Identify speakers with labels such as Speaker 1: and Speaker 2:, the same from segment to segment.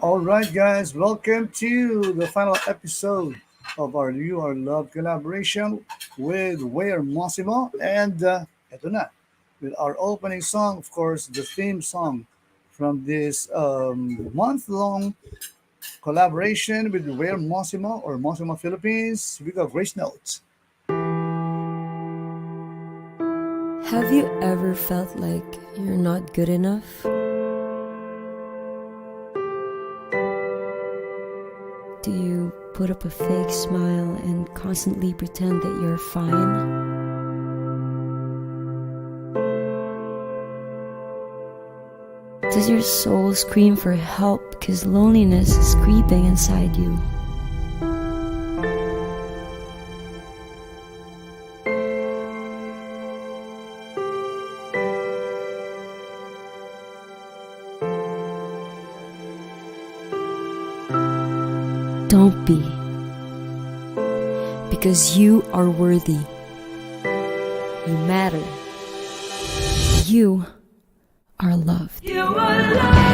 Speaker 1: All right, guys, welcome to the final episode of our You Are Love collaboration with Where Mossimo. And eto na, with our opening song, of course, the theme song from this month-long collaboration with Where Mossimo or Mossimo Philippines. We got Grace Notes.
Speaker 2: Have you ever felt like you're not good enough? Do you put up a fake smile and constantly pretend that you're fine? Does your soul scream for help because loneliness is creeping inside you? Don't be, because you are worthy. You matter. You are loved. You are loved.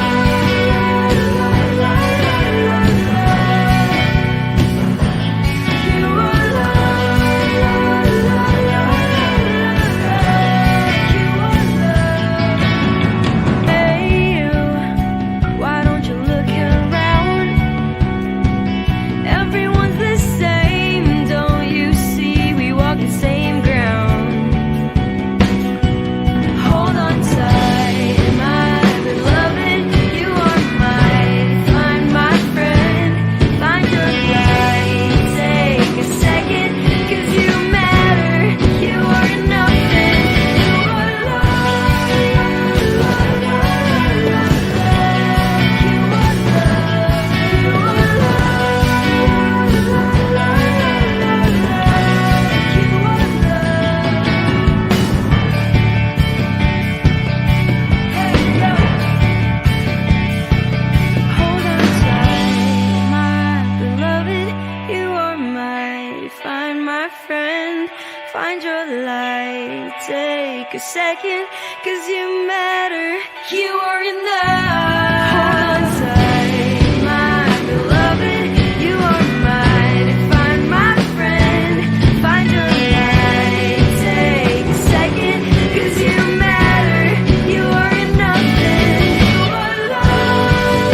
Speaker 2: second, 'cause you matter. You are enough. Hold on tight, my beloved. You are mine. Find my friend. Find your light. Take a second, 'cause you matter. You are enough. And you are love.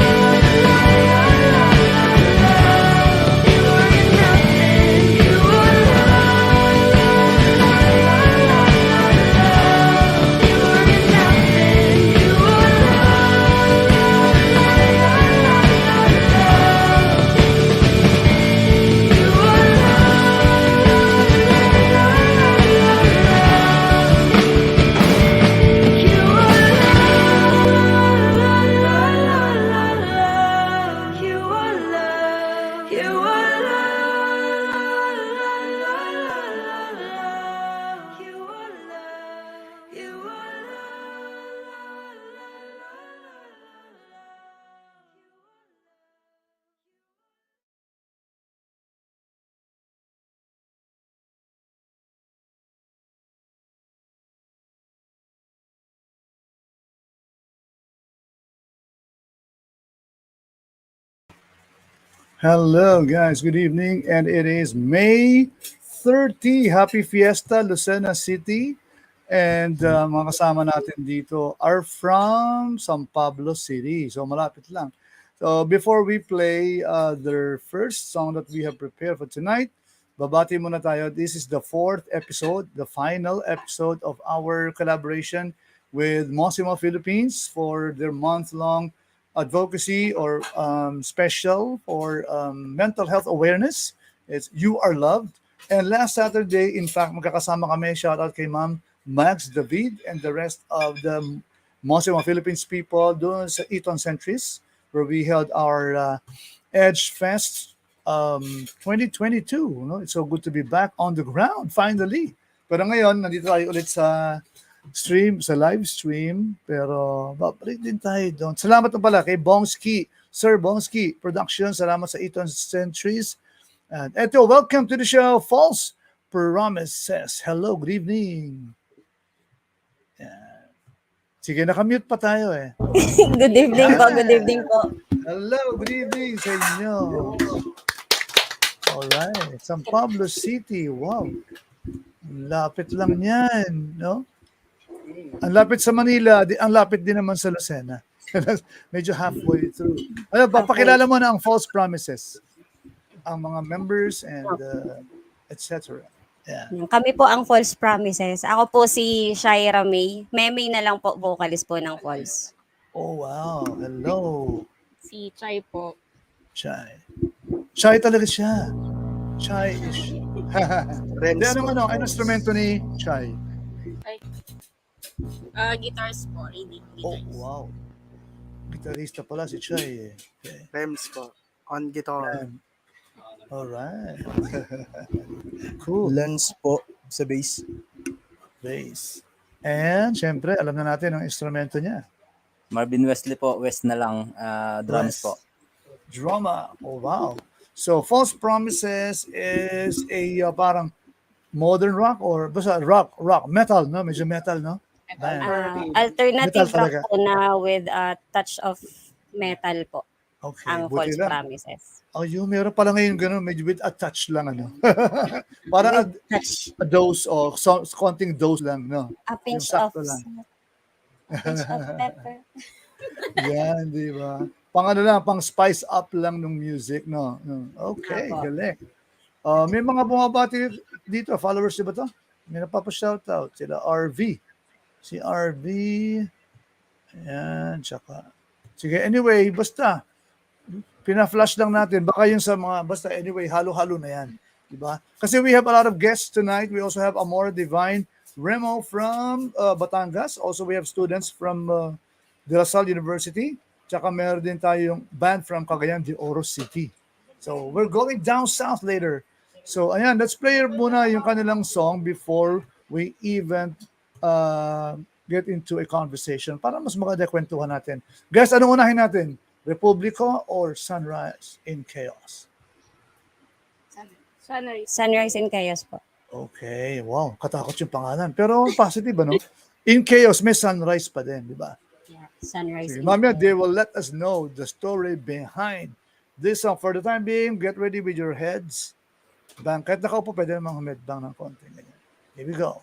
Speaker 2: You are enough. And you are love. You are enough. And you are
Speaker 1: Hello, guys. Good evening. And it is May 30. Happy Fiesta, Lucena City. And mga kasama natin dito are from San Pablo City. So malapit lang. So before we play their first song that we have prepared for tonight, babati muna tayo. This is the fourth episode, the final episode of our collaboration with Mossimo Philippines for their month-long advocacy or special for mental health awareness. It's You Are Loved. And last Saturday, in fact, magkakasama kami. Shout out kay Ma'am Max David and the rest of the Mossimo Philippines people doon sa Eton Centris, where we held our Edge Fest 2022. No? It's so good to be back on the ground, finally. Pero ngayon, nandito tayo ulit sa live stream, pero babalik din tayo doon. Salamat na pala kay Bongski, Sir Bongski Productions. Salamat sa Eton Centuries. And eto, welcome to the show, False Promises. Hello, good evening. Yan. Sige, nakamute pa tayo eh.
Speaker 3: Good evening po, good evening po.
Speaker 1: Hello, good evening sa inyo. Alright, San Pablo City, wow. Lapit lang yan, no? Ang lapit sa Manila, ang lapit din naman sa Lucena. Medyo halfway through. Ano, papakilala mo na ang False Promises. Ang mga members and etc. Yeah.
Speaker 3: Kami po ang False Promises. Ako po si Shaira May. Meme na lang po, vocalist po ng False.
Speaker 1: Oh, wow. Hello.
Speaker 4: Si Chai po.
Speaker 1: Chai. Chai talaga siya. Chai is... Di, ano, instrumento ni Chai?
Speaker 4: Guitars po. Reading
Speaker 1: Oh,
Speaker 4: guitars.
Speaker 1: wow. Gitarista pala si Chai eh. Okay.
Speaker 5: Rems po. On guitar.
Speaker 1: Alright. Cool.
Speaker 6: Lens po sa bass.
Speaker 1: Bass. And, syempre, alam na natin ang instrumento niya.
Speaker 7: Marvin Wesley po, West na lang, drums
Speaker 1: West.
Speaker 7: po.
Speaker 1: Drama. Oh, wow. So, False Promises is a parang modern rock or basta rock, metal, no? Medyo metal, no?
Speaker 3: Alternative
Speaker 1: Metal talaga.
Speaker 3: rock po na with a touch of metal po.
Speaker 1: Okay,
Speaker 3: Ang
Speaker 1: buti
Speaker 3: False
Speaker 1: lang.
Speaker 3: Promises.
Speaker 1: Oh, yung meron pala ngayon ganun, medyo with a touch lang, ano? Parang
Speaker 3: Touch.
Speaker 1: a dose o konting dose lang, no?
Speaker 3: A pinch
Speaker 1: Yung
Speaker 3: of
Speaker 1: sakto lang.
Speaker 3: salt. A pinch of pepper.
Speaker 1: Yan, di ba? Pang ano lang, pang spice up lang ng music, no? Okay,
Speaker 3: Apo.
Speaker 1: galing. May mga bumabati dito, followers di ba to? May napapa-shoutout. Sila RV. Si RV. Ayan, tsaka. Sige, anyway, basta. Pina-flash lang natin. Baka yung sa mga, basta anyway, halo-halo na yan. Diba? Kasi we have a lot of guests tonight. We also have Amore Divine, Remo from Batangas. Also, we have students from De La Salle University. Tsaka meron din tayong band from Cagayan de Oro City. So, we're going down south later. So, ayan, let's play muna yung kanilang song before we even get into a conversation para mas maganda kwentuhan natin. Guys, anong unahin natin? Republico or Sunrise in Chaos?
Speaker 4: Sunrise.
Speaker 3: Sunrise in Chaos po.
Speaker 1: Okay, wow, katakot yung pangalan. Pero positive, ano? In chaos, may sunrise pa din, di ba?
Speaker 3: Yeah, Sunrise.
Speaker 1: Sige,
Speaker 3: in
Speaker 1: mamaya,
Speaker 3: Chaos.
Speaker 1: they will let us know the story behind this song. For the time being, get ready with your heads. Bang, kahit nakaupo, pwede namang humidbang ng konti. Ganyan. Here we go.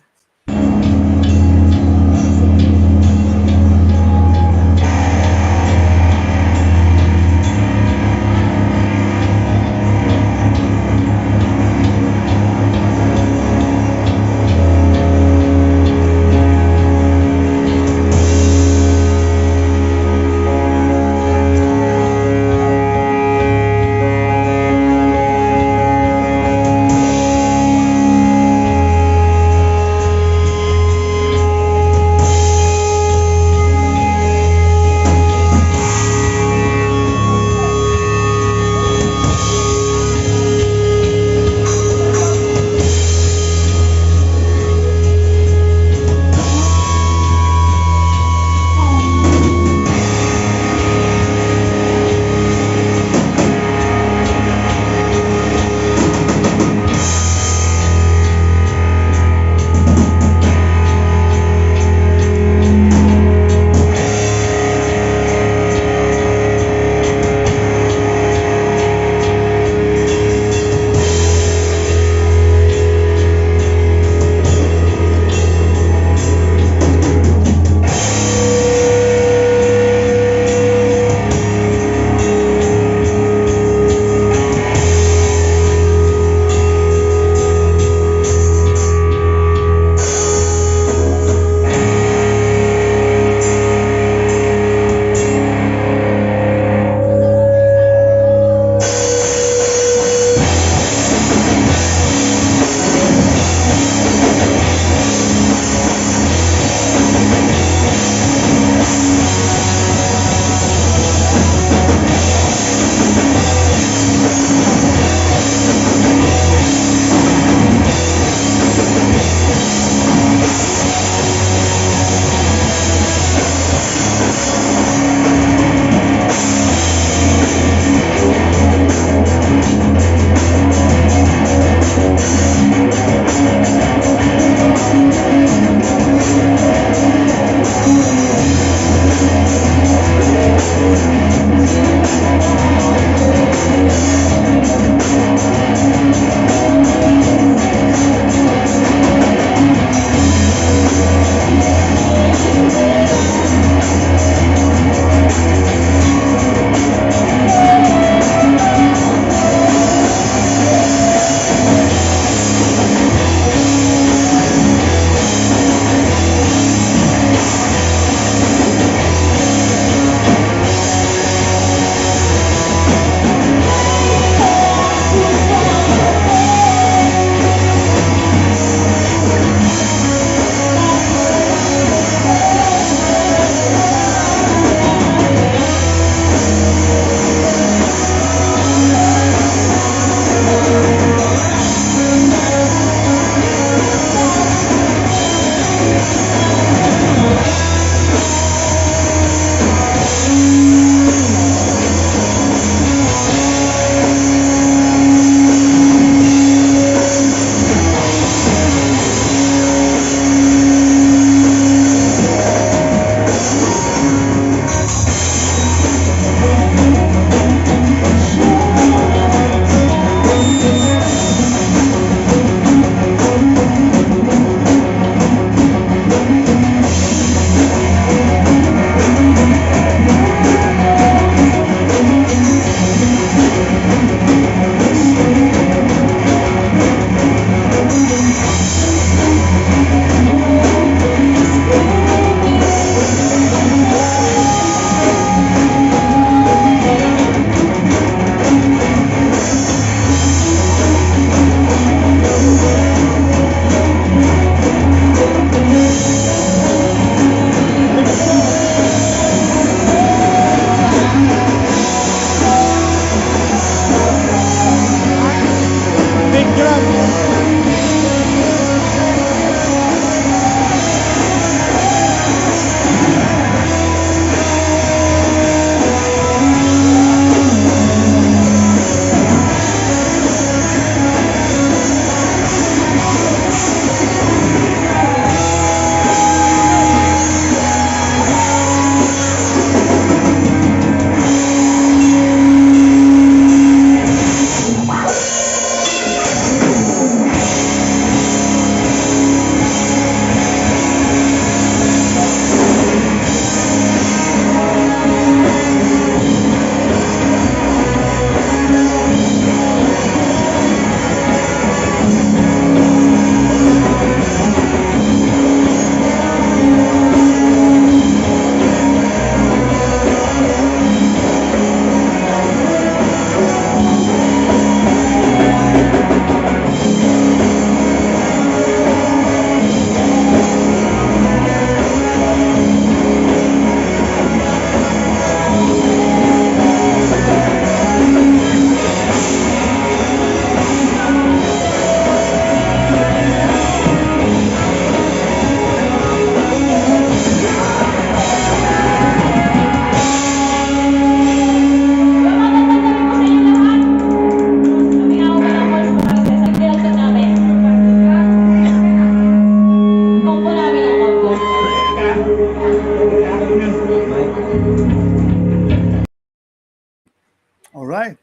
Speaker 1: Alright.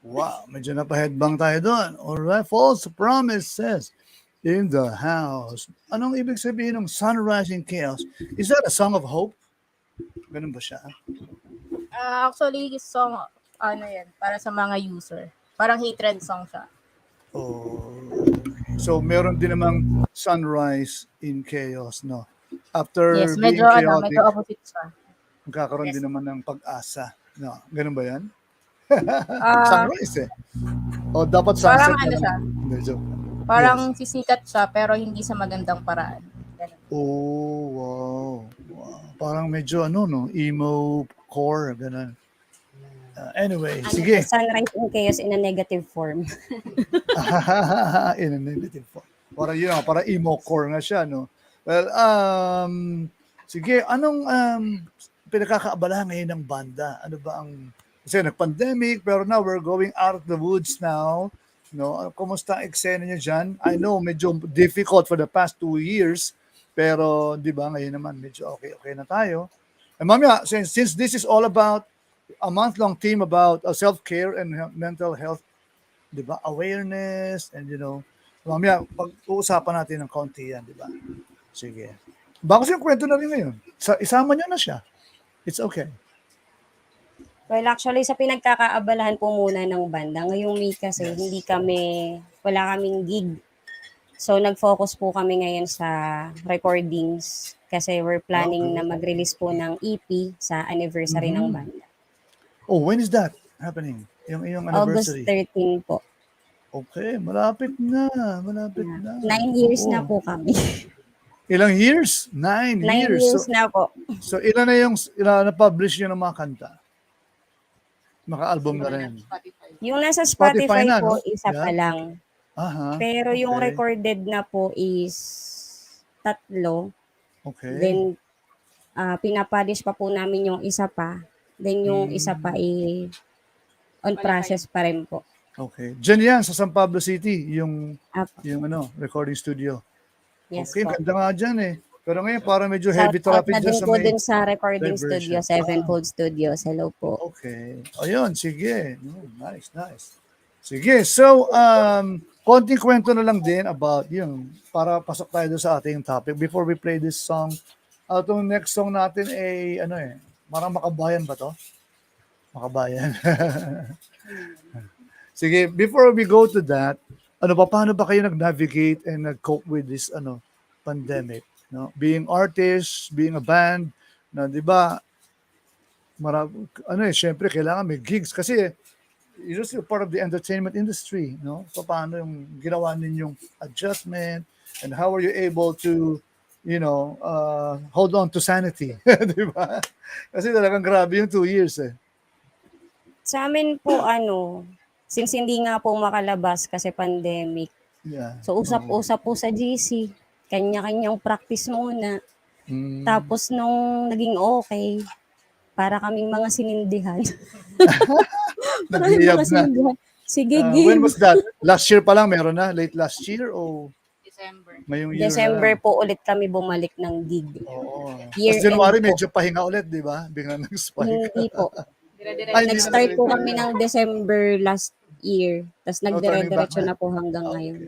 Speaker 1: Wow, medyo napa-headbang tayo doon. Alright, false promises in the house. Anong ibig sabihin ng Sunrise in Chaos? Is that a song of hope? Ganun ba siya?
Speaker 4: Actually, song, ano yan, para sa mga user. Parang hatred song siya.
Speaker 1: Oh, so meron din namang Sunrise in Chaos, no? After
Speaker 4: Yes,
Speaker 1: being
Speaker 4: medyo,
Speaker 1: chaotic,
Speaker 4: medyo opposite siya.
Speaker 1: magkakaroon
Speaker 4: Yes.
Speaker 1: din naman ng pag-asa. No, ganun ba yan?
Speaker 4: Ah,
Speaker 1: Sunrise eh. O dapat
Speaker 4: parang
Speaker 1: sunset na
Speaker 4: ano
Speaker 1: lang.
Speaker 4: siya,
Speaker 1: Hindi, joke.
Speaker 4: parang
Speaker 1: Yes.
Speaker 4: sisikat siya, pero hindi sa magandang paraan. Ganun.
Speaker 1: Oh, wow. Wow. Parang medyo ano, no? Emo core, ganun. Anyway,
Speaker 3: Ano po,
Speaker 1: sige.
Speaker 3: Sunrise in Chaos in a negative form.
Speaker 1: In a negative form. Para yun, para emo core nga siya, no? Well, sige, anong pinakakaabala ngayon ng banda? Ano ba ang, kasi nag-pandemic, pero now we're going out of the woods now. No? Kumusta ang eksena niyo dyan? I know, medyo difficult for the past 2 years, pero di ba, ngayon naman, medyo okay na tayo. And mamaya, since this is all about a month-long theme about self-care and mental health, di ba, awareness, and mamaya, pag-uusapan natin ng konti yan, di ba? Sige. Baka yung kwento na rin ngayon. Isama niyo na siya. It's okay.
Speaker 3: Well, actually, sa pinagkakaabalahan po muna ng banda, ngayong May kasi, wala kaming gig. So, nag-focus po kami ngayon sa recordings kasi we're planning na mag-release po ng EP sa anniversary ng banda.
Speaker 1: Oh, when is that happening? Yung
Speaker 3: August
Speaker 1: anniversary?
Speaker 3: 13 po.
Speaker 1: Okay, malapit na. Malapit na.
Speaker 3: 9 years
Speaker 1: Oo.
Speaker 3: na po kami.
Speaker 1: Ilang years? 9
Speaker 3: 9
Speaker 1: years.
Speaker 3: years na po.
Speaker 1: So ilan na publish niyo ng mga kanta? Maka-album na rin.
Speaker 3: Yung nasa
Speaker 1: Spotify
Speaker 3: Spotify
Speaker 1: na,
Speaker 3: po,
Speaker 1: no?
Speaker 3: isa pa
Speaker 1: Yeah.
Speaker 3: lang.
Speaker 1: Aha.
Speaker 3: Pero yung
Speaker 1: Okay.
Speaker 3: recorded na po is 3.
Speaker 1: Okay.
Speaker 3: Then, pinapublish pa po namin yung isa pa. Then, yung isa pa on process pa rin po.
Speaker 1: Okay. Diyan yan sa San Pablo City, yung
Speaker 3: Apo.
Speaker 1: recording studio.
Speaker 3: Yes
Speaker 1: Okay,
Speaker 3: po.
Speaker 1: ganda nga dyan eh. Pero ngayon parang medyo
Speaker 3: Shout
Speaker 1: heavy
Speaker 3: out
Speaker 1: traffic
Speaker 3: na
Speaker 1: dyan
Speaker 3: din
Speaker 1: sa
Speaker 3: po
Speaker 1: may
Speaker 3: dun sa recording studio,
Speaker 1: diversion.
Speaker 3: Sevenfold Studios. Hello po.
Speaker 1: Okay. Ayun, sige. Nice. Sige, so konting kwento na lang din about yung para pasok tayo doon sa ating topic before we play this song. Itong next song natin ay marang makabayan ba to? Makabayan. Sige, before we go to that, paano ba kayo nag-navigate and nag-cope with this pandemic? No? Being artists, being a band, na 'di ba? Syempre kailangan may gigs kasi you're still part of the entertainment industry, no? So paano yung ginawa ninyong adjustment and how are you able to, hold on to sanity, 'di ba? Kasi talagang grabe yung 2 years eh.
Speaker 3: Sa amin po, since hindi nga po makalabas kasi pandemic,
Speaker 1: Yeah.
Speaker 3: so usap-usap po sa GC, kanya-kanyang practice muna.
Speaker 1: Mm.
Speaker 3: Tapos nung naging okay, para kaming mga sinindihan. Para kaming
Speaker 1: Naghihiyab
Speaker 3: mga
Speaker 1: na.
Speaker 3: sinindihan. Sige,
Speaker 1: When
Speaker 3: game.
Speaker 1: was that? Last year pa lang meron na? Late last year o
Speaker 4: December.
Speaker 1: ngayong year
Speaker 3: December
Speaker 1: na?
Speaker 3: po ulit kami bumalik ng gig.
Speaker 1: Oo.
Speaker 3: Year
Speaker 1: Tapos January
Speaker 3: end po.
Speaker 1: medyo pahinga ulit, di ba? Biglang nag-spike.
Speaker 3: Hindi po.
Speaker 1: Ay, hindi
Speaker 3: Nag-start
Speaker 1: na
Speaker 3: po
Speaker 1: tuloy.
Speaker 3: kami ng December last year. Tapos
Speaker 1: turning back
Speaker 3: nagdire-diretso
Speaker 1: na.
Speaker 3: na po hanggang ngayon.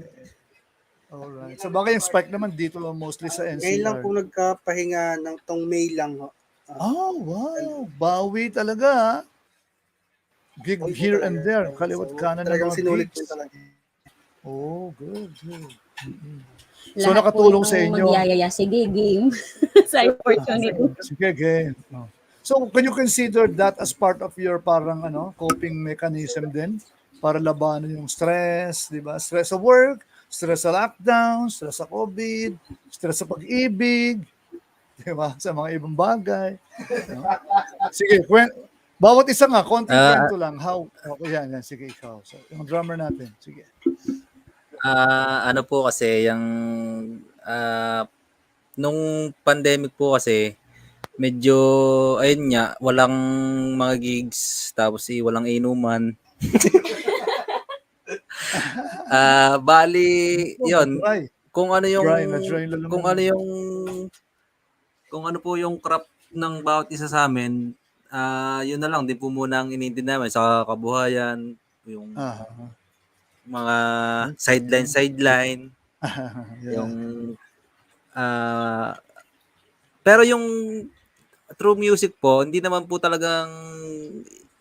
Speaker 1: Alright. So baka yung spike naman dito mostly sa
Speaker 5: Ngayon lang po
Speaker 1: NCR.
Speaker 5: nagkapahinga ng tong May lang. Ho.
Speaker 1: Oh, wow. Bawi talaga ha. Gig
Speaker 5: Oy,
Speaker 1: here
Speaker 5: talaga.
Speaker 1: and there.
Speaker 5: So,
Speaker 1: Kaliwat kanan ng
Speaker 5: talagang
Speaker 1: mga
Speaker 5: sinulit
Speaker 1: gigs.
Speaker 5: po talaga.
Speaker 1: Oh, good. Mm-mm. So
Speaker 3: Lahat
Speaker 1: nakatulong
Speaker 3: po
Speaker 1: sa
Speaker 3: ng
Speaker 1: inyo.
Speaker 3: magyayaya. Sige, game. Sa opportunity.
Speaker 1: Sige, game. Oh. So, can you consider that as part of your parang coping mechanism din para labanan yung stress, di ba? Stress sa work, stress sa lockdown, stress sa COVID, stress sa pag-ibig, di ba? Sa mga ibang bagay. No? Sige, bawat isa nga, konting kwento lang. How? Okay, yan. Sige, ikaw. So, yung drummer natin. Sige.
Speaker 7: Ano po kasi, yung nung pandemic po kasi, medyo, ayun nga, walang mga gigs, tapos walang inuman. Bali, yun,
Speaker 1: Dry.
Speaker 7: kung ano yung,
Speaker 1: Dry na
Speaker 7: kung ano yung, kung ano po yung craft ng bawat isa sa amin, Yun na lang din po muna ang inintindi namin sa kabuhayan, yung
Speaker 1: Ah,
Speaker 7: mga sideline,
Speaker 1: yeah.
Speaker 7: yung ah pero yung true music po, hindi naman po talagang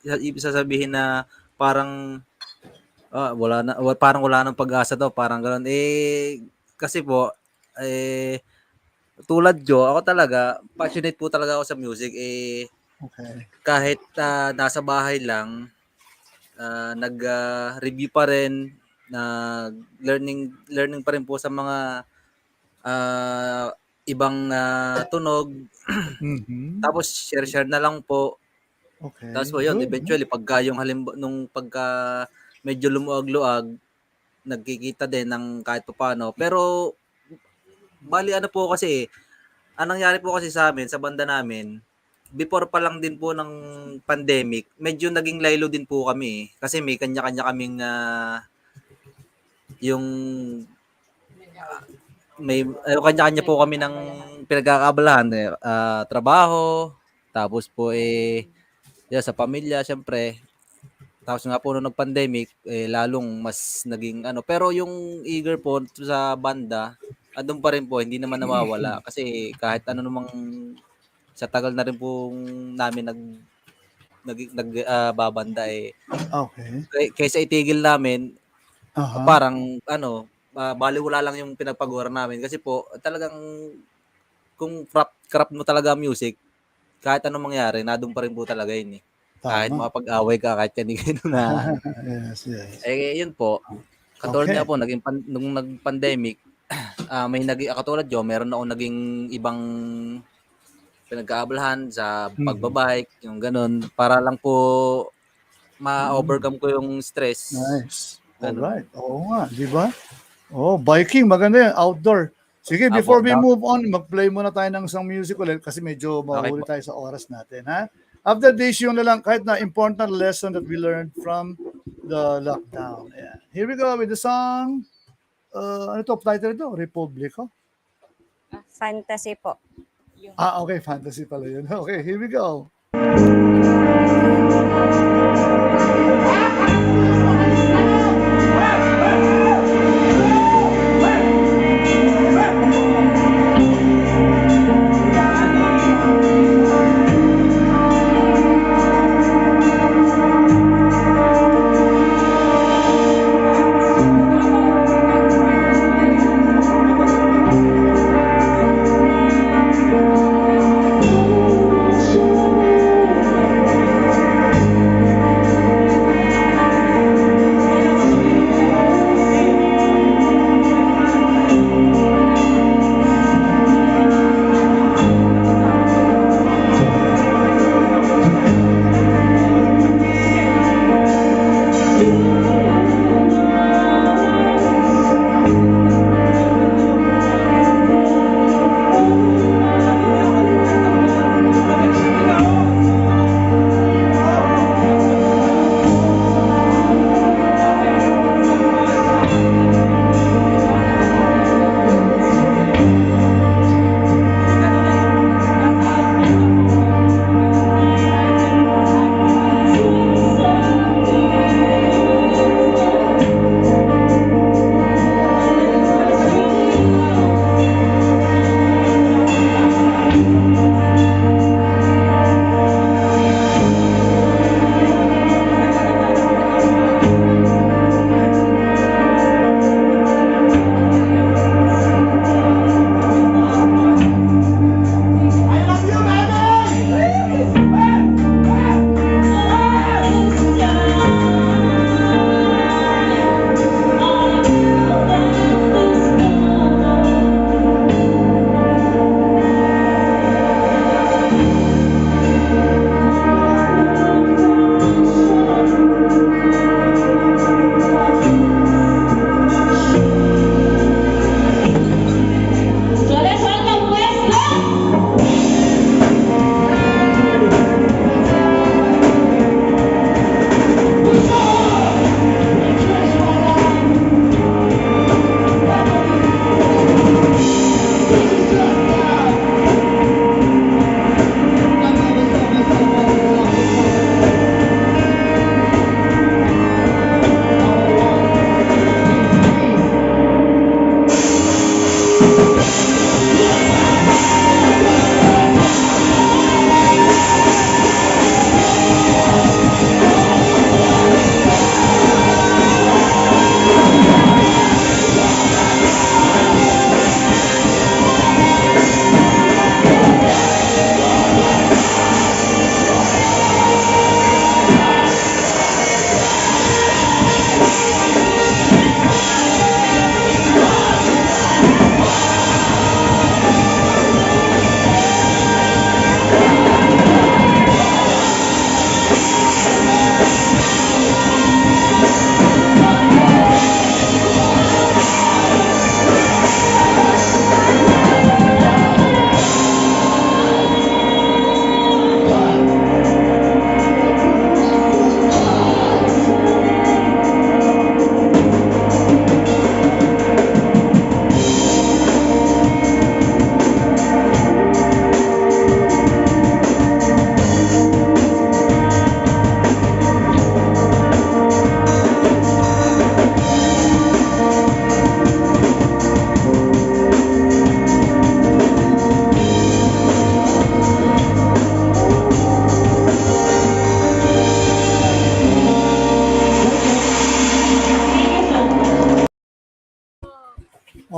Speaker 7: ibig sasabihin na parang parang wala nang pag-asa daw, parang gano'n. Kasi po, tulad ko, ako talaga, passionate po talaga ako sa music.
Speaker 1: Okay.
Speaker 7: Kahit nasa bahay lang, nag-review pa rin, learning pa rin po sa mga ah, ibang tunog.
Speaker 1: Mhm.
Speaker 7: Tapos share-share na lang po. Tapos
Speaker 1: Okay,
Speaker 7: po yun,
Speaker 1: good.
Speaker 7: eventually, pagka medyo lumuag-luag, nagkikita din ng kahit papaano. Pero, bali ano po kasi, anong nangyari po kasi sa amin, sa banda namin, before pa lang din po ng pandemic, medyo naging laylo din po kami. Kasi may kanya-kanya kaming, yung, kanya-kanya po kami ng pinagkakaabalahan. Trabaho, tapos po yeah, sa pamilya, syempre. Tapos nga po nung nag-pandemic, lalong mas naging ano. Pero yung eager po sa banda, andun pa rin po, hindi naman nawawala. Kasi kahit ano namang sa tagal na rin pong namin babanda
Speaker 1: Okay.
Speaker 7: kaysa itigil namin,
Speaker 1: Aha.
Speaker 7: parang ano, balewala lang yung pinagpagawa namin kasi po talagang kung craft mo talaga ang music, kahit anong mangyari, nandun pa rin po talaga yun eh. Kahit
Speaker 1: Tama.
Speaker 7: makapag-away ka, kahit kanino na ano.
Speaker 1: Yes, yes.
Speaker 7: Yun po. Katulad nga
Speaker 1: Okay.
Speaker 7: po, nung nag-pandemic, may katulad yun, meron akong naging ibang pinagkaabalahan sa
Speaker 1: Mhm.
Speaker 7: pagbabike, yung ganun, para lang po
Speaker 1: Mm.
Speaker 7: ma-overcome ko yung stress.
Speaker 1: Nice.
Speaker 7: Ganun.
Speaker 1: Alright. Oo nga, di ba? Oh, biking, maganda yan, outdoor. Sige,
Speaker 7: Apo,
Speaker 1: before we move on, mag-play muna tayo ng isang music ulit kasi medyo
Speaker 7: okay
Speaker 1: mahuli
Speaker 7: po.
Speaker 1: tayo sa oras natin, ha? After this, yung na lang, kahit na important lesson that we learned from the lockdown. Ayan. Here we go with the song. Ano to? Title ito? Republico?
Speaker 3: Fantasy po.
Speaker 1: Okay. Fantasy pala yun. Okay, here we go.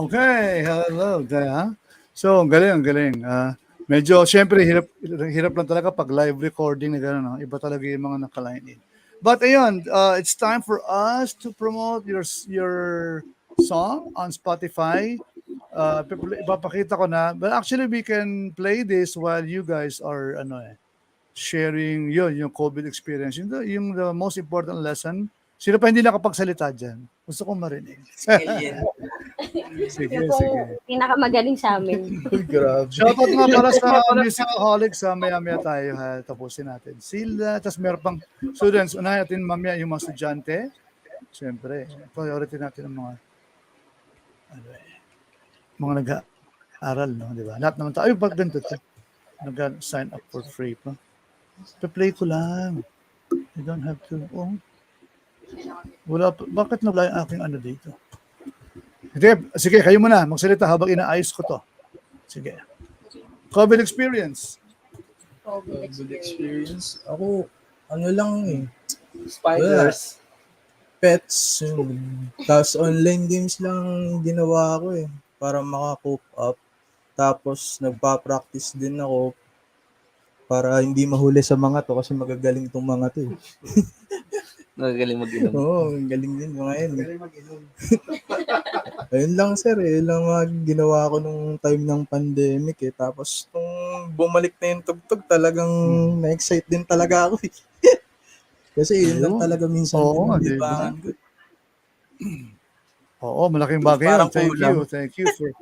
Speaker 1: Okay, hello. Ha? So, ang galing, ang galing. Medyo, syempre, hirap lang talaga pag live recording na gano'n. No? Iba talaga yung mga naka-line in. But ayun, it's time for us to promote your song on Spotify. Ipapakita ko na. But actually, we can play this while you guys are sharing yung COVID experience. Yung the most important lesson. Sino pa hindi nakapagsalita dyan? Gusto kong marinig. Sige,
Speaker 3: Yung pong
Speaker 1: sige.
Speaker 3: pinakamagaling sa amin.
Speaker 6: Grabe.
Speaker 1: Shoutout nga para sa musicaholics. Maya-maya tayo. Tapusin natin sila. Tapos meron pang students. Unahin natin mamaya yung mga estudyante. Siyempre, priority natin ang mga nag-aaral, no? Di ba? Lahat naman tayo. Ay, pag ganito to. Nag-sign up for free pa. Pa-play ko lang. You don't have to. Oh. Wala pa. Bakit nawala yung aking dito? Sige, kayo muna. Magsalita habang inaayos ko to. Sige. COVID experience.
Speaker 6: Good experience. Ako, ano lang eh.
Speaker 5: Spiders.
Speaker 6: Pets. Tapos online games lang ginawa ko eh. Para maka-cope up. Tapos nagpa-practice din ako para hindi mahuli sa mga to kasi magagaling tong mga to eh.
Speaker 7: Nagagaling mag-inom.
Speaker 6: Oo, ang galing din mga yan. Ayun lang sir eh. Yun lang mga ginawa ko nung time ng pandemic eh. Tapos nung bumalik na yung tugtog talagang na-excite din talaga ako eh. Kasi yun lang talaga minsan
Speaker 1: Oo,
Speaker 6: din
Speaker 1: diba?
Speaker 6: libangan ko.
Speaker 1: Oo, malaking bagay yun.
Speaker 6: Parang
Speaker 1: Thank
Speaker 6: kulang.
Speaker 1: you. Thank you for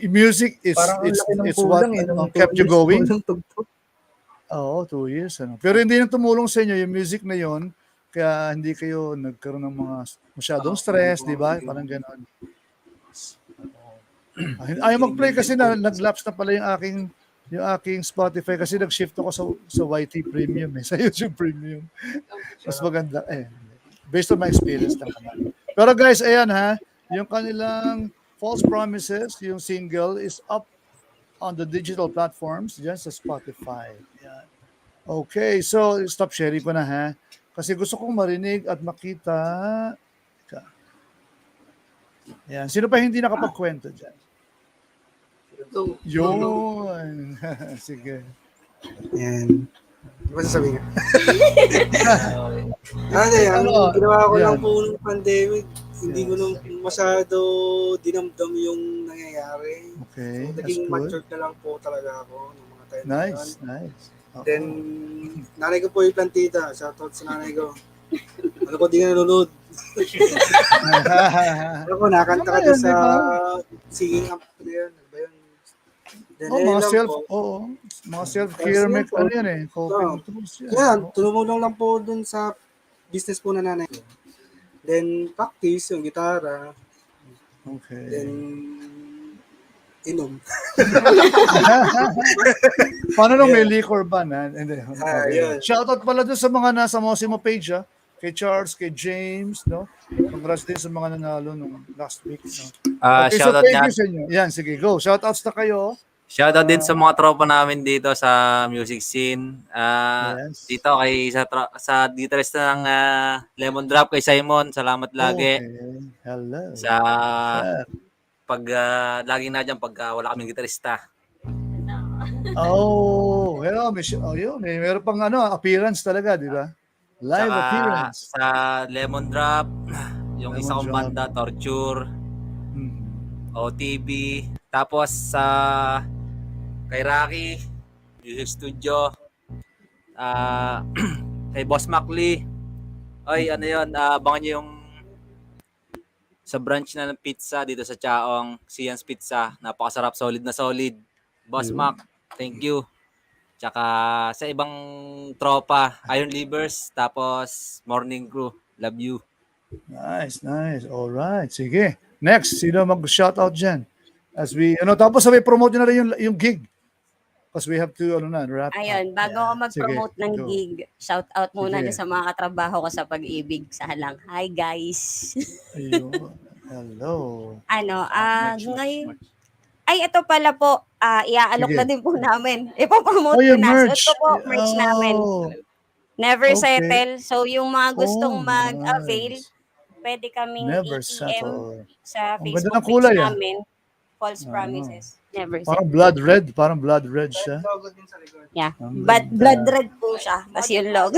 Speaker 1: music is
Speaker 6: Parang ang laki ng
Speaker 1: it's what
Speaker 6: kulang eh. Nung
Speaker 1: kept you
Speaker 6: 2 years
Speaker 1: going.
Speaker 6: walang tugtog.
Speaker 1: Oo, 2 years. Pero hindi nang tumulong sa inyo yung music na yon, kaya hindi kayo nagkaroon ng mga masyadong stress, di ba? Parang gano'n. Ayaw mag-play kasi nag-lapse na pala yung aking Spotify kasi nag-shift ako sa YT Premium sa YouTube Premium. Mas maganda based on my experience lang naman. Pero guys, ayan yung kanilang False Promises, yung single is up on the digital platforms dyan sa Spotify. Yan. Okay, so stop sharing ko na kasi gusto kong marinig at makita. Yan. Sino pa hindi nakapagkwento dyan? Yun. Sige.
Speaker 5: Yan. Ano ba sasabihin? Ang ginawa ko lang
Speaker 1: Yan.
Speaker 5: po nung pandemic, hindi ko nung masyado dinamdam yung nangyayari.
Speaker 1: Okay,
Speaker 5: So,
Speaker 1: that's
Speaker 5: naging
Speaker 1: good.
Speaker 5: matured na lang po talaga ako ng mga time na yun.
Speaker 1: Nice. Oo.
Speaker 5: Then, nanay ko po yung plantita. Shoutout sa nanay ko. Ano ko, di na nanonood. Ano ko, nakanta ka doon sa singing up na yun. Ano ba yun? Then,
Speaker 1: mga self-care coping tools yan.
Speaker 5: Yan, tumulong lang po dun sa business po na nanay ko. Then, practice yung gitara.
Speaker 1: Okay.
Speaker 5: Then, inom.
Speaker 1: Paano nung may liquor ban Hindi.
Speaker 5: Yun.
Speaker 1: Shoutout pala dun sa mga nasa Mossimo page kay Charles, kay James, no? Congrats din sa mga nanalo nung last week, no? Okay, so
Speaker 7: Shoutout
Speaker 1: thank
Speaker 7: nga.
Speaker 1: you sa inyo. Yan, sige, go. Shoutouts na kayo.
Speaker 7: Shoutout din sa mga tropa namin dito sa music scene.
Speaker 1: Yes.
Speaker 7: Dito kay sa guitarist ng Lemon Drop kay Simon. Salamat lagi.
Speaker 1: Okay. Hello.
Speaker 7: Sa
Speaker 1: Sir.
Speaker 7: pag laging na diyan pag wala kaming gitarista.
Speaker 1: Hello, yun. Meron pang appearance talaga, di ba? Live
Speaker 7: Saka
Speaker 1: appearance.
Speaker 7: sa Lemon Drop, yung
Speaker 1: Lemon
Speaker 7: isa kong
Speaker 1: Drop.
Speaker 7: banda, Torture,
Speaker 1: Hmm.
Speaker 7: OTB. Tapos sa kay Rocky, Music Studio, kay Boss Macli. Ay, ano yun, abangan nyo yung sa branch na ng pizza dito sa Chaong, Sian's Pizza. Napakasarap, solid na solid. Boss Mac, thank you. Tsaka sa ibang tropa, Iron Livers, tapos Morning Crew, love you.
Speaker 1: Nice. All right. Sige. Next, sino mag-shoutout dyan? As we, tapos sabay promote nyo na rin yung gig. Because we have to, wrap up.
Speaker 3: Ayun, bago ako mag-promote
Speaker 1: Sige,
Speaker 3: ng
Speaker 1: go.
Speaker 3: gig, shout out muna
Speaker 1: Sige.
Speaker 3: na sa mga katrabaho ko sa pag-ibig sa halang. Hi guys!
Speaker 1: Ayun. Hello.
Speaker 3: Ngayon, ay ito pala po, iaalok
Speaker 1: Sige.
Speaker 3: na din po namin. Ipopromote
Speaker 1: Oh,
Speaker 3: ko
Speaker 1: yung
Speaker 3: na.
Speaker 1: merch.
Speaker 3: So ito po, merch namin. Never
Speaker 1: Okay.
Speaker 3: settle. So yung mga gustong
Speaker 1: Oh,
Speaker 3: mag-avail,
Speaker 1: nice.
Speaker 3: pwede kaming
Speaker 1: Never
Speaker 3: ATM
Speaker 1: settle.
Speaker 3: sa
Speaker 1: Ang ganda
Speaker 3: Facebook
Speaker 1: ng
Speaker 3: page
Speaker 1: kulay
Speaker 3: namin. False
Speaker 1: Ah.
Speaker 3: promises. Never
Speaker 1: Parang
Speaker 3: settle.
Speaker 1: blood red. Parang blood red siya.
Speaker 5: Logo din sa likod.
Speaker 3: Yeah.
Speaker 1: Ang
Speaker 3: But
Speaker 1: ganda.
Speaker 3: blood red po siya. Tapos yung logo,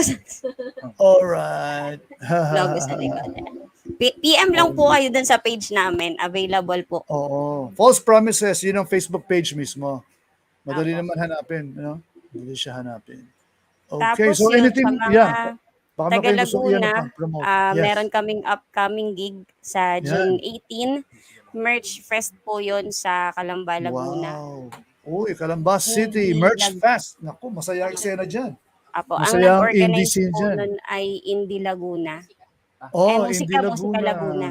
Speaker 1: Alright.
Speaker 3: logo sa likod. PM lang po kayo dun sa page namin. Available po.
Speaker 1: Oo. False promises, yun ang Facebook page mismo. Madali
Speaker 3: Apo.
Speaker 1: naman hanapin, Madali siya hanapin. Okay,
Speaker 3: Tapos
Speaker 1: so
Speaker 3: yun,
Speaker 1: anything,
Speaker 3: sa mga
Speaker 1: baka
Speaker 3: taga
Speaker 1: may gusto
Speaker 3: Laguna,
Speaker 1: promote.
Speaker 3: meron kaming upcoming gig sa June
Speaker 1: Yan.
Speaker 3: 18. Merch Fest po yon sa Calamba, Laguna.
Speaker 1: Wow. Uy, Calamba City,
Speaker 3: Hindi
Speaker 1: Merch
Speaker 3: lag-
Speaker 1: Fest. Naku, masaya ang eksena dyan.
Speaker 3: Apo, ang
Speaker 1: Masaya ang indie
Speaker 3: nag-organize
Speaker 1: scene
Speaker 3: po
Speaker 1: dyan.
Speaker 3: nun ay Indie Laguna.
Speaker 1: Oh,
Speaker 3: Musika Laguna.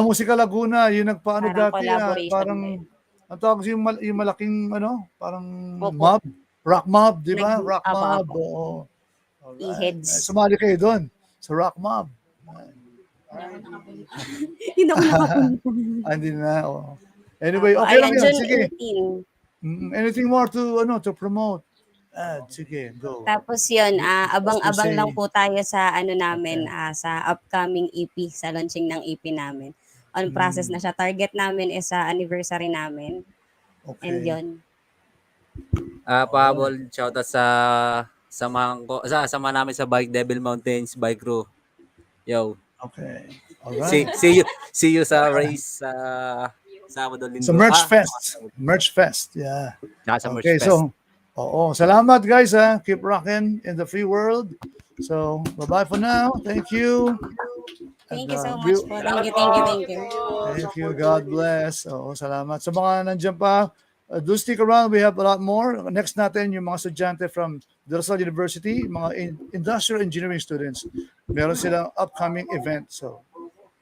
Speaker 1: Musika Laguna, yung nagpaano
Speaker 3: Parang
Speaker 1: dati,
Speaker 3: collaboration
Speaker 1: parang,
Speaker 3: din.
Speaker 1: ang tawag yung malaking, parang
Speaker 3: Opo.
Speaker 1: mob, rock mob, di ba?
Speaker 3: Nag-
Speaker 1: Rock
Speaker 3: Apo,
Speaker 1: mob,
Speaker 3: apo.
Speaker 1: oo. Alright.
Speaker 3: E-heads.
Speaker 1: Sumali kayo doon, sa rock mob.
Speaker 3: Hindi ako nakapunta.
Speaker 1: Hindi na, oo. Anyway,
Speaker 3: Apo,
Speaker 1: okay lang
Speaker 3: ayun,
Speaker 1: yan,
Speaker 3: June
Speaker 1: sige.
Speaker 3: 18.
Speaker 1: Anything more to promote? Sige, go.
Speaker 3: Tapos yun, abang-abang
Speaker 1: Kasi-
Speaker 3: lang po tayo sa namin, sa upcoming EP, sa launching ng EP namin. On process na siya. Target namin is sa anniversary namin.
Speaker 1: Okay.
Speaker 3: And yun.
Speaker 7: Pahabol, shoutout sa sama namin sa Bike Devil Mountains Bike Crew. Yo.
Speaker 1: Okay. Alright.
Speaker 7: See you sa race sa Sabado Linggo.
Speaker 1: So Merch Fest. Merch Fest. Yeah.
Speaker 7: Sa Merch
Speaker 1: Okay,
Speaker 7: Fest.
Speaker 1: so salamat guys Keep rocking in the free world. So, bye-bye for now. Thank you.
Speaker 3: Thank
Speaker 1: And,
Speaker 3: you so much po. Thank you.
Speaker 1: Thank you. God bless. Salamat. Sa mga nandiyan pa, do stick around. We have a lot more. Next natin, yung mga estudyante from DLSU University, mga industrial engineering students. Meron silang upcoming event. So,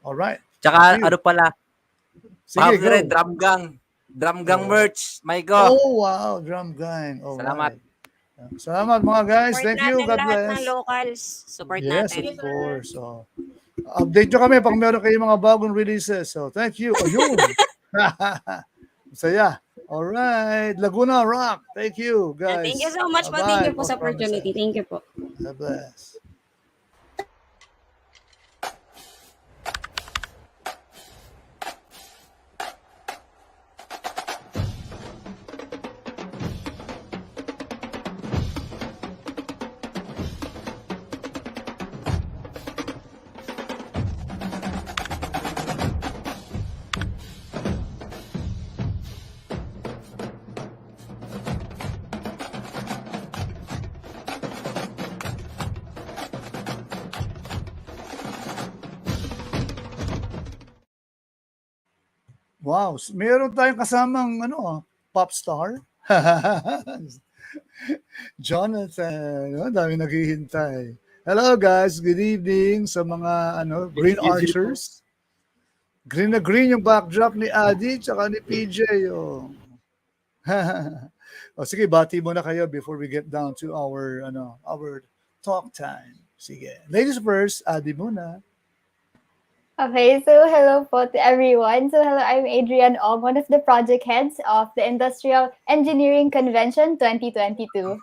Speaker 1: alright.
Speaker 7: Tsaka
Speaker 1: Thank you.
Speaker 7: pala,
Speaker 1: Sige,
Speaker 7: pahabol rin,
Speaker 1: go.
Speaker 7: Drum gang merch. My God.
Speaker 1: Oh, wow. Drum gang.
Speaker 7: Salamat.
Speaker 1: Salamat mga guys.
Speaker 3: Support
Speaker 1: Thank you.
Speaker 3: natin
Speaker 1: God
Speaker 3: lahat
Speaker 1: bless.
Speaker 3: ng locals. Support
Speaker 1: Yes,
Speaker 3: natin.
Speaker 1: of course. Update nyo kami pag meron kayong mga bagong releases. So, thank you. Ayun. Saya. Alright. Laguna Rock. Thank you,
Speaker 3: And
Speaker 1: guys.
Speaker 3: thank you so much po.
Speaker 1: Bye-bye.
Speaker 3: Thank you po sa
Speaker 1: Post promises.
Speaker 3: opportunity. Thank you po.
Speaker 1: God bless. Wow, meron tayong kasamang pop star. Jonathan, dami naghihintay. Hello guys, good evening sa mga Green Archers. Green na green yung backdrop ni Adi tsaka ni PJ. Sige, bati muna kayo before we get down to our talk time. Sige. Ladies first, Adi muna.
Speaker 8: Okay, so hello po to everyone. So hello, I'm Adrian Ong, one of the project heads of the Industrial Engineering Convention 2022.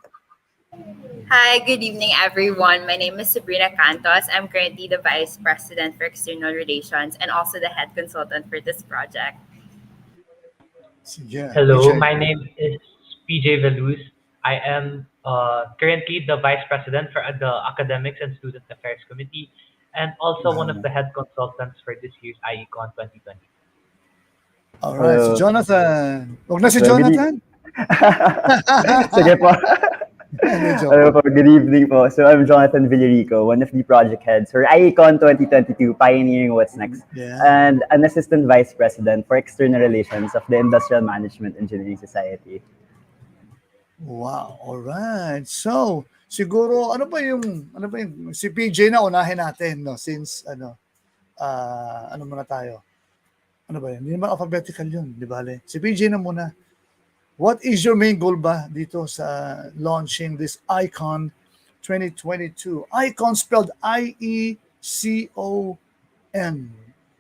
Speaker 9: Hi, good evening, everyone. My name is Sabrina Cantos. I'm currently the Vice President for External Relations and also the Head Consultant for this project.
Speaker 1: Sige.
Speaker 10: Hello,
Speaker 1: PJ.
Speaker 10: my name is PJ Veluz. I am currently the Vice President for the Academics and Student Affairs Committee and also one of the head consultants for this year's IECON 2020.
Speaker 1: All right,
Speaker 11: Hello.
Speaker 1: si Jonathan. Huwag na si
Speaker 11: Good
Speaker 1: Jonathan.
Speaker 11: Sige po.
Speaker 1: Joke.
Speaker 11: Hello po, good evening po. So I'm Jonathan Villarico, one of the project heads for IECON 2022, Pioneering What's Next,
Speaker 1: Yeah.
Speaker 11: and an Assistant Vice President for External Relations of the Industrial Management Engineering Society.
Speaker 1: Wow, all right. So, siguro ano ba yung si PJ na unahin natin since ano muna tayo. Ano ba yun? Hindi naman alphabetical yun, di ba? Si PJ na muna. What is your main goal ba dito sa launching this ICON 2022? ICON spelled I-E-C-O-N.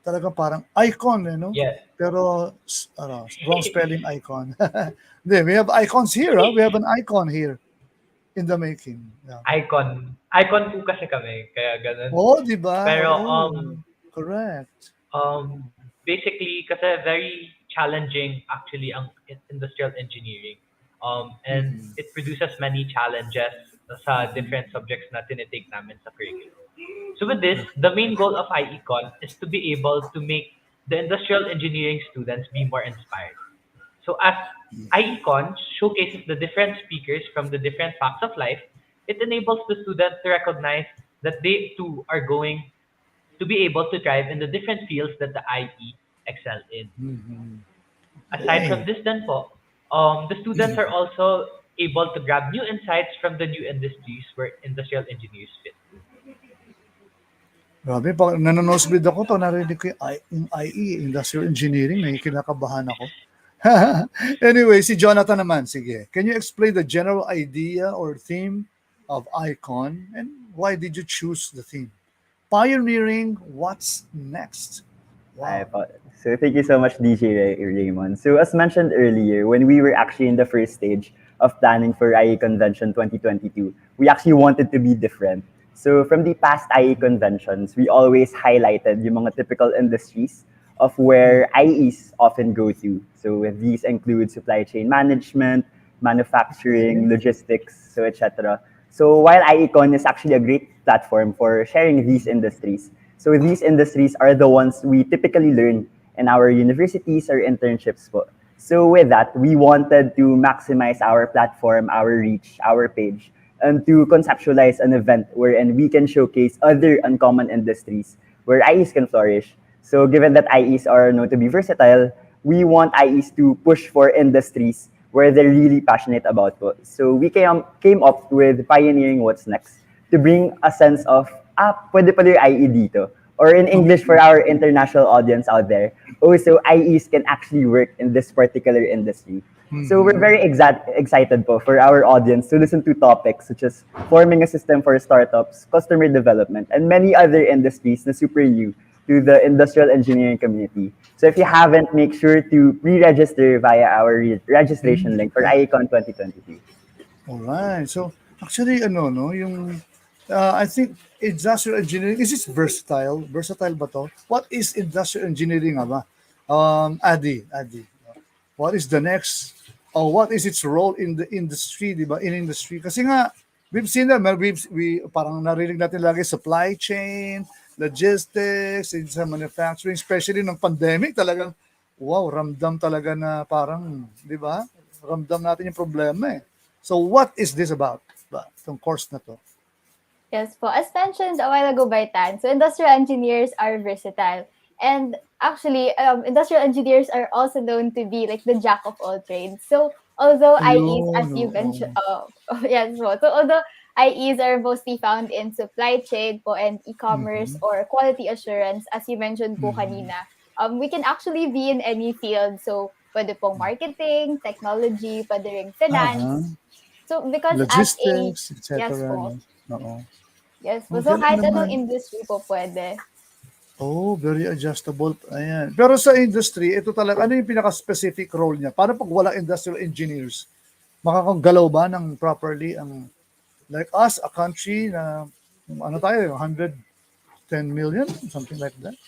Speaker 1: Talagang parang icon, no?
Speaker 10: Yes.
Speaker 1: Pero wrong spelling icon. Hindi, we have icons here. We have an icon here in the making. Yeah.
Speaker 10: Icon po kasi kami, kaya ganun.
Speaker 1: Oh, di ba?
Speaker 10: Pero
Speaker 1: Oo. Correct.
Speaker 10: Basically, kasi very challenging actually ang industrial engineering. And
Speaker 1: Mhm.
Speaker 10: it produces many challenges sa different subjects na tinitake namin sa curriculum. So with this, the main goal of IECON is to be able to make the industrial engineering students be more inspired. So as IECON showcases the different speakers from the different facts of life, it enables the students to recognize that they too are going to be able to thrive in the different fields that the IE excel in.
Speaker 1: Mhm.
Speaker 10: Aside
Speaker 1: Okay.
Speaker 10: from this then po, the students are also able to grab new insights from the new industries where industrial engineers fit.
Speaker 1: Grabe, pag nanonosebleed ako to, narinig ko yung IE, Industrial Engineering, may kinakabahan ako. Anyway, si Jonathan naman, sige. Can you explain the general idea or theme of ICON and why did you choose the theme? Pioneering what's next.
Speaker 11: Hi
Speaker 1: Wow.
Speaker 11: po. So thank you so much, DJ Raymond. So as mentioned earlier, when we were actually in the first stage of planning for IE Convention 2022, we actually wanted to be different. So from the past IE conventions, we always highlighted yung mga typical industries of where IEs often go to. So these include supply chain management, manufacturing,
Speaker 1: Okay.
Speaker 11: logistics, so etc. So while IECon is actually a great platform for sharing these industries, so these industries are the ones we typically learn in our universities or internships po. So with that, we wanted to maximize our platform, our reach, our page, and to conceptualize an event wherein we can showcase other uncommon industries where IEs can flourish. So given that IEs are known to be versatile, we want IEs to push for industries where they're really passionate about po. So we came up with Pioneering What's Next to bring a sense of, pwede pala yung IE dito. Or in English for our international audience out there, also IEs can actually work in this particular industry. So we're very excited po for our audience to listen to topics such as forming a system for startups, customer development, and many other industries na super new to the industrial engineering community. So if you haven't, make sure to pre-register via our registration link for IECON 2022.
Speaker 1: Alright. So, actually, ano, no, yung, I think industrial engineering, is it versatile? Versatile ba to? What is industrial engineering nga ba? Adi, what is the next, or what is its role in the industry, di ba? In industry. Kasi nga, we've seen that, we parang narinig natin lagi supply chain, logistics, in sa manufacturing, especially ng pandemic, talagang, wow, ramdam talaga na parang, di ba? Ramdam natin yung problema eh. So what is this about? Itong course na to.
Speaker 8: Yes po. As mentioned a while ago by Tan, so industrial engineers are versatile. And actually, industrial engineers are also known to be like the jack of all trades. So although IEs, as
Speaker 1: Ayun,
Speaker 8: you
Speaker 1: oo.
Speaker 8: mentioned, yes po. So although IEs are mostly found in supply chain po and e-commerce
Speaker 1: Mhm.
Speaker 8: or quality assurance, as you mentioned po
Speaker 1: Mhm.
Speaker 8: kanina, we can actually be in any field. So pwede pong marketing, technology, pwede ring
Speaker 1: Aha.
Speaker 8: finance. So because as a,
Speaker 1: Logistics,
Speaker 8: yes
Speaker 1: etc.
Speaker 8: po,
Speaker 1: No? Oo.
Speaker 8: yes po.
Speaker 1: Oh,
Speaker 8: So
Speaker 1: galing
Speaker 8: kahit anong
Speaker 1: naman.
Speaker 8: industry po pwede.
Speaker 1: Oh, very adjustable. Ayan. Pero sa industry, ito talaga, ano yung pinaka-specific role niya? Para pag wala industrial engineers, makakagalaw ba ng properly ang, like us, a country na, ano tayo, 110 million? Something like that?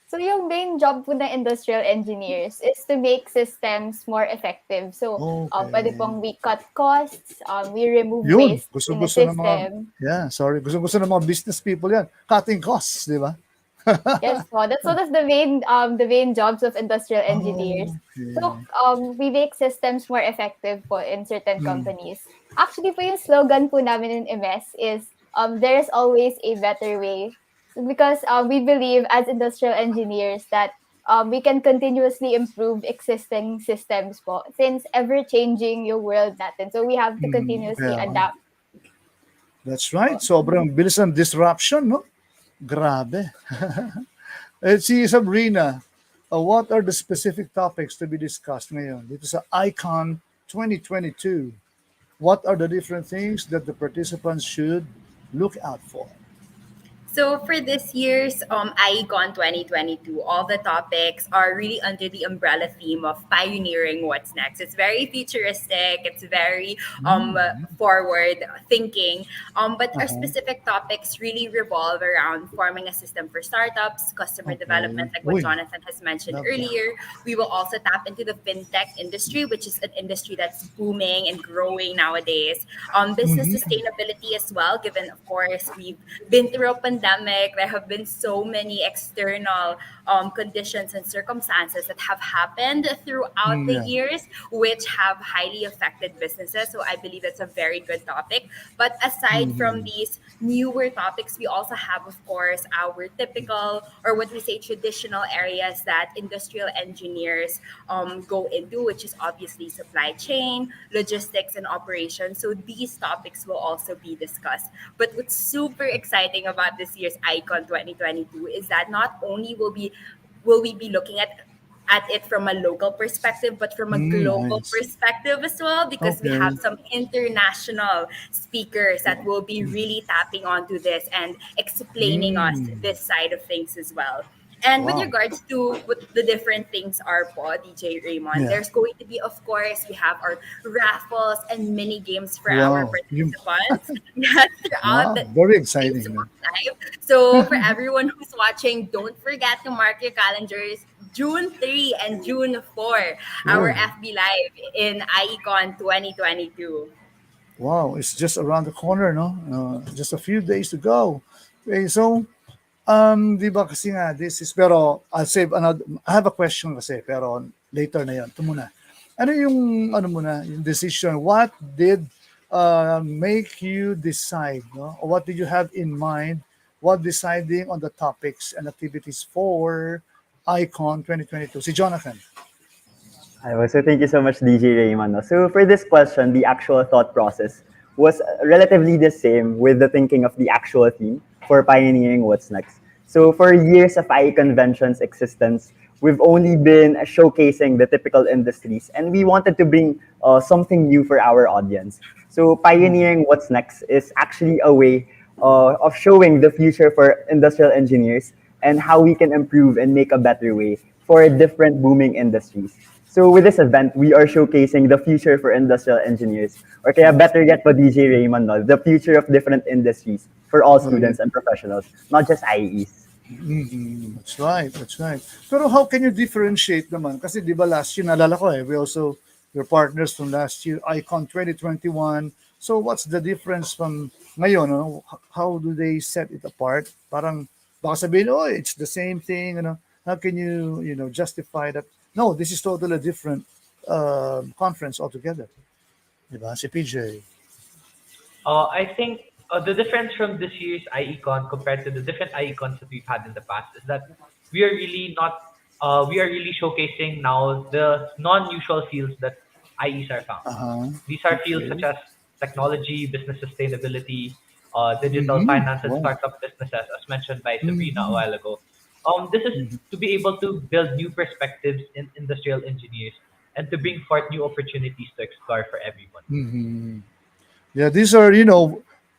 Speaker 8: So yung main job po ng industrial engineers is to make systems more effective. So pwede
Speaker 1: Okay.
Speaker 8: pong we cut costs, we remove
Speaker 1: Yun,
Speaker 8: waste in the
Speaker 1: gusto-gusto ng mga,
Speaker 8: system.
Speaker 1: gusto-gusto ng mga business people yan. Cutting costs, di ba?
Speaker 8: Yes po, that's one of the main jobs of industrial engineers. So
Speaker 1: Okay.
Speaker 8: we make systems more effective po in certain
Speaker 1: Hmm.
Speaker 8: companies. Actually po yung slogan po namin in IMES is there is always a better way. Because we believe as industrial engineers that we can continuously improve existing systems po since ever-changing yung world natin. So we have to continuously
Speaker 1: Kaya,
Speaker 8: adapt.
Speaker 1: that's right. Sobrang bilis ng disruption, no? Grabe. Si Sabrina, what are the specific topics to be discussed ngayon dito sa ICON 2022? What are the different things that the participants should look out for?
Speaker 9: So for this year's IECON 2022, all the topics are really under the umbrella theme of pioneering what's next. It's very futuristic. It's very forward thinking. But our
Speaker 1: Uh-huh.
Speaker 9: specific topics really revolve around forming a system for startups, customer
Speaker 1: Okay.
Speaker 9: development, like what
Speaker 1: Uy,
Speaker 9: Jonathan has mentioned
Speaker 1: love that.
Speaker 9: earlier. We will also tap into the fintech industry, which is an industry that's booming and growing nowadays. Business
Speaker 1: Mm-hmm.
Speaker 9: sustainability as well, given, of course, we've been through a pandemic. There have been so many external conditions and circumstances that have happened throughout the
Speaker 1: Yeah.
Speaker 9: years, which have highly affected businesses. So I believe that's a very good topic. But aside from
Speaker 1: Mm-hmm.
Speaker 9: these newer topics, we also have, of course, our typical, or what we say, traditional areas that industrial engineers go into, which is obviously supply chain, logistics, and operations. So these topics will also be discussed. But what's super exciting about this year's ICON 2022 is that not only will we be looking at it from a local perspective, but from a global
Speaker 1: Nice.
Speaker 9: perspective as well, because we have
Speaker 1: Okay.
Speaker 9: some international speakers that will be really tapping onto this and explaining us
Speaker 1: Mm.
Speaker 9: this side of things as well. And with
Speaker 1: Wow.
Speaker 9: regards to what the different things are po, DJ Raymond,
Speaker 1: Yeah.
Speaker 9: there's going to be, of course, we have our raffles and mini games for our
Speaker 1: Wow. You,
Speaker 9: participants yes, throughout
Speaker 1: wow.
Speaker 9: the
Speaker 1: Very
Speaker 9: Facebook
Speaker 1: exciting.
Speaker 9: Live. So for everyone who's watching, don't forget to mark your calendars. June 3 and June 4, our
Speaker 1: Oh,
Speaker 9: FB Live in IECON 2022.
Speaker 1: wow. It's just around the corner, no? Just a few days to go. Okay, so, di ba kasi nga, this is, pero I'll save another, I have a question kasi, pero later na yun. Ito muna. Ano yung, ano muna, yung decision? What did make you decide, no? Or what did you have in mind? What deciding on the topics and activities for ICON 2022? Si Jonathan.
Speaker 11: So thank you so much, DJ Raymond. No? So for this question, the actual thought process was relatively the same with the thinking of the actual theme for pioneering what's next. So for years of IE Convention's existence, we've only been showcasing the typical industries, and we wanted to bring something new for our audience. So pioneering what's next is actually a way of showing the future for industrial engineers and how we can improve and make a better way for different booming industries. So with this event, we are showcasing the future for industrial engineers, or kaya better yet pa DJ Raymond, no? The future of different industries for all
Speaker 1: Okay.
Speaker 11: students and professionals, not just IEs.
Speaker 1: Mhm. That's right, that's right. Pero how can you differentiate naman? Kasi di ba last year, naalala ko we also, we're partners from last year, ICON 2021. So what's the difference from ngayon? No? How do they set it apart? Parang baka sabihin, oh, it's the same thing. How can you, justify that? No, this is totally different conference altogether. Di ba? Si PJ.
Speaker 10: I think the difference from this year's IECON compared to the different IECONs that we've had in the past is that we are really not we are really showcasing now the non-usual fields that IEs are found.
Speaker 1: Uh-huh.
Speaker 10: These are fields such
Speaker 1: Okay.
Speaker 10: as technology, business sustainability, digital
Speaker 1: Mm-hmm.
Speaker 10: finance, and
Speaker 1: Wow.
Speaker 10: startup businesses, as mentioned by Sabrina a
Speaker 1: Mm-hmm.
Speaker 10: while ago. This is to be able to build new perspectives in industrial engineers and to bring forth new opportunities to explore for everyone.
Speaker 1: Mm-hmm. Yeah, these are,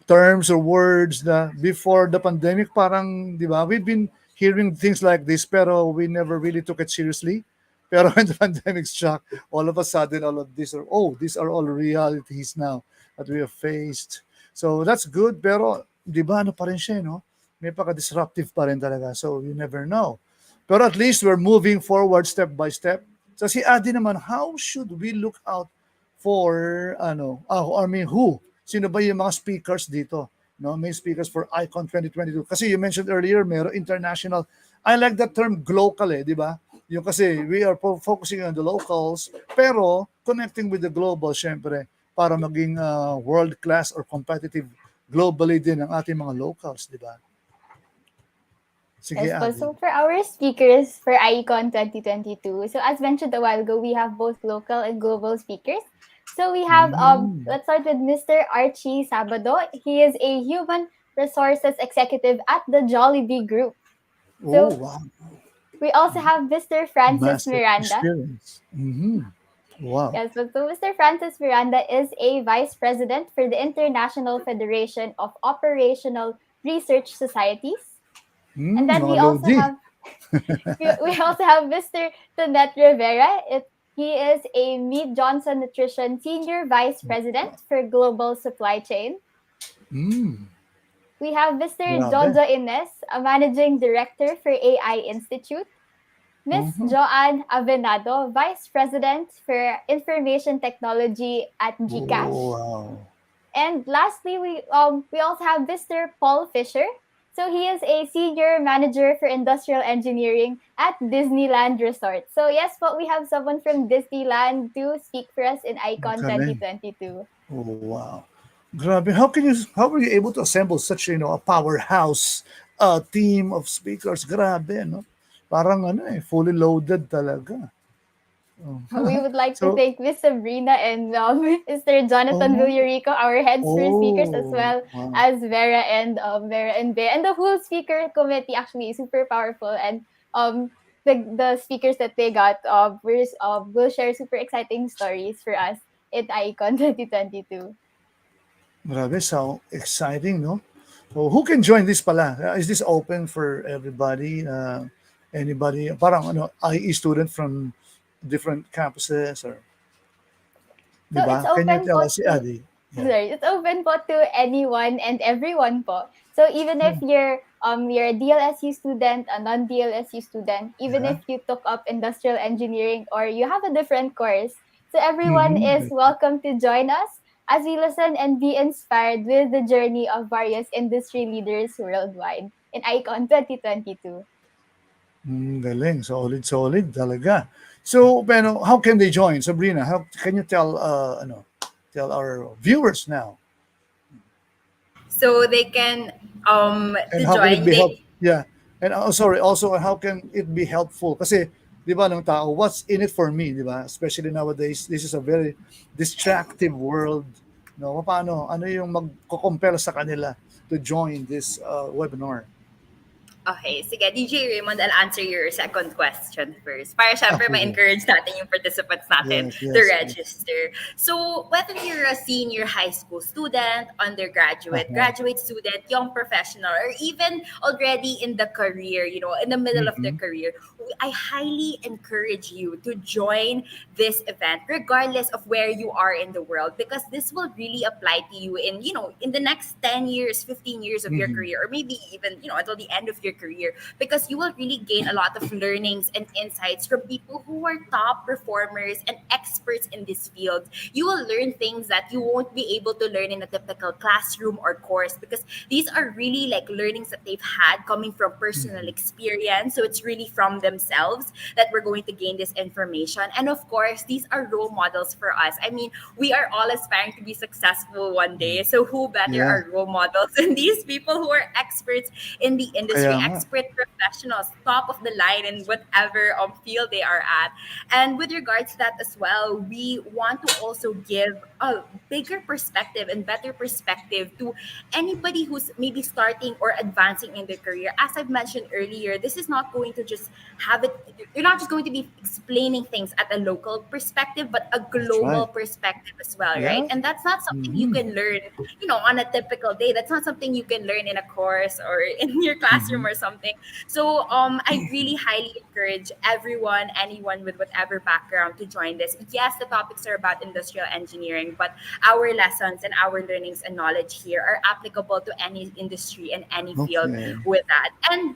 Speaker 1: terms or words that before the pandemic, parang, di ba, we've been hearing things like this, pero we never really took it seriously. Pero when the pandemic struck, all of a sudden, all of these are, oh, these are all realities now that we have faced. So that's good, pero, di ba, ano pa rin siya, no? May paka-disruptive pa rin talaga. So you never know. Pero at least we're moving forward step by step. So si Adi naman, how should we look out for I mean who? Sino ba yung mga speakers dito? No, may speakers for Icon 2022. Kasi you mentioned earlier, meron international. I like that term glocal di ba? Yung kasi we are focusing on the locals, pero connecting with the global, syempre, para maging world class or competitive globally din ang ating mga locals, di ba? Sige,
Speaker 8: Yes, po.
Speaker 1: Adi.
Speaker 8: So for our speakers for ICON 2022, so as mentioned a while ago, we have both local and global speakers. So we have,
Speaker 1: Mm.
Speaker 8: let's start with Mr. Archie Sabado. He is a human resources executive at the Jollibee Group.
Speaker 1: Oh,
Speaker 8: So
Speaker 1: wow.
Speaker 8: we also have Mr. Francis
Speaker 1: Vast
Speaker 8: Miranda.
Speaker 1: experience. Wow.
Speaker 8: Yes, so Mr. Francis Miranda is a vice president for the International Federation of Operational research societies. And then
Speaker 1: Mga Lodi.
Speaker 8: we also have Mr. Tonet Rivera. He is a Mead Johnson Nutrition Senior Vice President for Global Supply Chain.
Speaker 1: Mm,
Speaker 8: We have Mr.
Speaker 1: grabe.
Speaker 8: Jojo Ines, a Managing Director for AI Institute. Miss
Speaker 1: Mhm.
Speaker 8: Joanne Avenado, Vice President for Information Technology at
Speaker 1: Oh,
Speaker 8: GCash.
Speaker 1: wow.
Speaker 8: And lastly, we also have Mr. Paul Fisher. So he is a senior manager for industrial engineering at Disneyland Resort. So yes, but we have someone from Disneyland to speak for us in Icon
Speaker 1: Galing.
Speaker 8: 2022.
Speaker 1: Oh, wow. Grabe. How were you able to assemble such, a powerhouse team of speakers? Grabe, no? Parang fully loaded talaga. Oh.
Speaker 8: We would like to
Speaker 1: So,
Speaker 8: thank Miss Sabrina and Mr. Jonathan
Speaker 1: oh,
Speaker 8: Villarico, our heads for speakers, as
Speaker 1: oh,
Speaker 8: well
Speaker 1: wow.
Speaker 8: as Vera and Bea. And the whole speaker committee actually is super powerful. And the speakers that they got will share super exciting stories for us in Icon 2022.
Speaker 1: Grabe, so exciting, no? So, who can join this pala? Is this open for everybody? Anybody? Parang IE student from different campuses or, di
Speaker 8: So it's
Speaker 1: ba? Can you
Speaker 8: open
Speaker 1: tell
Speaker 8: po
Speaker 1: us,
Speaker 8: to
Speaker 1: Adi? Yeah.
Speaker 8: sorry, it's open po to anyone and everyone po. So even if
Speaker 1: Hmm.
Speaker 8: you're a DLSU student, a non-DLSU student, even
Speaker 1: Yeah.
Speaker 8: if you took up industrial engineering or you have a different course, so everyone is
Speaker 1: Mm-hmm.
Speaker 8: welcome to join us as we listen and be inspired with the journey of various industry leaders worldwide in Icon 2022.
Speaker 1: Galing. Solid, solid talaga. So, pero how can they join? Sabrina, how can you tell, tell our viewers now?
Speaker 9: So they can
Speaker 1: And
Speaker 9: to
Speaker 1: how can it
Speaker 9: join.
Speaker 1: be help?
Speaker 9: They
Speaker 1: Yeah. And sorry, also how can it be helpful? Kasi, di ba, ng tao, what's in it for me, di ba? Especially nowadays, this is a very distractive world. No, paano, ano yung magko-compel sa kanila to join this webinar?
Speaker 9: Okay, sige, DJ Raymond, I'll answer your second question first. Para syempre
Speaker 1: Sige.
Speaker 9: ma-encourage natin yung participants natin
Speaker 1: Yes,
Speaker 9: to
Speaker 1: yes, yes.
Speaker 9: register. So, whether you're a senior high school student, undergraduate,
Speaker 1: Uh-huh.
Speaker 9: graduate student, young professional, or even already in the career, in the middle of their
Speaker 1: Mm-hmm.
Speaker 9: career, I highly encourage you to join this event regardless of where you are in the world, because this will really apply to you in the next 10 years, 15 years of your
Speaker 1: Mm-hmm.
Speaker 9: career, or maybe even until the end of your career, because you will really gain a lot of learnings and insights from people who are top performers and experts in this field. You will learn things that you won't be able to learn in a typical classroom or course, because these are really like learnings that they've had coming from personal experience. So it's really from themselves that we're going to gain this information. And of course, these are role models for us. I mean, we are all aspiring to be successful one day. So who better
Speaker 1: Yeah,
Speaker 9: are role models than these people who are experts in the industry,
Speaker 1: kaya nga.
Speaker 9: expert professionals, top of the line in whatever field they are at. And with regards to that as well, we want to also give a bigger perspective and better perspective to anybody who's maybe starting or advancing in their career. As I've mentioned earlier, this is not going to just have it, you're not just going to be explaining things at a local perspective, but a
Speaker 1: That's
Speaker 9: global
Speaker 1: right.
Speaker 9: perspective as well, right?
Speaker 1: Yeah.
Speaker 9: And that's not something you
Speaker 1: Mm-hmm.
Speaker 9: can learn on a typical day. That's not something you can learn in a course or in your
Speaker 1: Mm-hmm.
Speaker 9: classroom or something. So I really highly encourage everyone, anyone with whatever background, to join this. Yes, the topics are about industrial engineering, but our lessons and our learnings and knowledge here are applicable to any industry and any field
Speaker 1: Okay.
Speaker 9: with that. And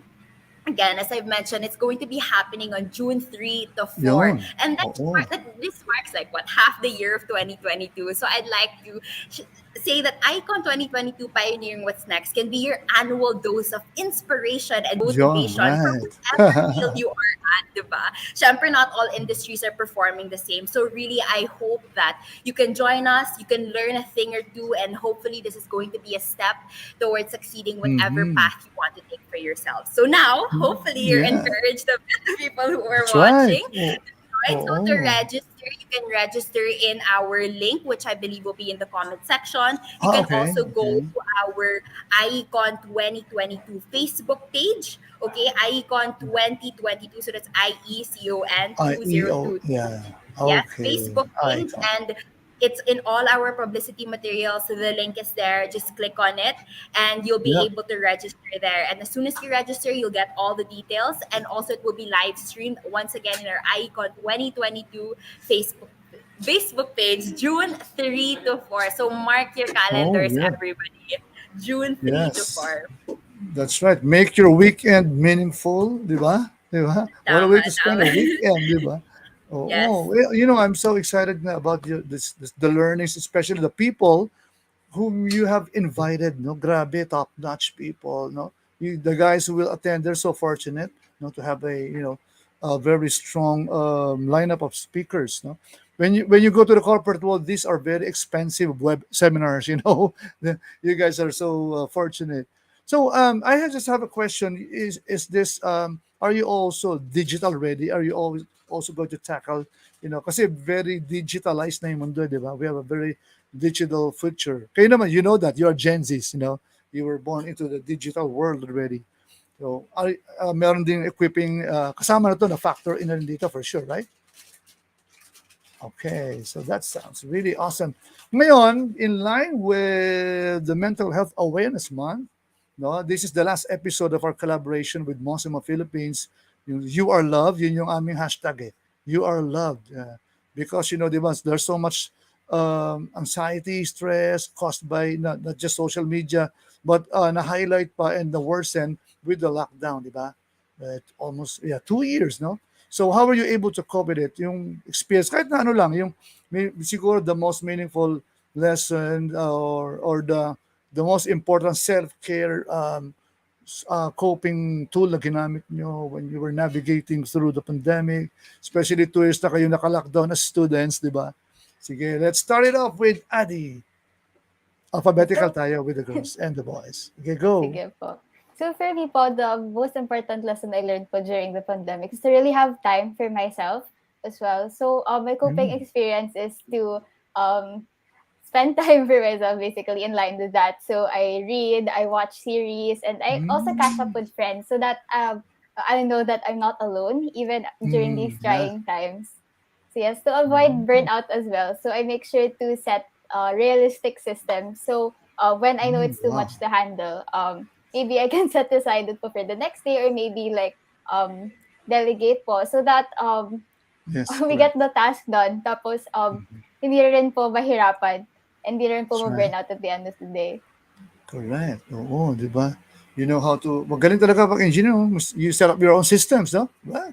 Speaker 9: again, as I've mentioned, it's going to be happening on June 3 to 4.
Speaker 1: Yun.
Speaker 9: And
Speaker 1: Oo.
Speaker 9: this marks like what, half the year of 2022. So I'd like to say that Icon 2022 Pioneering What's Next can be your annual dose of inspiration and
Speaker 1: Yun,
Speaker 9: motivation for
Speaker 1: right.
Speaker 9: whatever field you are at, diba? Syempre, not all industries are performing the same. So really, I hope that you can join us, you can learn a thing or two, and hopefully this is going to be a step towards succeeding whatever
Speaker 1: Mm-hmm.
Speaker 9: path you want to take for yourself. So now, hopefully you're
Speaker 1: Yeah,
Speaker 9: encouraged, the people who are
Speaker 1: that's right.
Speaker 9: watching.
Speaker 1: Oh,
Speaker 9: Right, so to
Speaker 1: oo.
Speaker 9: register, you can register in our link, which I believe will be in the comment section. You can
Speaker 1: Okay,
Speaker 9: also go
Speaker 1: okay.
Speaker 9: to our Icon 2022 Facebook page. Okay, Icon 2022. So that's IECON
Speaker 1: IEO,
Speaker 9: 2022.
Speaker 1: yeah.
Speaker 9: Yes,
Speaker 1: Okay.
Speaker 9: Facebook page.
Speaker 1: Icon.
Speaker 9: And it's in all our publicity materials. So the link is there. Just click on it and you'll be
Speaker 1: Yeah.
Speaker 9: able to register there. And as soon as you register, you'll get all the details. And also it will be live streamed once again in our Icon 2022 Facebook page, June 3 to 4. So mark your
Speaker 1: Oh,
Speaker 9: calendars,
Speaker 1: yeah.
Speaker 9: everybody. June 3 to
Speaker 1: Yes.
Speaker 9: 4.
Speaker 1: That's right. Make your weekend meaningful, di ba? Di ba? What a
Speaker 9: Tama,
Speaker 1: way to spend
Speaker 9: tama.
Speaker 1: a weekend, di ba? Oh,
Speaker 9: Yes.
Speaker 1: well, I'm so excited na about the learnings, especially the people whom you have invited, no? Grabe, top-notch people, no? The guys who will attend, they're so fortunate, no, to have a very strong lineup of speakers, no? When you go to the corporate world, these are very expensive web seminars, you know. You guys are so fortunate. So just have a question. Is this are you also digital ready? Are you always also going to tackle, kasi very digitalized na yung mundo, di ba? We have a very digital future. Kayo naman, you know that. You are Gen Zs, you know. You were born into the digital world already. So, meron ding equipping, kasama na to na factor in na rin dito for sure, right? Okay, so that sounds really awesome. Ngayon, in line with the Mental Health Awareness Month, no, this is the last episode of our collaboration with Mossimo Philippines. You are loved, yun yung aming hashtag eh. You are loved. Because, di ba, there's so much anxiety, stress caused by not just social media, but na-highlight pa and the worsen with the lockdown, di ba? Almost, 2 years, no? So how were you able to cope with it? Yung experience, kahit na ano lang, siguro the most meaningful lesson or the most important self-care coping tool na ginamit nyo when you were navigating through the pandemic, especially 2 years na kayo naka-lockdown as students, di ba? Sige, let's start it off with Adi. Alphabetical tayo with the girls and the boys. Okay, go.
Speaker 8: Sige po. So for me po, the most important lesson I learned po during the pandemic is to really have time for myself as well. So my coping experience is to spend time for myself basically in line with that. So I read, I watch series, and I also catch up with friends so that I know that I'm not alone even during these
Speaker 1: Yeah.
Speaker 8: trying times. So yes, to avoid burnout as well. So I make sure to set realistic systems. So when I know it's too
Speaker 1: Wow.
Speaker 8: much to handle, maybe I can set aside it for the next day or maybe like delegate po so that
Speaker 1: Yes,
Speaker 8: we
Speaker 1: correct.
Speaker 8: get the task done. Tapos hindi rin po mahirapan. Hindi rin po
Speaker 1: That's right.
Speaker 8: ma-burnout at the end of the day.
Speaker 1: Correct. Oo, di ba? You know how to, magaling talaga pag engineer. No? You set up your own systems, no? Wow.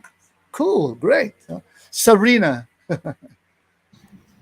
Speaker 1: Cool, great. No? Sabrina.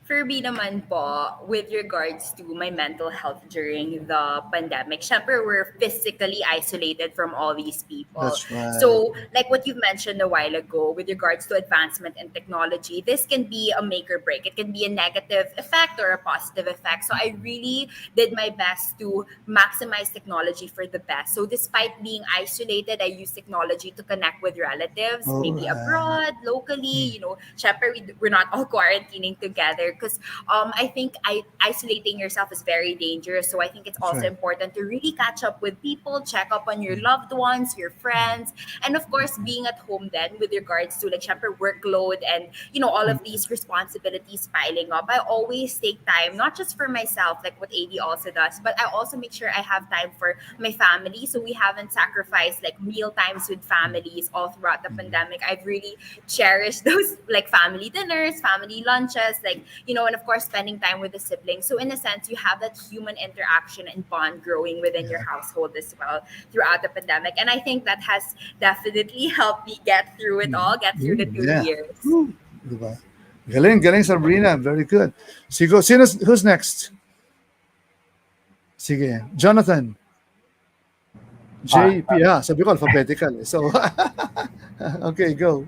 Speaker 9: For me naman po, with regards to my mental health during the pandemic, syempre we're physically isolated from all these people.
Speaker 1: That's right.
Speaker 9: So, like what you mentioned a while ago, with regards to advancement in technology, this can be a make or break. It can be a negative effect or a positive effect. So, I really did my best to maximize technology for the best. So, despite being isolated, I use technology to connect with relatives,
Speaker 1: All
Speaker 9: maybe
Speaker 1: right.
Speaker 9: abroad, locally. Syempre we're not all quarantining together because I think isolating yourself is very dangerous. So I think it's
Speaker 1: That's
Speaker 9: also
Speaker 1: right.
Speaker 9: important to really catch up with people, check up on your loved ones, your friends, and of course being at home then with regards to like syempre workload and all of these responsibilities piling up. I always take time not just for myself like what AD also does, but I also make sure I have time for my family. So we haven't sacrificed like meal times with families all throughout the pandemic. I've really cherished those like family dinners, family lunches, like and of course spending time with the siblings. So in a sense, you have that human interaction and bond growing within your
Speaker 1: Yeah.
Speaker 9: household as well throughout the pandemic. And I think that has definitely helped me get through it all, get through the two
Speaker 1: Yeah.
Speaker 9: years.
Speaker 1: Woo. Diba? Galing, galing Sabrina. Very good. Who's next? Sige. Jonathan.
Speaker 11: Uh,
Speaker 1: JP. Sabi ko alphabetical. So, okay, go.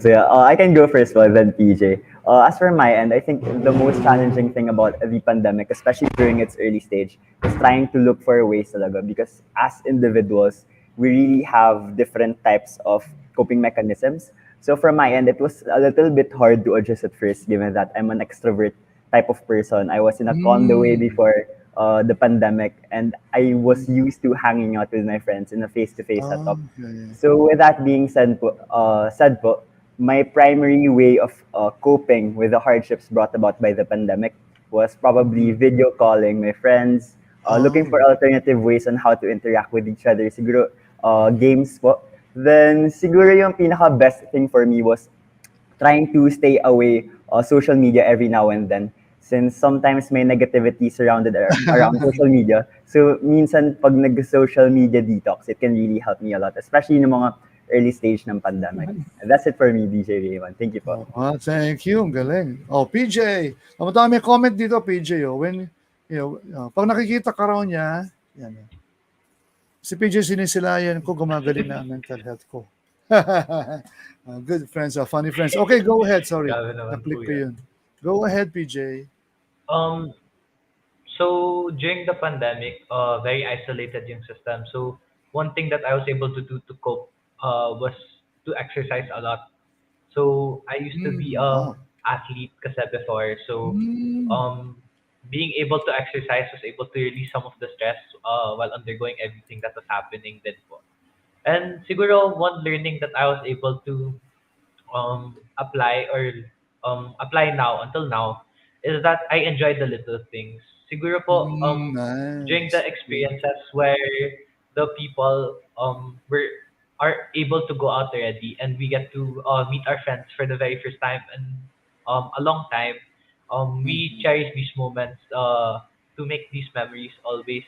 Speaker 11: So yeah, I can go first, well, then PJ. As for my end, I think the most challenging thing about the pandemic, especially during its early stage, is trying to look for ways talaga because as individuals, we really have different types of coping mechanisms. So from my end, it was a little bit hard to adjust at first, given that I'm an extrovert type of person. I was in a condo way
Speaker 1: Mm.
Speaker 11: before the pandemic, and I was used to hanging out with my friends in a face-to-face setup.
Speaker 1: Okay.
Speaker 11: So with that being said po, my primary way of coping with the hardships brought about by the pandemic was probably video calling my friends, looking
Speaker 1: Oh.
Speaker 11: for alternative ways on how to interact with each other. Siguro, games po. Then, siguro yung pinaka-best thing for me was trying to stay away social media every now and then, since sometimes may negativity surrounded around social media. So minsan pag nag-social media detox, it can really help me a lot, especially in mga early stage ng pandemic. And that's it for me, DJ Raymond. Thank you po.
Speaker 1: Thank you. Ang galing. Oh, PJ. Ang madami comment dito, PJ. Oh, when, pag nakikita ka raw niya, yan. Si PJ sinisilayan ko, gumagaling na ang mental health ko. Good friends, funny friends. Okay, go ahead. Sorry.
Speaker 10: Grabe naman
Speaker 1: Na-click
Speaker 10: po
Speaker 1: ko
Speaker 10: yan.
Speaker 1: yun. Go ahead, PJ.
Speaker 10: Um, so during the pandemic, very isolated yung system. So one thing that I was able to do to cope was to exercise a lot. So I used to be a
Speaker 1: Wow.
Speaker 10: athlete kasi before. So being able to exercise was able to release some of the stress while undergoing everything that was happening then po. And siguro one learning that I was able to apply now until now is that I enjoy the little things. Siguro po during the
Speaker 1: Nice.
Speaker 10: experiences where the people were are able to go out already and we get to meet our friends for the very first time in a long time. We cherish these moments to make these memories always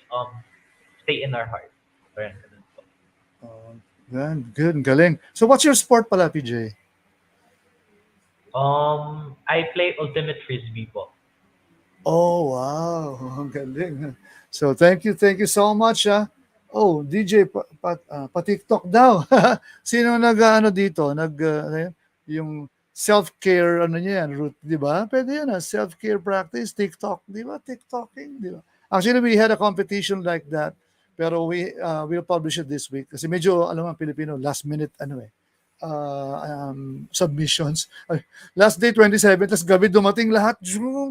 Speaker 10: stay in our heart. Parang ganun po.
Speaker 1: Good. Ang galing. So what's your sport pala, PJ?
Speaker 10: I play ultimate frisbee po.
Speaker 1: Oh, wow. Ang galing. So, thank you so much. Oh, DJ, pa-TikTok daw. Sino nag-ano dito? Yung self-care, ano niya yan, route, di ba? Pwede yan, self-care practice, TikTok, di ba? TikToking, di ba? Actually, we had a competition like that. Pero we'll publish it this week. Kasi medyo, alam mo, Pilipino, last minute, submissions. Last day 27, tapos gabi dumating lahat.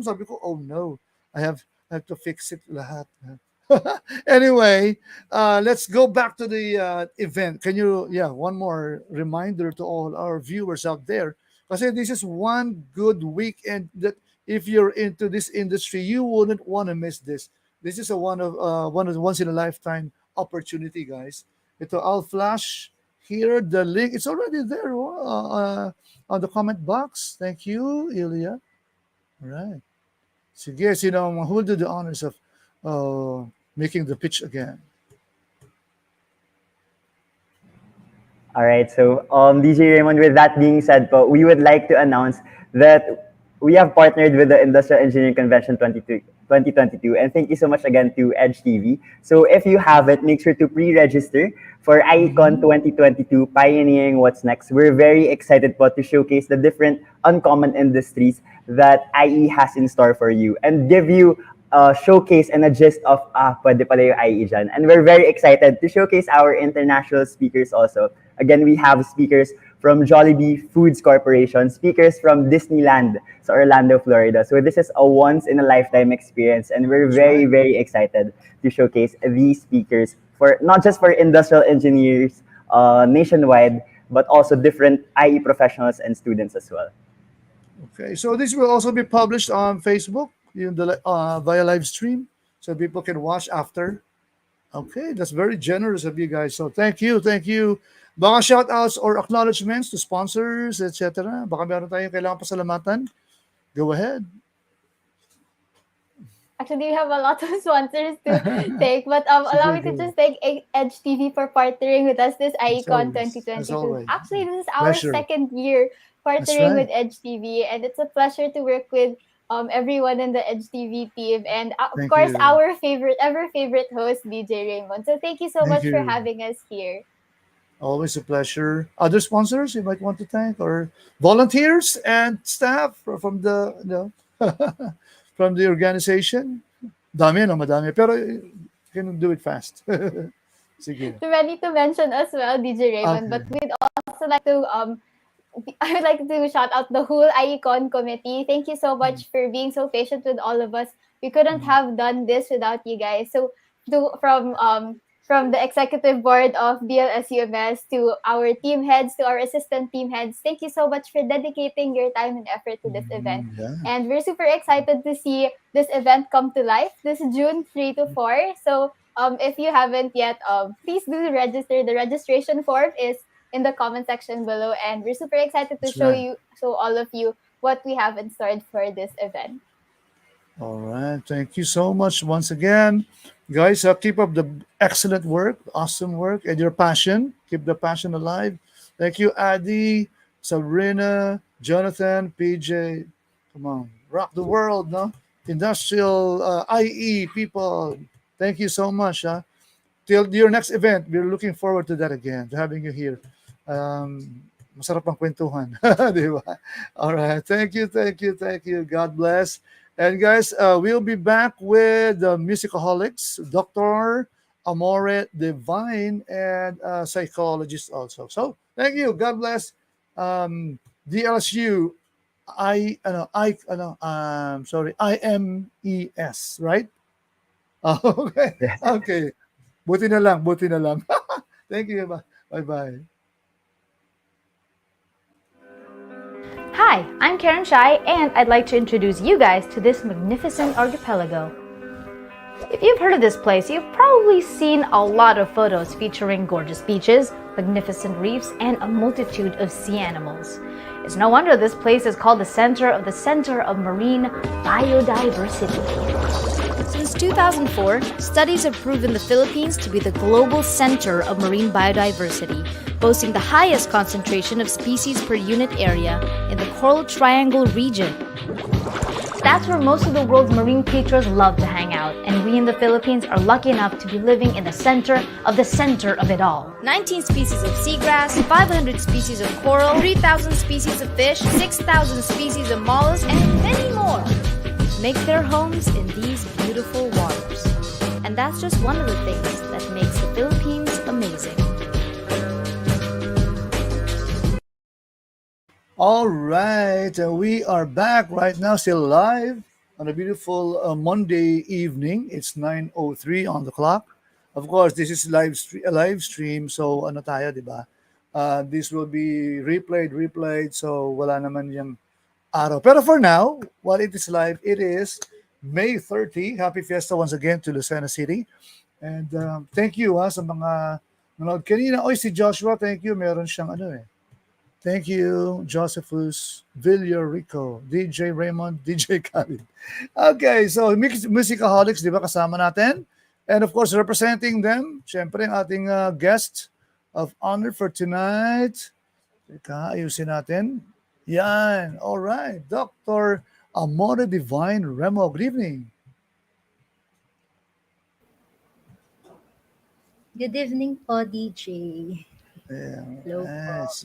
Speaker 1: Sabi ko, oh no, I have to fix it lahat. Anyway, let's go back to the event. Can you, one more reminder to all our viewers out there. Kasi this is one good weekend that if you're into this industry, you wouldn't want to miss this. This is a once in a lifetime opportunity, guys. I'll flash here the link. It's already there on the comment box. Thank you, Ilya. All right. Sige, who will do the honors of making the pitch again?
Speaker 11: All right, so DJ Raymond, with that being said po, we would like to announce that we have partnered with the Industrial Engineering Convention 2022, and thank you so much again to Edge TV. So if you haven't, make sure to pre-register for IECON 2022, Pioneering What's Next. We're very excited po to showcase the different uncommon industries that IE has in store for you and give you a showcase and a gist of pwede pala yung IE dyan. And we're very excited to showcase our international speakers also. Again, we have speakers from Jollibee Foods Corporation, speakers from Disneyland sa Orlando, Florida. So this is a once-in-a-lifetime experience, and we're very excited to showcase these speakers for not just for industrial engineers nationwide, but also different IE professionals and students as well.
Speaker 1: Okay, so this will also be published on Facebook via live stream, so people can watch after. Okay, that's very generous of you guys. So thank you. Baka shoutouts or acknowledgements to sponsors, etc. Baka meron tayong kailangan pasalamatan. Go ahead.
Speaker 8: Actually, we have a lot of sponsors to thank, but allow me to just thank Edge TV for partnering with us this IECON 2022. Actually, this is our second year partnering with Edge TV, and it's a pleasure to work with everyone in the Edge TV team, and of course, our ever favorite host, DJ Raymond. So thank you so much for having us here.
Speaker 1: Always a pleasure. Other sponsors you might want to thank, or volunteers and staff from the from the organization. Madami. Pero you can do it fast. Sige.
Speaker 8: Too many to mention as well, DJ Raymond. Okay. But we'd also like to I would like to shout out the whole IECON committee. Thank you so much for being so patient with all of us. We couldn't have done this without you guys. So from from the executive board of DLSUMS to our team heads, to our assistant team heads. Thank you so much for dedicating your time and effort to this event.
Speaker 1: Yeah.
Speaker 8: And we're super excited to see this event come to life this June 3 to 4. So if you haven't yet, please do register. The registration form is in the comment section below. And we're super excited to
Speaker 1: That's right.
Speaker 8: show all of you what we have in store for this event.
Speaker 1: All right. Thank you so much once again. Guys, keep up the excellent work, awesome work, and your passion. Keep the passion alive. Thank you, Adi, Sabrina, Jonathan, PJ. Come on. Rock the world, no? Industrial IE people. Thank you so much. Huh? Till your next event, we're looking forward to that again, to having you here. Masarap ang kwentuhan. Di ba? All right. Thank you, thank you, thank you. God bless. And guys, we'll be back with the musicaholics, Dr. Amore Divine, and psychologist also. So thank you. God bless. DLSU, sorry, IMES, right? Okay.
Speaker 11: Yes.
Speaker 1: Okay. Buti na lang, buti na lang. Thank you. Bye-bye.
Speaker 12: Hi, I'm Karen Shai, and I'd like to introduce you guys to this magnificent archipelago. If you've heard of this place, you've probably seen a lot of photos featuring gorgeous beaches, magnificent reefs, and a multitude of sea animals. It's no wonder this place is called the center of marine biodiversity. Since 2004, studies have proven the Philippines to be the global center of marine biodiversity, boasting the highest concentration of species per unit area in the Coral Triangle region. That's where most of the world's marine creatures love to hang out, and we in the Philippines are lucky enough to be living in the center of it all. 19 species of seagrass, 500 species of coral, 3,000 species of fish, 6,000 species of mollusks, and many more make their homes in these beautiful waters. And that's just one of the things that makes the Philippines amazing.
Speaker 1: All right, we are back right now, still live on a beautiful Monday evening. It's 9:03 on the clock. Of course, this is live stream, so ano tayo, di ba? This will be replayed, so wala naman yung araw. Pero for now, while it is live, it is May 30. Happy Fiesta once again to Lucena City. And thank you sa mga nanood kanina. Oy, si Joshua, thank you. Meron siyang ano eh. Thank you, Josephus, Villarico, DJ Raymond, DJ Khalid. Okay, so musicaholics, di ba, kasama natin? And of course, representing them, syempre, ang ating guest of honor for tonight. Teka, ayusin natin. Yan, all right. Dr. Amore Divine Remo, good evening.
Speaker 13: Good evening po, DJ.
Speaker 1: Yeah,
Speaker 13: Hello po.
Speaker 1: nice.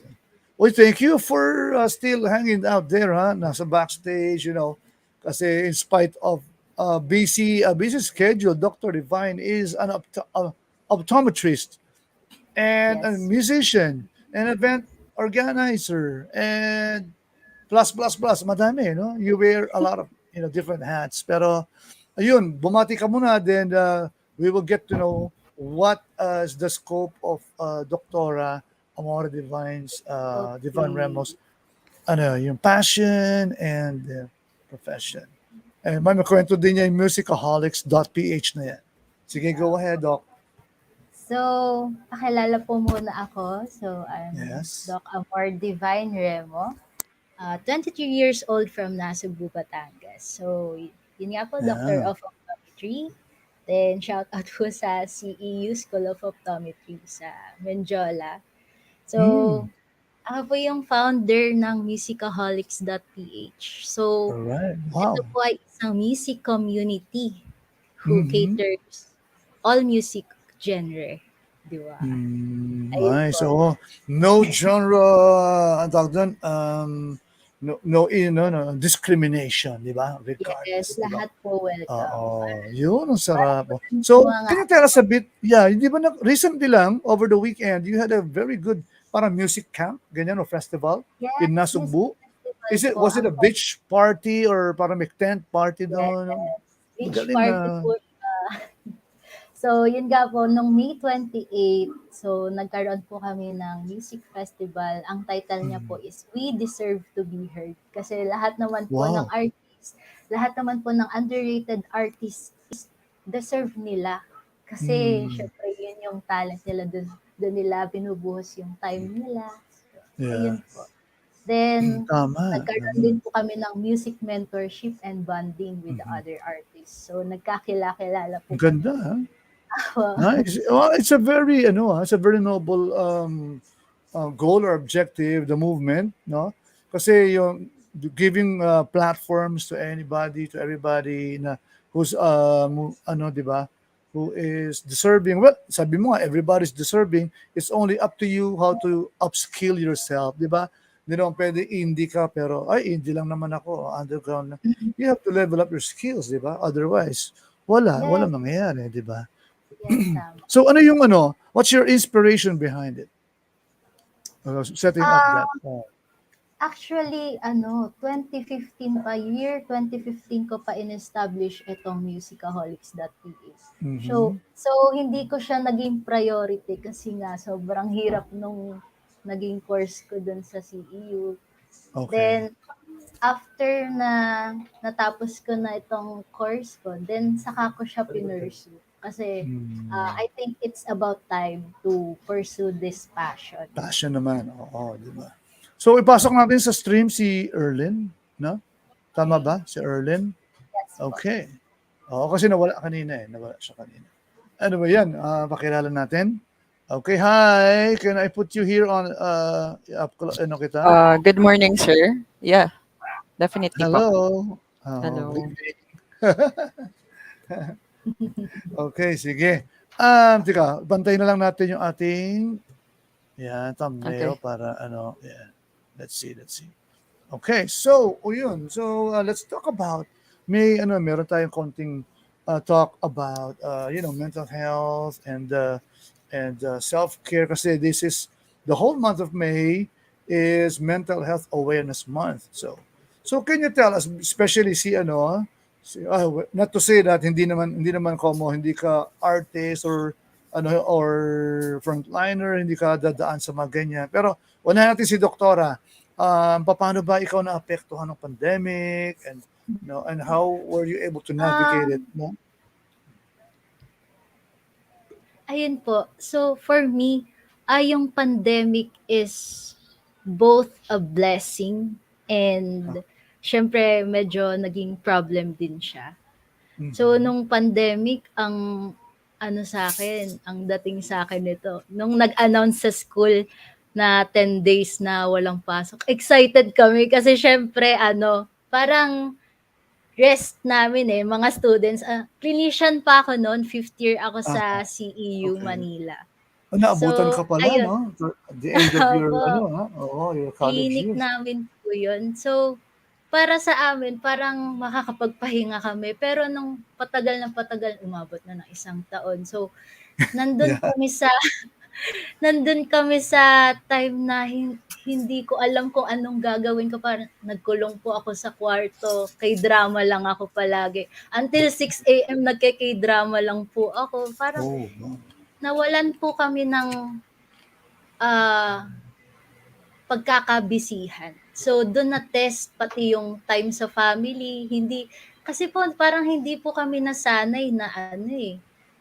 Speaker 1: Well, thank you for still hanging out there, nasa backstage, kasi in spite of busy schedule, Dr. Divine is an optometrist and a
Speaker 13: Yes.
Speaker 1: musician, an event organizer, and plus, madami, no? You wear a lot of, different hats. Pero, ayun, bumati ka muna, then we will get to know what is the scope of Dr. Amore Divine's, Divine Ramos, yung passion and profession. And may makwento din niya yung musicaholics.ph na yan. Sige, go ahead, Doc.
Speaker 13: So, pakilala po muna ako. So, I'm
Speaker 1: Yes.
Speaker 13: Doc Amore Divine Remo. 23 years old from Nasugbu, Batangas. So, yun nga po, Doctor
Speaker 1: Yeah.
Speaker 13: of Optometry. Then, shout out po sa CEU, School of Optometry sa Menjola. So, ako po yung founder ng musicaholics.ph. So,
Speaker 1: All right. Wow.
Speaker 13: ito po ay isang music community who
Speaker 1: Mhm.
Speaker 13: caters all music genre. Di ba? Ayun
Speaker 1: Nice.
Speaker 13: po.
Speaker 1: So, no genre, ang tawag doon, no, discrimination, di ba? Regardless,
Speaker 13: Yes,
Speaker 1: di ba?
Speaker 13: lahat po welcome.
Speaker 1: Oo, yun, ang sarap. So, can you tell us a bit, di ba recently lang, over the weekend, you had a very good, parang music camp, ganyan, o festival in Nasugbu? Was it a beach party or parang may tent party doon?
Speaker 13: Beach
Speaker 1: Magaling
Speaker 13: party
Speaker 1: na.
Speaker 13: po siya. So, yun nga po, nung May 28, so nagkaroon po kami ng music festival. Ang title niya po is We Deserve to Be Heard. Kasi lahat naman po ng
Speaker 1: Wow.
Speaker 13: artists, lahat naman po ng underrated artists is deserve nila. Kasi,
Speaker 1: Mm.
Speaker 13: syempre, yun yung talent nila. Doon nila binubuhos yung time nila. So,
Speaker 1: Yeah.
Speaker 13: ayun po. Then,
Speaker 1: Tama.
Speaker 13: nagkaroon din po kami ng music mentorship and bonding with the other artists. So, nagkakilala po
Speaker 1: Ang
Speaker 13: kami.
Speaker 1: ganda, ha?
Speaker 13: Wow.
Speaker 1: Nice. Well, it's a very it's a very noble goal or objective, the movement, no? Kasi yung giving platforms to anybody, to everybody na who's ano, 'di ba? Who is deserving. Well, sabi mo nga, everybody's deserving. It's only up to you how to upskill yourself, 'di ba? Hindi naman pwede indie ka pero ay indie lang naman ako, underground lang. You have to level up your skills, 'di ba? Otherwise, wala
Speaker 13: Yes,
Speaker 1: mangyayari, 'di ba?
Speaker 13: yes, tama.
Speaker 1: So ano yung what's your inspiration behind it? Setting up
Speaker 13: Ah,
Speaker 1: that.
Speaker 13: actually, 2015 pa, year 2015 ko pa in-establish itong musicaholics.ph. So,
Speaker 1: Mhm.
Speaker 13: so hindi ko siya naging priority kasi nga sobrang hirap nung naging course ko dun sa CEU.
Speaker 1: Okay.
Speaker 13: Then, after na natapos ko na itong course ko, then saka ko siya pinursue. Kasi I think it's about time to pursue this passion.
Speaker 1: Passion naman. Oo, di ba? So ipasok natin sa stream si Erlin, no? Tama ba? Si Erlin?
Speaker 13: Yes po.
Speaker 1: Okay. Oo, kasi nawala kanina eh. Nawala siya kanina. Ano ba yan? Pakilala natin. Okay, hi. Can I put you here on ano kita?
Speaker 14: Good morning, sir. Yeah, definitely po.
Speaker 1: Hello.
Speaker 14: Hello.
Speaker 1: Good evening. Okay, sige. Tika, bantayin na lang natin yung ating thumbnail
Speaker 14: Okay.
Speaker 1: para yan. Let's see. Okay, so, yun. So, let's talk about meron tayong konting talk about mental health and self-care kasi this is the whole month of May is Mental Health Awareness Month. So can you tell us, especially not to say that hindi naman como hindi ka artist or frontliner, hindi ka dadaan sa mga ganyan. Pero unahin natin si Doktora. Paano ba ikaw naapektuhan ng pandemic and how were you able to navigate it? No?
Speaker 13: Ayun po. So, for me, yung pandemic is both a blessing and syempre medyo naging problem din siya. So, nung pandemic, ang dating sa akin nito, nung nag-announce sa school na 10 days na walang pasok, excited kami kasi syempre, parang rest namin mga students. Clinician pa ako noon, 5th year ako sa CEU
Speaker 1: Okay.
Speaker 13: Manila.
Speaker 1: Naabutan
Speaker 13: So,
Speaker 1: ka pala,
Speaker 13: ayun.
Speaker 1: no? At the end of your,
Speaker 13: Opo.
Speaker 1: your college
Speaker 13: Clinic
Speaker 1: years.
Speaker 13: namin po yun. So, para sa amin, parang makakapagpahinga kami. Pero nung patagal na patagal, umabot na ng 1 taon. So, nandun
Speaker 1: Yeah.
Speaker 13: kami sa nandun kami sa time na hindi ko alam kung anong gagawin ko. Parang nagkulong po ako sa kwarto. K-drama lang ako palagi. Until 6 a.m. nagke-K-drama lang po ako. Parang
Speaker 1: no.
Speaker 13: nawalan po kami ng pagkakabisihan. So, doon na-test pati yung time sa family. Kasi po parang hindi po kami nasanay na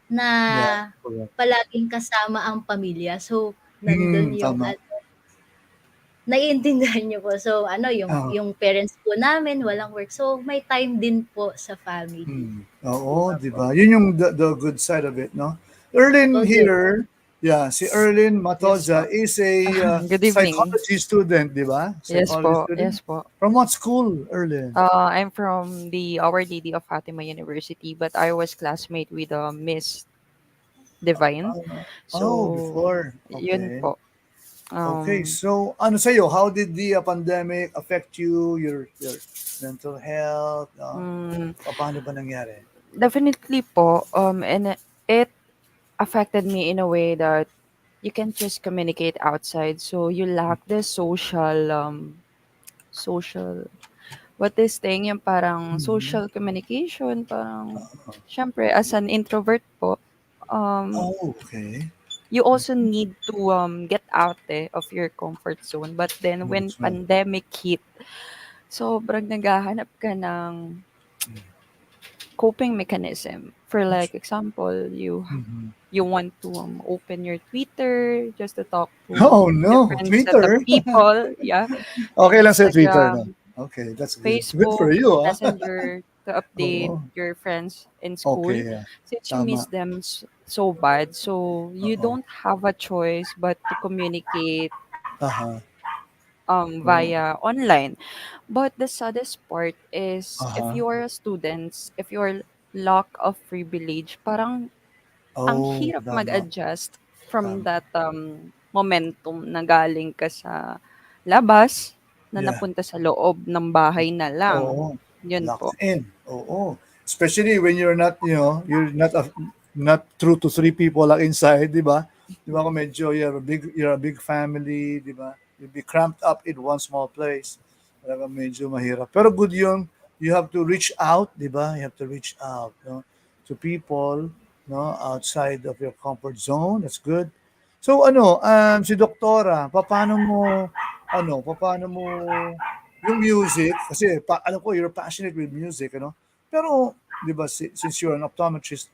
Speaker 13: na
Speaker 1: Yeah, correct.
Speaker 13: palaging kasama ang pamilya. So, nandun yung
Speaker 1: Tama.
Speaker 13: naiintindihan niyo po. So,
Speaker 1: Ah.
Speaker 13: yung parents po namin walang work. So, may time din po sa family.
Speaker 1: Oo, di ba? Yun yung the good side of it, no? Erlin
Speaker 13: Opo,
Speaker 1: here, si Erlin Matoza
Speaker 14: po.
Speaker 1: is a
Speaker 14: Good evening.
Speaker 1: psychology student, di ba?
Speaker 14: Yes
Speaker 1: Psychology
Speaker 14: po.
Speaker 1: student.
Speaker 14: Yes po.
Speaker 1: From what school, Erlin?
Speaker 14: I'm from the Our Lady of Fatima University, but I was classmate with Miss Divine. So,
Speaker 1: Before.
Speaker 14: yun
Speaker 1: Okay.
Speaker 14: po.
Speaker 1: Okay, so sa'yo, how did the pandemic affect you, your mental health? Paano ba nangyari?
Speaker 14: Definitely po. And it affected me in a way that you can just communicate outside. So you lack the social, what this thing, yung parang social communication, parang, syempre, as an introvert po, um,
Speaker 1: Oh, okay.
Speaker 14: you also need to get out of your comfort zone. But then when
Speaker 1: That's right.
Speaker 14: pandemic hit, sobrang naghahanap ka ng coping mechanism. For
Speaker 1: That's
Speaker 14: like example,
Speaker 1: mhm.
Speaker 14: you want to open your Twitter just to talk to
Speaker 1: Oh no,
Speaker 14: different set of
Speaker 1: Twitter.
Speaker 14: people, yeah,
Speaker 1: Okay lang sa Twitter, no?
Speaker 14: Instagram,
Speaker 1: Okay, that's good. Good
Speaker 14: Facebook,
Speaker 1: for you, ah.
Speaker 14: Messenger to update
Speaker 1: Oo.
Speaker 14: your friends in school
Speaker 1: Okay, yeah.
Speaker 14: since you miss
Speaker 1: Tama.
Speaker 14: them so bad. So you
Speaker 1: Oo.
Speaker 14: don't have a choice but to communicate
Speaker 1: Aha. Oo.
Speaker 14: via online. But the saddest part is if
Speaker 1: Aha.
Speaker 14: you are a student, if you're lack of privilege, parang ang
Speaker 1: Oh,
Speaker 14: hirap
Speaker 1: tama.
Speaker 14: mag-adjust from
Speaker 1: Tama.
Speaker 14: that momentum na galing ka sa labas na
Speaker 1: Yeah.
Speaker 14: napunta sa loob ng bahay na lang.
Speaker 1: Oo.
Speaker 14: Yun po.
Speaker 1: Locked in. Oo. Especially when you're not, you're not true to three people like inside, di ba? Di ba kung medyo you're a big family, di ba? You'll be cramped up in one small place. Talaga medyo mahirap. Pero good yun. You have to reach out, di ba? You have to reach out, no? To people, no? Outside of your comfort zone. That's good. So si Doktora, paano mo yung music, kasi alam ko you're passionate with music, pero, di ba, since you're an optometrist,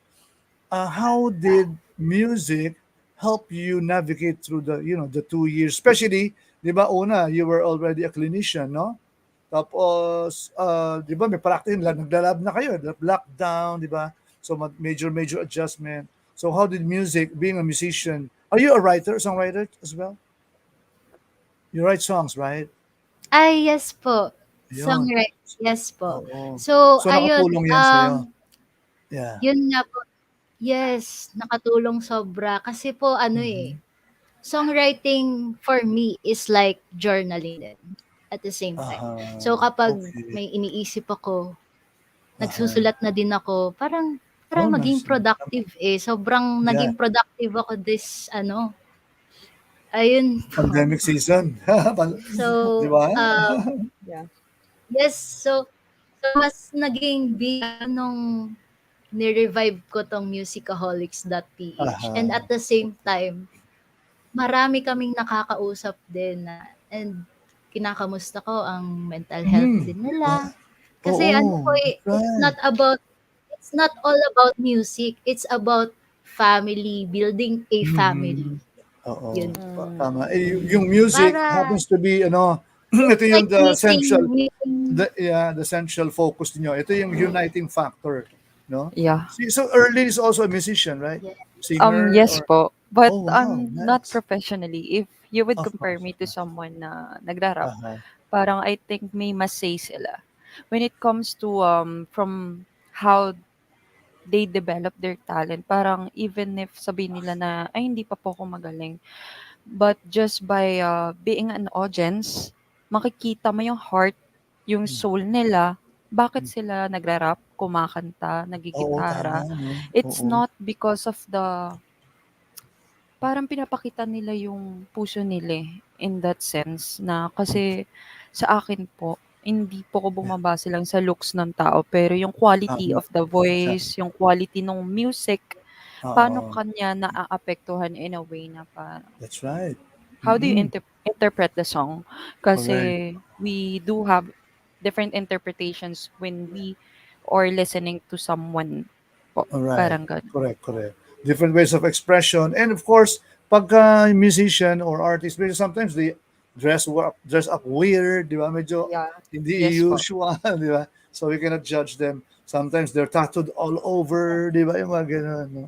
Speaker 1: how did music help you navigate through the 2 years? Especially, di ba, una, you were already a clinician, no? Tapos, di ba, may practice, naglalab na kayo, lockdown, di ba? So, major adjustment. So, how did music, being a musician, are you a writer, songwriter as well? You write songs, right?
Speaker 13: Ay, yes po.
Speaker 1: Yun.
Speaker 13: Songwrite, yes po.
Speaker 1: Oo.
Speaker 13: So,
Speaker 1: So,
Speaker 13: ayun,
Speaker 1: nakatulong yan sa'yo. Yeah.
Speaker 13: yun nga po. Yes, nakatulong sobra. Kasi po,
Speaker 1: Mhm.
Speaker 13: songwriting for me is like journaling din at the same time.
Speaker 1: Aha.
Speaker 13: So, kapag
Speaker 1: Okay.
Speaker 13: may iniisip ako,
Speaker 1: Aha.
Speaker 13: nagsusulat na din ako, para
Speaker 1: Oh,
Speaker 13: maging
Speaker 1: nice.
Speaker 13: productive eh. Sobrang
Speaker 1: Yeah.
Speaker 13: naging productive ako ayun po.
Speaker 1: Pandemic season. Di
Speaker 13: So,
Speaker 1: ba?
Speaker 14: Yeah.
Speaker 13: yes, so mas naging big nung ni-revive ko tong musicaholics.ph. And
Speaker 1: Aha.
Speaker 13: at the same time, marami kaming nakakausap din and kinakamusta ko ang mental health din nila. Kasi
Speaker 1: Oo. That's right.
Speaker 13: it's not all about music. It's about family, building a family.
Speaker 1: Mhm. Oo.
Speaker 13: Yun po.
Speaker 1: Tama. Yung music
Speaker 13: Para
Speaker 1: happens to be,
Speaker 13: it's
Speaker 1: ito yung
Speaker 13: like
Speaker 1: the central,
Speaker 13: meeting.
Speaker 1: the central focus niyo. Ito yung uniting factor, no?
Speaker 14: Yeah.
Speaker 1: So Erlyn is also a musician, right?
Speaker 13: Yeah.
Speaker 1: Singer
Speaker 14: Yes
Speaker 1: or
Speaker 14: po. But
Speaker 1: oh wow,
Speaker 14: not
Speaker 1: nice.
Speaker 14: professionally. If you would
Speaker 1: Of
Speaker 14: compare
Speaker 1: course,
Speaker 14: me
Speaker 1: of
Speaker 14: to
Speaker 1: course.
Speaker 14: someone na nagrarap,
Speaker 1: Uh-huh.
Speaker 14: parang I think may mas say sila. When it comes to from how they develop their talent, parang even if sabihin nila na ay hindi pa po ako magaling, but just by being an audience, makikita mo yung heart, yung soul nila, bakit sila nagrarap, kumakanta,
Speaker 1: Oo, tama,
Speaker 14: nagigitara.
Speaker 1: no?
Speaker 14: It's
Speaker 1: Oo.
Speaker 14: not because of the parang pinapakita nila yung puso nila, in that sense na kasi sa akin po, hindi po ako
Speaker 1: Yeah.
Speaker 14: bumabase lang sa looks ng tao, pero yung quality
Speaker 1: Tama.
Speaker 14: of the
Speaker 1: Exactly.
Speaker 14: voice, yung quality ng music, paano
Speaker 1: Oo.
Speaker 14: kanya naaapektuhan in a way na parang
Speaker 1: That's right.
Speaker 14: how do you
Speaker 1: Mm.
Speaker 14: interpret the song?
Speaker 1: Correct.
Speaker 14: Kasi we do have different interpretations when we are listening to someone po,
Speaker 1: All right.
Speaker 14: parang gano'n.
Speaker 1: Correct. Different ways of expression. And of course, pagka musician or artist, medyo sometimes they dress up weird, di ba? Medyo
Speaker 14: Yeah.
Speaker 1: hindi
Speaker 14: Yes po.
Speaker 1: usual, di ba? So we cannot judge them. Sometimes they're tattooed all over, di ba? Yung mga ganun, no?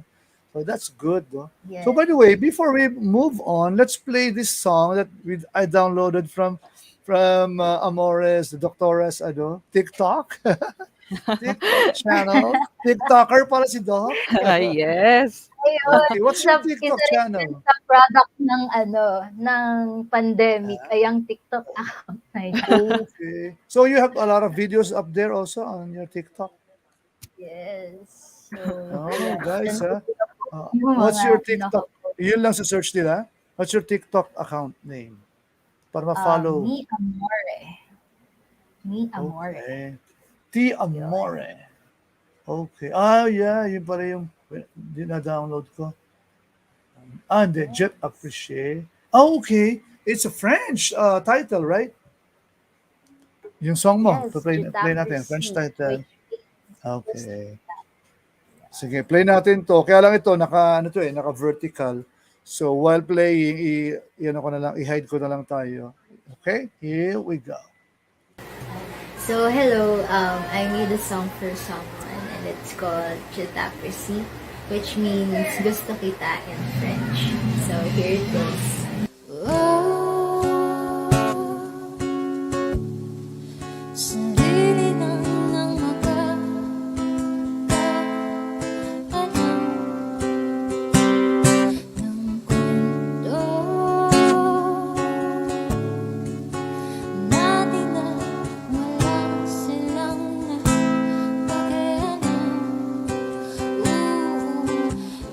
Speaker 1: So that's good, no? So
Speaker 13: Yes.
Speaker 1: by the way, before we move on, let's play this song that I downloaded from Amores, the Doctores, TikTok. TikTok channel. TikToker pala si Doc.
Speaker 14: Yes.
Speaker 13: Ayun,
Speaker 1: Okay, what's your TikTok
Speaker 13: isa rin yun
Speaker 1: channel?
Speaker 13: sa product ng pandemic ay ang TikTok account na yun.
Speaker 1: Okay. So you have a lot of videos up there also on your TikTok.
Speaker 13: Yes. So,
Speaker 1: Oh,
Speaker 13: ayan.
Speaker 1: guys,
Speaker 13: Nandun
Speaker 1: ha?
Speaker 13: na po yung
Speaker 1: What's
Speaker 13: mga
Speaker 1: your TikTok?
Speaker 13: naka-post.
Speaker 1: Yun lang sa search nila. What's your TikTok account name? Para ma-follow.
Speaker 13: Me Amore. Me Amore.
Speaker 1: Okay. T
Speaker 13: Yun.
Speaker 1: Amore. Okay. Yeah, yun pala yung Wait, hindi na-download ko. Hindi. Jet Appreciate. Oh, okay. It's a French title, right? Yung song mo.
Speaker 13: Yes,
Speaker 1: Play natin. French
Speaker 13: Jitapres
Speaker 1: title.
Speaker 13: which
Speaker 1: Okay. Sige, play natin to. Kaya lang ito, naka-vertical. So, while playing, i-hide ko na lang tayo. Okay? Here we go.
Speaker 15: So hello, I made a song for someone and it's called Je t'apprécie, which means gusto kita in French. So here it goes. Sarili lang ng makakaalam ng kwento natin na wala silang napakialam.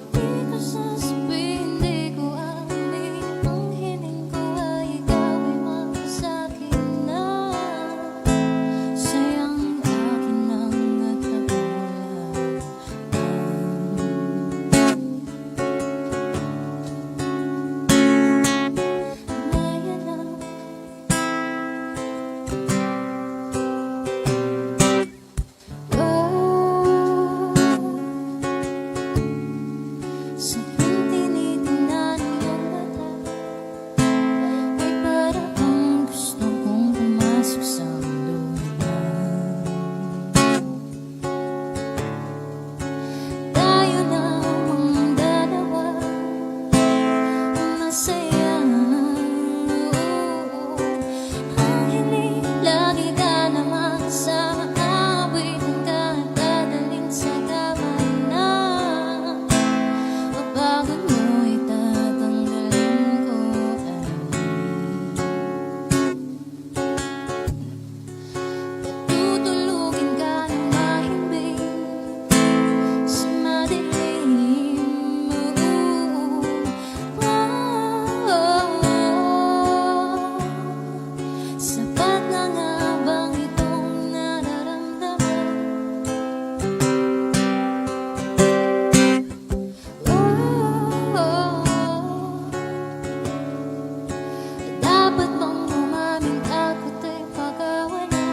Speaker 15: Di ko sasabihin, di ko amin. Ang hiling ko ay ikaw ay masakin na. Sayang akin ang natabulan. Maya lang. Sa tinitingnan iyong mata ay para bang gusto kong pumasok sa luna. Tayo lamang dalawa, masaya. Ang hiling lagi ka na makasama, awitin ka at dadalhin sa kabahanan. Kapagod mo'y tatanggalin ko tutulugin ka ng mahimbing sa madilim. Sapat na nga bang itong nararamdaman? Dapat bang umamin ako ta'y pagkawala?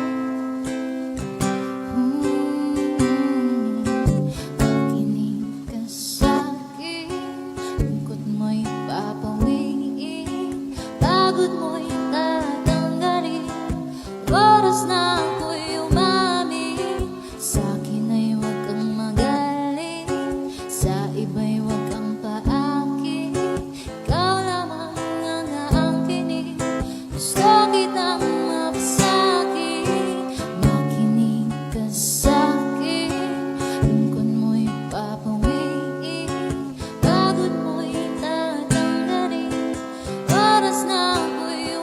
Speaker 15: Pakinig ka sa'kin, lungkot mo'y papawiin, pagod mo'y tatanggalin. Oras na ako'y umamin, sa'kin ay huwag kang magaling, sa iba'y huwag kang paakin. Ikaw lamang ang aangkinin, gusto kitang mapasakin. Makinig ka sa'kin, lungkot mo'y papawiin, pagod mo'y tatanggalin. Oras na ako'y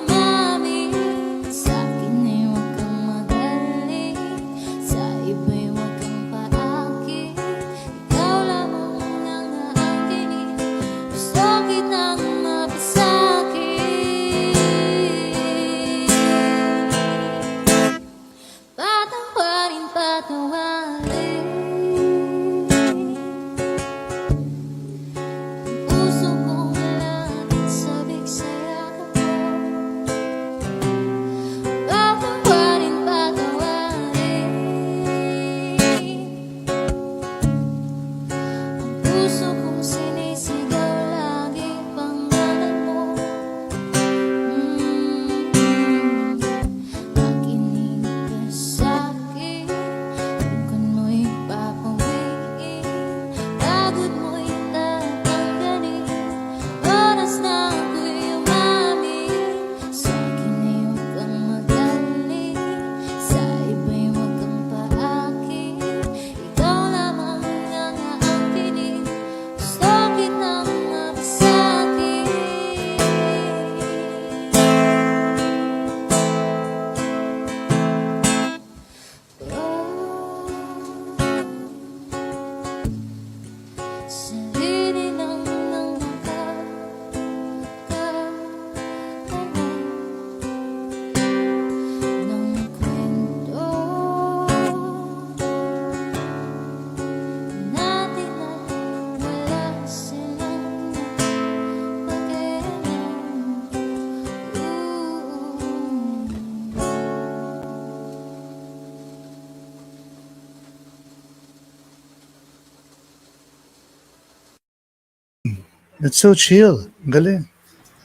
Speaker 1: It's so chill. Ang galing.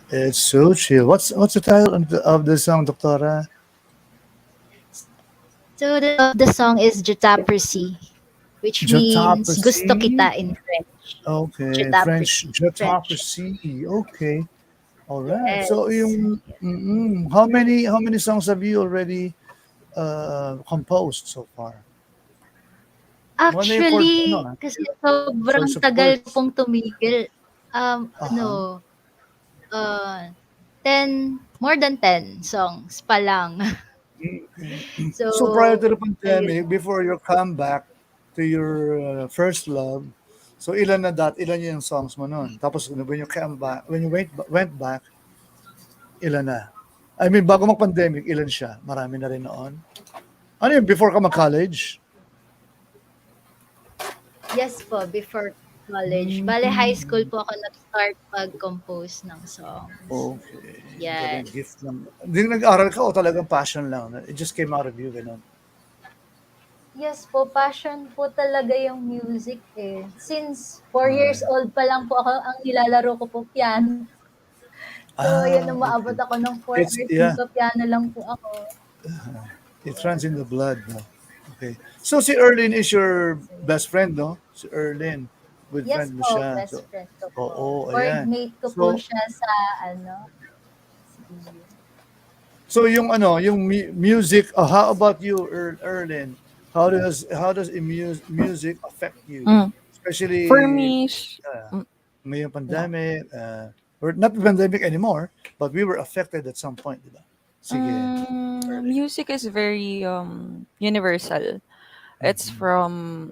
Speaker 1: It's so chill. What's the title of the song, Doktora?
Speaker 12: So the of the song is Jatapersi, which means gusto
Speaker 1: Jatopsy.
Speaker 12: kita in French.
Speaker 1: Okay, French
Speaker 12: Jatapersi, French.
Speaker 1: Jatopsy. Okay, all right. So
Speaker 12: Yes.
Speaker 1: how many songs have you already composed so far? Ano yung for
Speaker 12: Actually, kasi sobrang
Speaker 1: source of
Speaker 12: tagal ko
Speaker 1: words?
Speaker 12: pong tumigil.
Speaker 1: Uh-huh.
Speaker 12: Uh, 10, more than 10 songs pa lang. So,
Speaker 1: So prior to the
Speaker 12: ayun.
Speaker 1: pandemic, before your comeback to your first love, so ilan yung songs mo noon? Tapos when you came back, when you went back, ilan na? I mean, bago mag-pandemic, ilan siya? Marami na rin noon. Ano yun, before ka mag-college?
Speaker 12: Yes po, before college. Bale, high school po ako nag-start mag-compose ng songs.
Speaker 1: Okay.
Speaker 12: Yes.
Speaker 1: Galing, gift lang. Hindi nag-aral ka o talagang passion lang? It just came out of you, gano'n?
Speaker 12: Yes po, passion po talaga yung music eh. Since 4 years old pa lang po ako, ang nilalaro ko po piano. So, yun, umaabot
Speaker 1: Okay.
Speaker 12: ako ng 4
Speaker 1: It's,
Speaker 12: years,
Speaker 1: yeah,
Speaker 12: nagpa-piano lang po ako.
Speaker 1: it runs in the blood. No? Okay. So si Erlyn is your best friend, no? Si Erlyn. With
Speaker 12: Yes
Speaker 1: friend mo
Speaker 12: po,
Speaker 1: siya.
Speaker 12: best
Speaker 1: So,
Speaker 12: friend ko po.
Speaker 1: oo, ayan.
Speaker 12: Boardmate ko po
Speaker 1: So,
Speaker 12: siya sa,
Speaker 1: yung music, how about you, Erlyn? How does music affect you?
Speaker 14: Mm.
Speaker 1: Especially
Speaker 14: For me,
Speaker 1: ngayong
Speaker 14: yeah.
Speaker 1: pandemic, or not pandemic anymore, but we were affected at some point, di ba? Sige.
Speaker 14: Music is very universal. It's from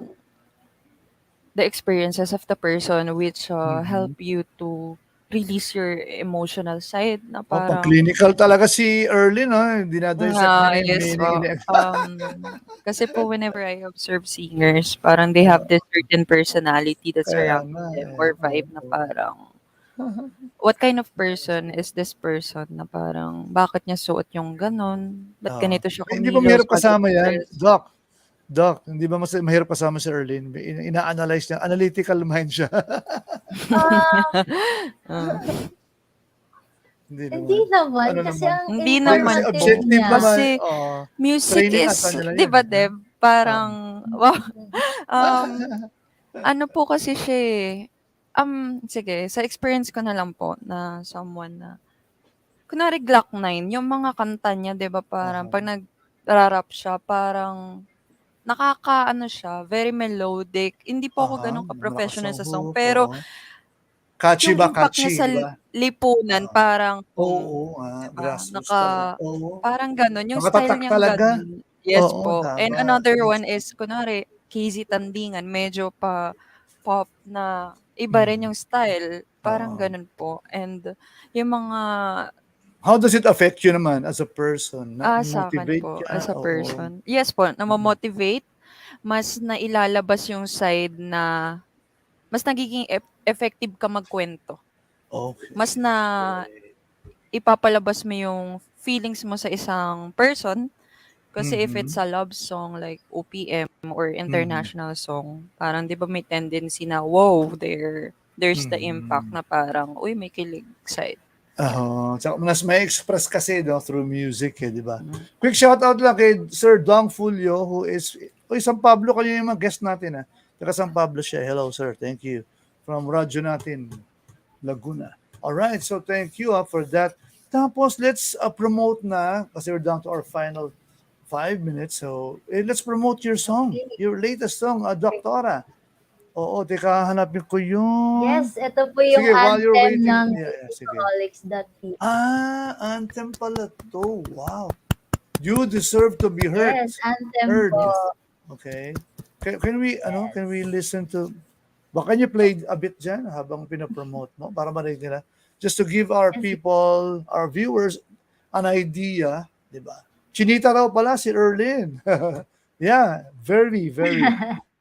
Speaker 14: the experiences of the person which help
Speaker 1: Mhm.
Speaker 14: you to release your emotional side na
Speaker 1: Oh, pang
Speaker 14: parang
Speaker 1: clinical talaga si Erlyn, no? Dinadissect niya na yung
Speaker 14: yes
Speaker 1: meaning.
Speaker 14: po. Kasi po whenever I observe singers, parang they have this certain personality that's
Speaker 1: Kaya
Speaker 14: around
Speaker 1: nga
Speaker 14: them
Speaker 1: eh.
Speaker 14: or vibe na parang what kind of person is this person na parang bakit niya suot yung ganon? Ba't ganito siya
Speaker 1: Hindi ba
Speaker 14: kumilos
Speaker 1: mahirap
Speaker 14: pag
Speaker 1: kasama yan?
Speaker 14: stress?
Speaker 1: Doc, hindi ba mahirap kasama si Erlyn? Ina-analyze niya. Analytical mind siya. Hindi
Speaker 12: Hindi
Speaker 1: naman.
Speaker 12: naman,
Speaker 1: Ano
Speaker 12: kasi
Speaker 1: naman?
Speaker 12: ang
Speaker 14: Hindi
Speaker 1: Hindi, kasi
Speaker 14: naman
Speaker 12: informative
Speaker 14: po.
Speaker 1: objective
Speaker 12: niya.
Speaker 1: naman.
Speaker 14: Kasi music
Speaker 1: Training ata
Speaker 14: is,
Speaker 1: nila
Speaker 14: 'di
Speaker 1: yun.
Speaker 14: ba, Deb? Parang, wow. Ano po kasi siya eh. Sige, sa experience ko na lang po na someone na, kunwari Glock 9, yung mga kanta niya, 'di ba, parang pag nag-rap siya, parang nakakaano siya, very melodic. Hindi po ako gano'n
Speaker 1: Malakas
Speaker 14: ka-professional
Speaker 1: ang
Speaker 14: sa song,
Speaker 1: hook.
Speaker 14: pero
Speaker 1: Oo. Catchy
Speaker 14: yung
Speaker 1: ba?
Speaker 14: impact niya
Speaker 1: Catchy,
Speaker 14: sa
Speaker 1: di ba?
Speaker 14: lipunan parang,
Speaker 1: Oo,
Speaker 14: 'di ba,
Speaker 1: grassroots talaga. Oo.
Speaker 14: parang gano'n, yung style
Speaker 1: Nakatatak
Speaker 14: niyang
Speaker 1: talaga.
Speaker 14: gano'n. Yes
Speaker 1: Oo,
Speaker 14: po. And
Speaker 1: tama.
Speaker 14: another one is kunwari KZ Tandingan, medyo pa pop na iba rin yung style, parang
Speaker 1: Oo.
Speaker 14: gano'n po. And yung mga
Speaker 1: How does it affect you naman as a person?
Speaker 14: sa'kin
Speaker 1: Na-motivate
Speaker 14: po as
Speaker 1: ka?
Speaker 14: a
Speaker 1: Oo.
Speaker 14: person, yes po, namo-motivate, mas nailalabas yung side na mas nagiging effective ka magkuwento.
Speaker 1: Okay.
Speaker 14: Mas na ipapalabas mo yung feelings mo sa isang person. Kasi if it's a love song like OPM or international song, parang 'di ba may tendency na, wow, there's the impact na parang, uy, may kilig side.
Speaker 1: Oo. Tsaka mas may express kasi through music di ba? Quick shoutout lang kay Sir Dong Fulio who is, San Pablo, kayo yung mga guest natin Taga San Pablo siya. Hello sir, thank you. From radyo natin, Laguna. Alright, so thank you for that. Tapos let's promote na kasi we're down to our final 5 minutes. So let's promote your song, your latest song, Doktora. Oo, teka, hanapin ko yun.
Speaker 12: Yes, ito po yung
Speaker 1: Sige, while you're
Speaker 12: anthem
Speaker 1: waiting.
Speaker 12: ng
Speaker 1: Sige.
Speaker 12: Alcoholics.p.
Speaker 1: Anthem pala to. Wow. You deserve to be heard.
Speaker 12: Yes, anthem
Speaker 1: Heard.
Speaker 12: po.
Speaker 1: Okay. Can we listen to, baka you play a bit dyan habang pinapromote mo para marinig nila? Just to give our people, our viewers, an idea, di ba? Chinita raw pala si Erlyn. Yeah, very, very,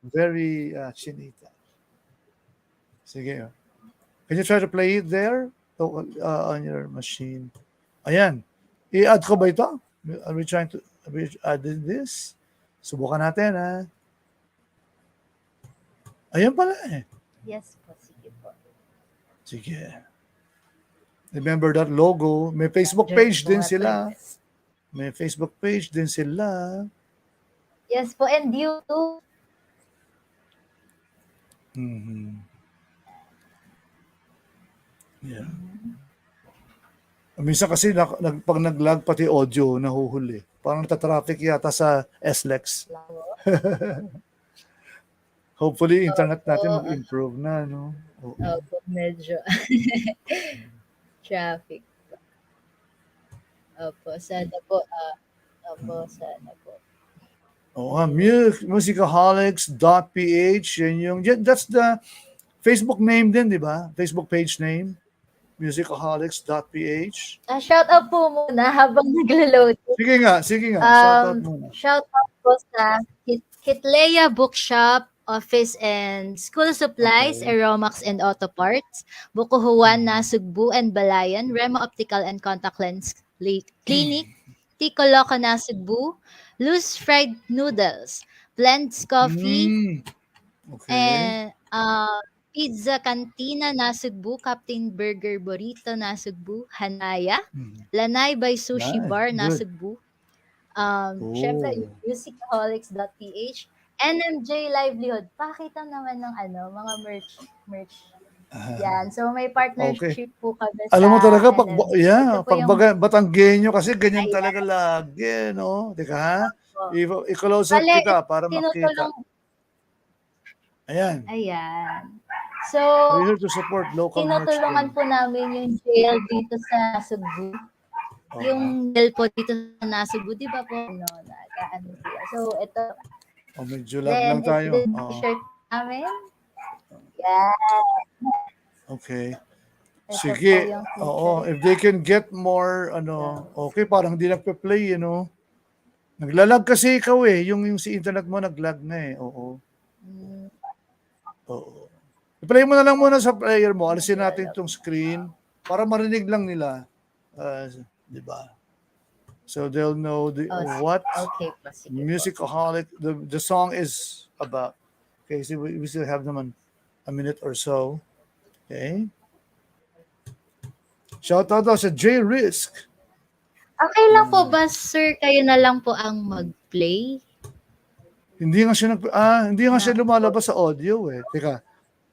Speaker 1: very chinita. Sige. Can you try to play it there on your machine? Ayan. I-add ko ba ito? Are we add this? Subukan natin Ayan pala
Speaker 12: Yes po, sige po.
Speaker 1: Sige. Remember that logo. May Facebook page din sila. May Facebook page din sila.
Speaker 13: Yes po, and YouTube.
Speaker 1: Mhm. Yeah. Minsan kasi pag nag-lag pati audio, nahuhuli. Parang nata-traffic yata sa SLEX. Hopefully, internet natin mag-improve na, no? Oo.
Speaker 13: Opo, medyo traffic. Opo, sana po. Sana po.
Speaker 1: Musicaholics.ph, that's the Facebook name din, di ba? Facebook page name, musicaholics.ph.
Speaker 13: Shout out po muna habang naglo-load.
Speaker 1: Sige nga, shout out muna.
Speaker 13: Shout out po sa Hitlea Bookshop, Office and School Supplies, Aeromax and Auto Parts, Bukuhuan, Nasugbu and Balayan, Remo Optical and Contact Lens Clinic, Tico Loca, Nasugbu, Loose Fried Noodles, Blends Coffee, and Pizza Cantina, Nasugbu, Captain Burger Burrito, Nasugbu, Hanaya, Lanay by Sushi Bar, Nasugbu, syempre, musicaholics.ph, NMJ Livelihood. Pakita naman ng mga merch. Yan. So, may partnership po kami sa
Speaker 1: Alam mo talaga, pag Batanggenyo kasi ganyan talaga lagi, no? Teka ha? I-close up kita para makita. Ayan.
Speaker 13: So,
Speaker 1: we're here to support local merch.
Speaker 13: tinutulungan po namin yung jail dito sa Nasugbu. Yung jail po dito sa Nasugbu, di ba po? Nag-ano sila. So, ito.
Speaker 1: Medyo lag lang tayo.
Speaker 13: Then, ito t-shirt namin. Yeah.
Speaker 1: Okay. Sige. If they can get more, okay, parang hindi nagpe-play, Naglalag kasi ikaw yung si internet mo naglag na Oo. I-play mo na lang muna sa player mo. Alisin natin itong screen para marinig lang nila. Di ba? So they'll know what Musicaholic, the song is about. Okay, so we still have them on a minute or so. Okay. Shout out sa J Risk.
Speaker 13: Okay lang po ba, sir? Kayo na lang po ang mag-play?
Speaker 1: Hindi nga siya lumalabas sa audio Teka.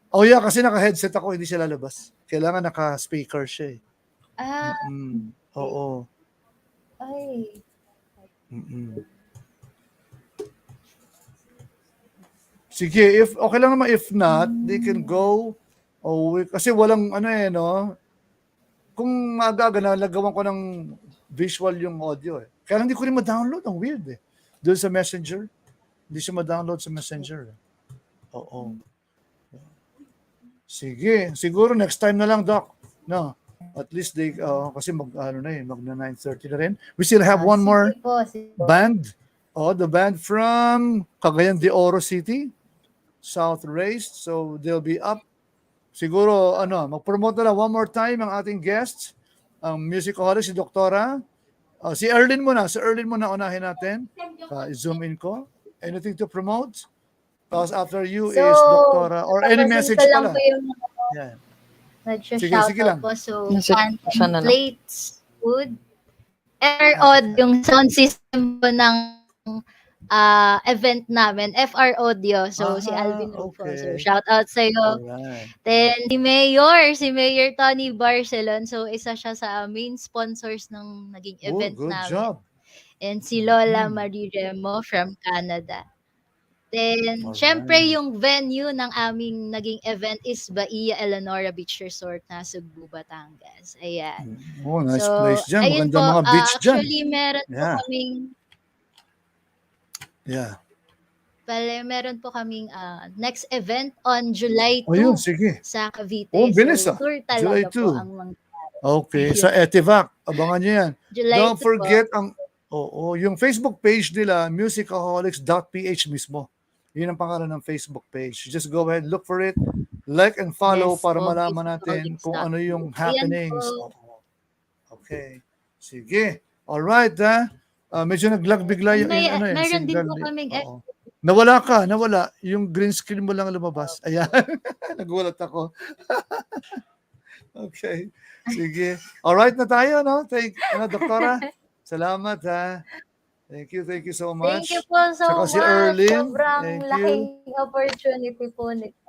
Speaker 1: Kasi naka-headset ako, hindi siya lalabas. Kailangan naka-speaker siya Oo.
Speaker 13: Ay.
Speaker 1: Sige, okay lang naman, if not, they can go kasi walang kung magaga na lagawan ko ng visual yung audio Kaya hindi ko rin ma-download, ang weird Doon sa Messenger. Hindi siya ma-download sa Messenger. Oo. Sige, siguro next time na lang, Doc. No. At least they kasi magna 9:30 na rin. We still have one more band. The band from Cagayan de Oro City, Southrace. So they'll be up. Siguro mag-promote na lang one more time ang ating guests, ang musicaholic si Doktora. Si Erlyn muna, unahin natin. I-zoom in ko. Anything to promote? Tapos after you is Doktora or any message pala. Yan.
Speaker 13: Sige lang. Po. So, plates, wood, yung sound system po ng event namin, FR Audio. So, si Alvin Rufo. So, shout out sa'yo. Then, si Mayor Tony Barcelon. So, isa siya sa main sponsors ng naging event namin.
Speaker 1: Job.
Speaker 13: And si Lola Marie Remo from Canada. Then, syempre, yung venue ng aming naging event is Bahia Eleonora Beach Resort na Cebu, Batangas. Ayan.
Speaker 1: Nice place dyan. Maganda mga beach dyan.
Speaker 13: Actually, meron po kaming next event on July 2 sa Cavite.
Speaker 1: Bilis
Speaker 13: Tour talaga
Speaker 1: July 2.
Speaker 13: po ang mangyayari.
Speaker 1: Okay, sa Etivac. Abangan nyo yan. Don't forget yung Facebook page nila, musicaholics.ph mismo. Yun ang pangalan ng Facebook page. Just go ahead, look for it, like and follow para malaman natin kung ano yung happenings. Okay. Sige. Alright, medyo nag-lag bigla yung
Speaker 13: meron din po kaming
Speaker 1: Nawala. Yung green screen mo lang lumabas. Ayan. Nagulat ako. Okay. Sige. Alright na tayo, no? Doktora? Salamat, ha? Thank you so
Speaker 13: Thank you
Speaker 1: much.
Speaker 13: po so
Speaker 1: Saka si
Speaker 13: much.
Speaker 1: Erlyn,
Speaker 13: Sobrang
Speaker 1: thank you.
Speaker 13: laking opportunity po nito.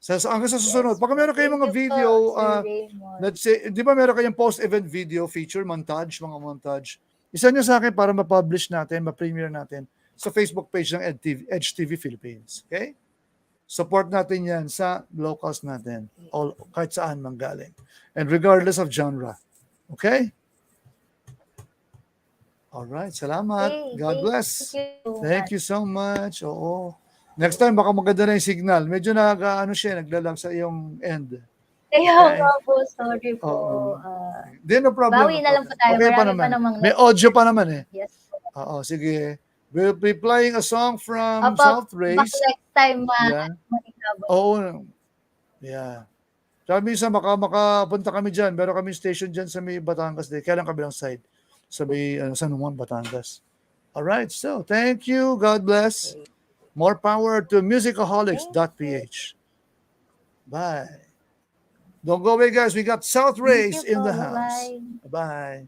Speaker 1: Hanggang sa susunod, baka meron kayong mga
Speaker 13: Thank you
Speaker 1: video,
Speaker 13: po, Sir Raymond.
Speaker 1: let's say, di ba meron kayong post-event video feature, montage, mga montage? Isa nyo sa akin para ma-publish natin, ma-premiere natin sa Facebook page ng Edge TV Philippines. Okay? Support natin yan sa locals natin, kahit saan manggaling. And regardless of genre. Okay? Alright, salamat.
Speaker 13: Okay,
Speaker 1: God bless.
Speaker 13: Thank
Speaker 1: Thank you so much. Oo. Next time, baka maganda na yung signal. Medyo naglalag sa iyong end.
Speaker 13: Kaya
Speaker 1: Okay.
Speaker 13: nga po, sorry po.
Speaker 1: No problem.
Speaker 13: Bawi na lang po tayo.
Speaker 1: Okay pa
Speaker 13: Marami
Speaker 1: naman.
Speaker 13: pa namang
Speaker 1: May audio pa naman eh.
Speaker 13: Yes po.
Speaker 1: Oo, sige. We'll be playing a song from
Speaker 13: Baka
Speaker 1: Southrace.
Speaker 13: next time
Speaker 1: Yeah.
Speaker 13: makihabang.
Speaker 1: Oo. Yeah. Sabi minsan makapunta kami dyan. Meron kami station dyan sa may Batangas. Kaya lang kabilang side. Sa may San Juan, Batangas. Alright, so thank you. God bless. More power to musicaholics.ph. Bye. Don't go away, guys. We got Southrace in the house. Bye.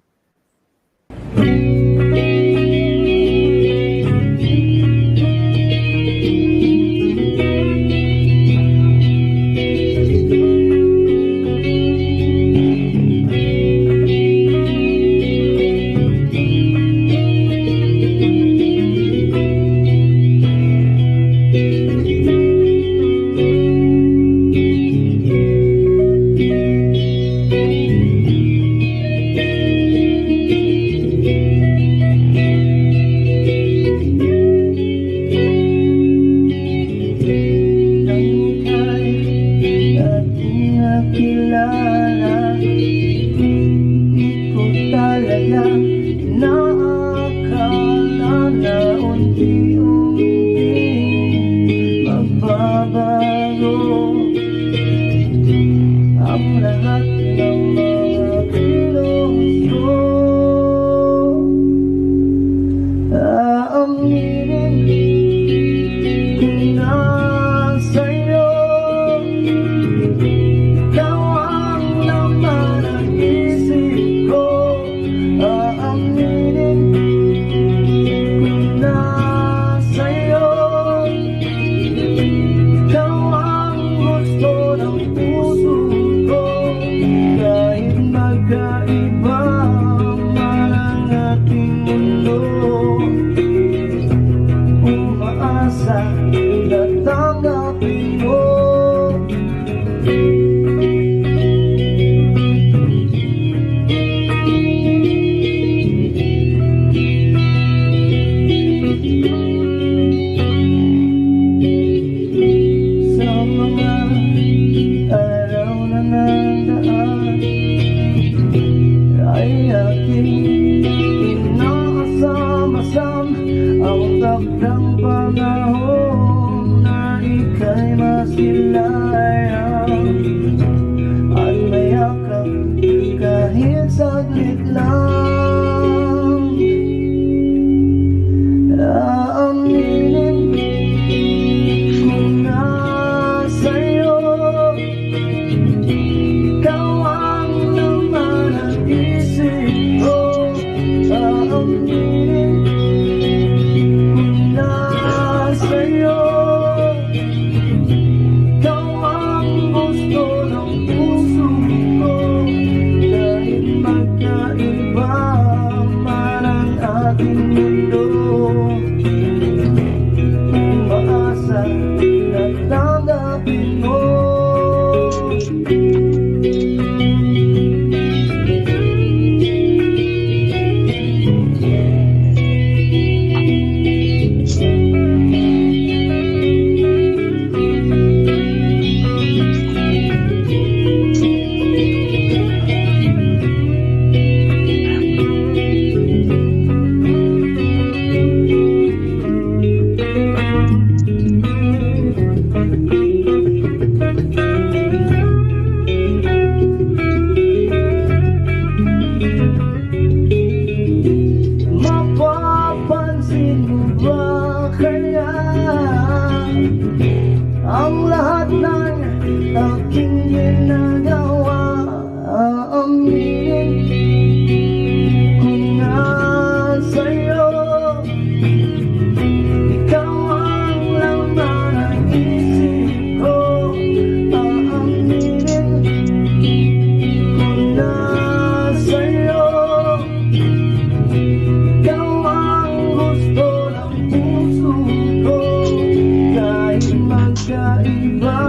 Speaker 2: Aaminin ko na sa'yo, ikaw ang laman ng isip ko. Aaminin ko na sa'yo, ikaw ang gusto ng puso ko. Kahit magkaiba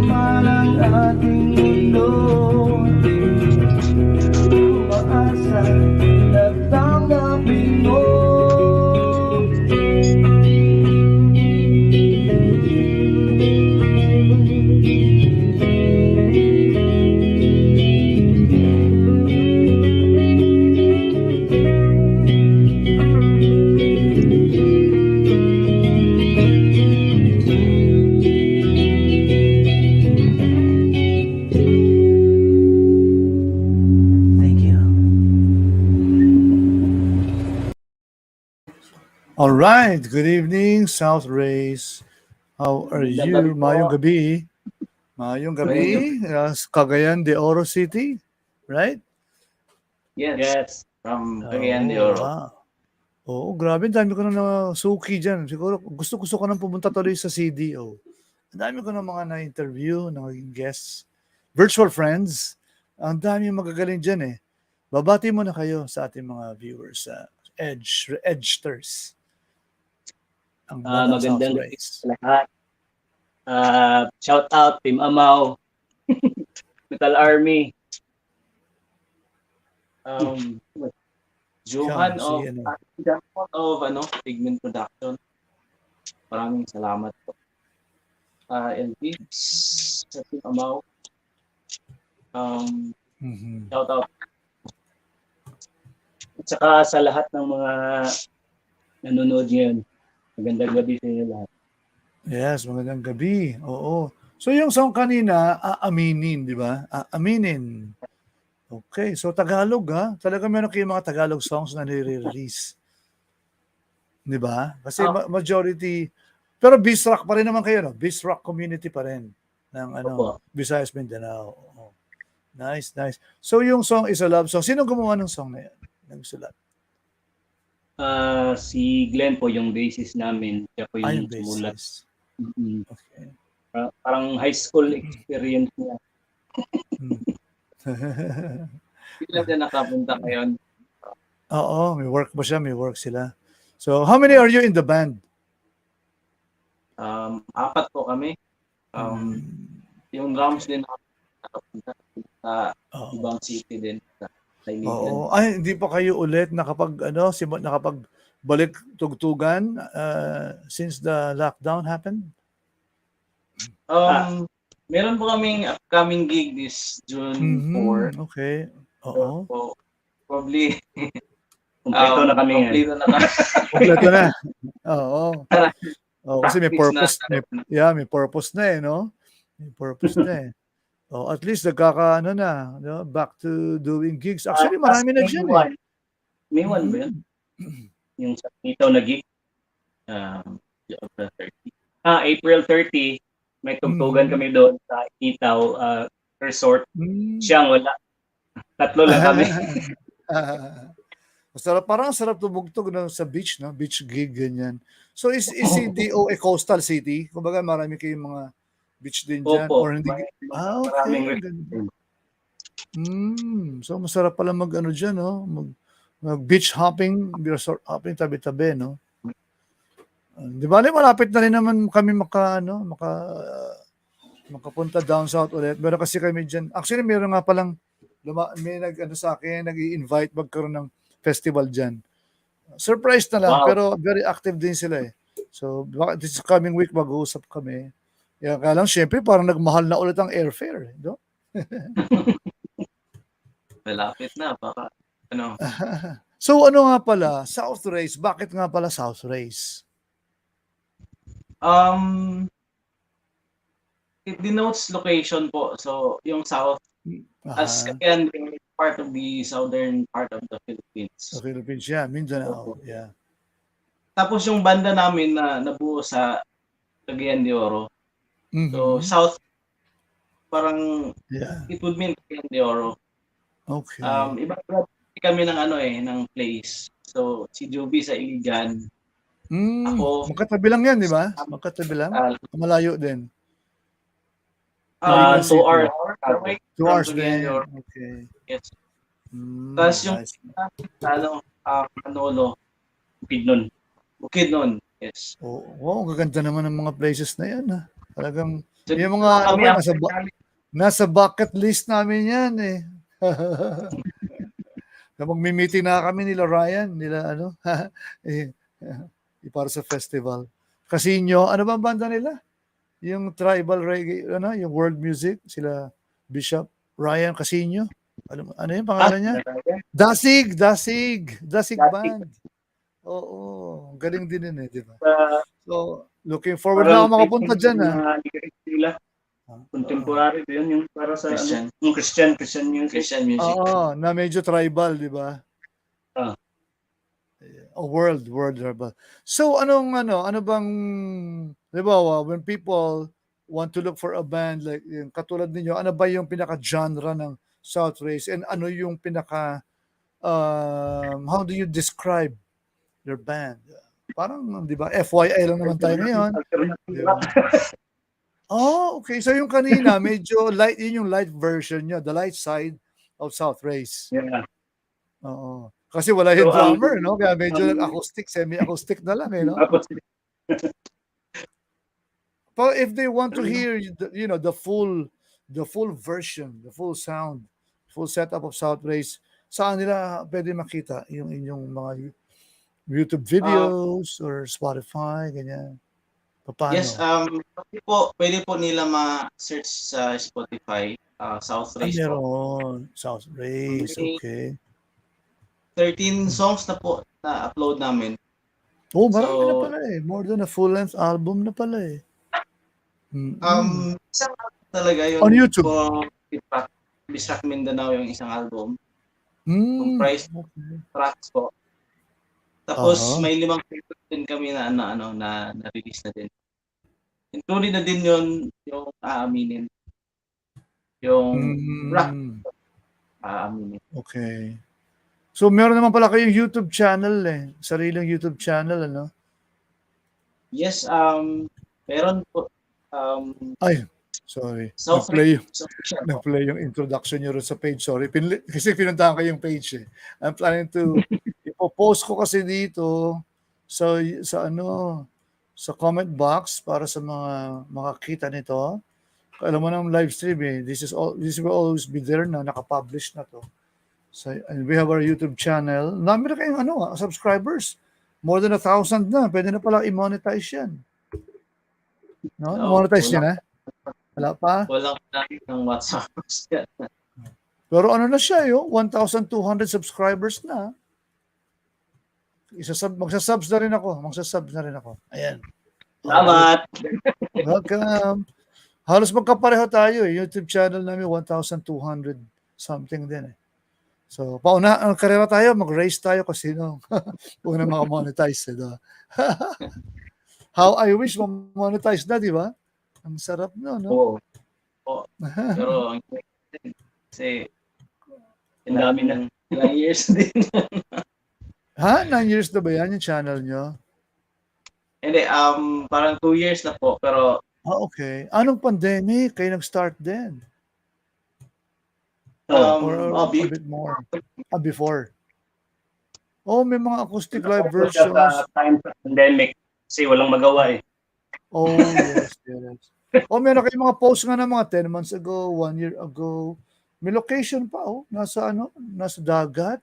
Speaker 2: man ang ating mundo, umaasa na tanggapin mo.
Speaker 1: All right. Good evening, Southrace. How are you? Mayong gabi. Mayong gabi. Cagayan de Oro City, right?
Speaker 16: Yes, from Cagayan de Oro.
Speaker 1: Wow. Oo, grabe. Ang dami ko na suki dyan. Siguro gusto ko nang pumunta tuloy sa CDO. Ang dami ko na mga na-interview, naging guests, virtual friends. Ang dami magagaling dyan eh. Babati mo na kayo sa ating mga viewers sa Edgeters. Ang
Speaker 16: Magandang gabi sa lahat. Shout out Team Amaw, Metal Army, Johan of Pigment Production. Maraming salamat po. LP sa Team Amaw. Shout out. At saka sa lahat ng mga nanonood ngayon. Magandang gabi sa inyo lahat.
Speaker 1: Yes, magandang gabi. Oo. So yung song kanina, Aaminin, di ba? Aaminin. Okay, so Tagalog ha. Talaga meron kayong mga Tagalog songs na nire-release. Di ba? Kasi majority, pero Beast Rock pa rin naman kayo, no? Beast Rock community pa rin ng Visayas, Mindanao. Oh. Nice, nice. So yung song is a love song. Sino gumawa ng song na yan? Nagsulat?
Speaker 16: Si Glenn po yung bassist namin. Siya po yung sumulat.
Speaker 1: Okay.
Speaker 16: Parang high school experience niya. Sila siya nakapunta ngayon.
Speaker 1: Oo, may work ba siya? May work sila. So, how many are you in the band?
Speaker 16: 4 po kami. Yung drums din nakapunta sa ibang city din.
Speaker 1: Oo. Ay, hindi pa kayo ulit nakapagbalik tugtugan since the lockdown happened?
Speaker 16: Meron po kaming upcoming gig this June 4.
Speaker 1: Okay. Oo.
Speaker 16: So, probably kompleto na kami.
Speaker 1: Kompleto na. Oo. Kasi may purpose. May purpose na eh, no? May purpose na eh. Oh, at least back to doing gigs. Actually, marami na dyan eh.
Speaker 16: May one ba yun? Yung sa Itaw na gig. April 30, may tugtugan kami doon sa Itaw Resort. Siyang wala. 3 lang kami.
Speaker 1: Parang sarap tumugtog sa beach, no? Beach gig, ganyan. So, is CDO a coastal city? Kumbaga, marami kayong mga beach din dyan?
Speaker 16: Opo.
Speaker 1: Or hindi? Okay. So, masarap pala dyan, no? Mag-beach hopping, resort hopping, tabi-tabi, no? Di ba, malapit na rin naman kami makapunta down south ulit. Pero kasi kami dyan, actually, meron nga palang, may sa akin, nag-i-invite magkaroon ng festival dyan. Surprise na lang, pero very active din sila eh. So, this coming week, mag-uusap kami. Kaya lang, syempre, parang nagmahal na ulit ang airfare. No?
Speaker 16: Malapit na, baka,
Speaker 1: So, ano nga pala, Southrace, bakit nga pala Southrace?
Speaker 16: It denotes location po. So, yung South, as again, part of the southern part of the Philippines.
Speaker 1: Sa Philippines, yeah. Mindanao, yeah.
Speaker 16: Tapos yung banda namin na nabuo sa Cagayan de Oro. So, South, parang, it would mean Cagayan de Oro.
Speaker 1: Okay.
Speaker 16: Iba-iba kami ng ano ng place. So, si Joby sa Iligan, ako,
Speaker 1: Magkatabi lang yan, di ba? Magkatabi lang? Malayo din.
Speaker 16: 2
Speaker 1: City.
Speaker 16: hours away
Speaker 1: 2
Speaker 16: from
Speaker 1: hours din.
Speaker 16: Cagayan.
Speaker 1: Okay.
Speaker 16: Yes. Tapos yung
Speaker 1: Nice.
Speaker 16: Manolo, Bukidnon. Yes.
Speaker 1: Oh, wow, ang gaganda naman ng mga places na yan. Ha? Talagang,
Speaker 16: So,
Speaker 1: yung mga,
Speaker 16: kami
Speaker 1: nasa bucket list namin yan eh. Kapag may meeting na kami nila Ryan, nila eh, para sa festival. Casino, ano ba ang banda nila? Yung tribal reggae, yung world music, sila Bishop Ryan Casino. Ano yung pangalan niya? Dasig Band. Oo, galing din yun di ba? So, looking forward na ako makapunta dyan
Speaker 16: Contemporary yun yung para sa Christian music.
Speaker 1: Oo, na medyo tribal, di ba? World tribal. So, ano bang, di ba, when people want to look for a band like yung katulad ninyo, ano ba yung pinaka-genre ng Southrace and ano yung pinaka, how do you describe your band? Parang, di ba, FYI lang naman tayo ngayon. Diba? Oh, okay. So yung kanina, medyo light, yun yung light version nyo, the light side of Southrace.
Speaker 16: Yeah.
Speaker 1: Oo. Kasi wala yung drummer, no? Kaya medyo acoustic, semi-acoustic na lang, no? But if they want to hear, the full version, the full sound, full setup of Southrace, saan nila pwede makita yung inyong mga YouTube videos or Spotify, ganyan? Paano?
Speaker 17: Yes, pwede po nila ma-search sa Spotify, Southrace po.
Speaker 1: Meron. Southrace, okay.
Speaker 17: 13 songs na po na-upload namin.
Speaker 1: Oh, marami na pala eh. More than a full-length album na pala eh.
Speaker 17: Isang album talaga yun.
Speaker 1: On YouTube?
Speaker 17: Bisrak Mindanao yung isang album.
Speaker 1: Comprised
Speaker 17: tracks po. Tapos may 5 tracks din kami na na-release na din. Included na din yun yung aaminin. Yung rock. Aaminin.
Speaker 1: Okay. So meron naman pala kayong YouTube channel eh. Sariling YouTube channel, ano?
Speaker 17: Yes, meron po.
Speaker 1: Ay, sorry. Nag-play yung introduction nyo rin sa page. Sorry. Kasi pinuntahan ko yung page eh. I'm planning to ipopost ko kasi dito sa comment box para sa mga makakita nito. Alam mo ng live stream eh. This will always be there na nakapublish na to. So, and we have our YouTube channel. Dami na kayong subscribers. More than 1,000 na. Pwede na pala i-monetize yan. No? Monetize niya na? Wala pa?
Speaker 17: Walang ng WhatsApp.
Speaker 1: Pero na siya, 1,200 subscribers na. Magsasubs na rin ako. Ayan.
Speaker 16: Salamat!
Speaker 1: Welcome. Halos magkapareho tayo eh. YouTube channel namin, 1,200 something din eh. So, ang karera tayo, mag-race tayo kasi una makamonetize. How I wish ma-monetize na, di ba? Ang sarap no?
Speaker 17: Oo. Pero, kasi, ang dami ng ilang years din.
Speaker 1: 9 years na ba yan yung channel nyo?
Speaker 17: Hindi, parang 2 years na po, pero...
Speaker 1: Okay. Anong pandemic kayo nag-start din? Or a bit more? Before? Oh, may mga acoustic live versions.
Speaker 16: Time sa pandemic, kasi walang magawa eh.
Speaker 1: Oh, yes. Oh, meron kayong mga posts nga na mga 10 months ago, 1 year ago. May location pa, nasa dagat.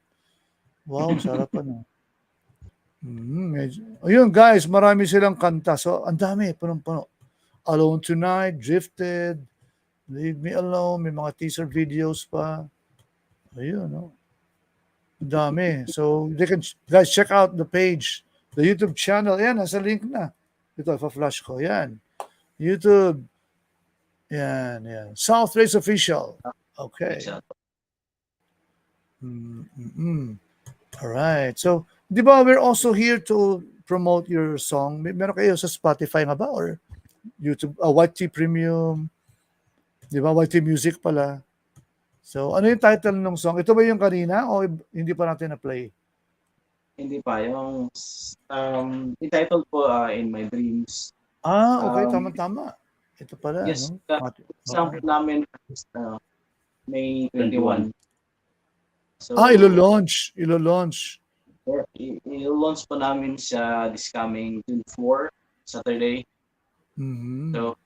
Speaker 1: Wow, sarap Ayun guys, marami silang kanta. So, ang dami, punong-puno. Alone Tonight, Drifted, Leave Me Alone, may mga teaser videos pa. Ayun, dami. So, guys, check out the page, the YouTube channel. Yan, nasa link na. Ito, pa-flash ko. Yan. YouTube. Yan. Southrace Official. Okay. Alright. So, di ba we're also here to promote your song? Meron kayo sa Spotify nga ba? Or YouTube, YT Premium? Di ba? YT Music pala. So, ano yung title ng song? Ito ba yung kanina o hindi pa natin na-play?
Speaker 17: Hindi pa. Yung entitled po In My Dreams.
Speaker 1: Okay. Tama-tama. Ito pala,
Speaker 17: Yes,
Speaker 1: no?
Speaker 17: sample namin is May 21. So,
Speaker 1: Ilo-launch.
Speaker 17: i-launch po namin siya this coming June 4, Saturday.
Speaker 1: Mhm.
Speaker 17: So,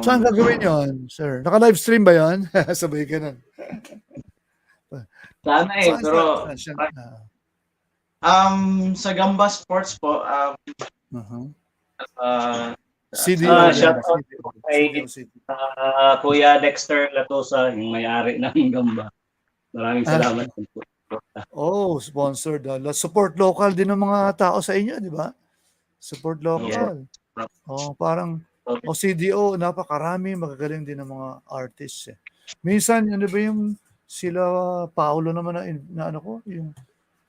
Speaker 1: Saan gagawin yon, sir? Naka-livestream ba yon? Sabay ka nun.
Speaker 17: sana pero sa Gamba Sports po,
Speaker 1: CDO.
Speaker 17: shout out kay Kuya Dexter Latosa, yung may-ari ng Gamba. Maraming salamat po.
Speaker 1: Sponsored. Support local din ng mga tao sa inyo, di ba? Support local. Parang CDO, napakarami, magagaling din ng mga artists. Minsan, ano ba yung sila Paolo naman na ano ko, yung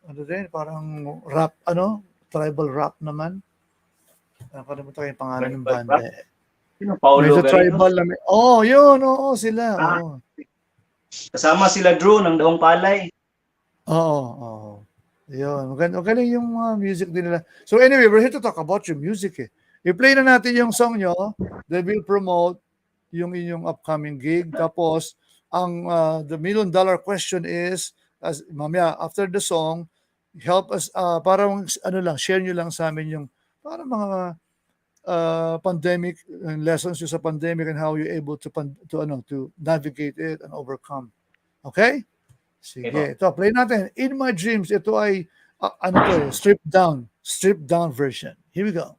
Speaker 1: ano din, parang rap, tribal rap naman. Nakalimutan ko yung pangalan ng banda.
Speaker 17: Sino? Paolo
Speaker 1: Medyo tribal naman. Yun, sila.
Speaker 17: Kasama sila Drew ng Daong Palay.
Speaker 1: Oo. Yun. Magaling yung mga music din nila. So anyway, we're here to talk about your music. I-play na natin yung song nyo. They will promote yung inyong upcoming gig. Tapos, the $1 million question is, mamaya, after the song, help us, parang share nyo lang sa amin yung parang mga pandemic lessons sa pandemic and how you're able to navigate it and overcome. Okay? Sige. Ito, play natin. In My Dreams, ito ay stripped down version. Here we go.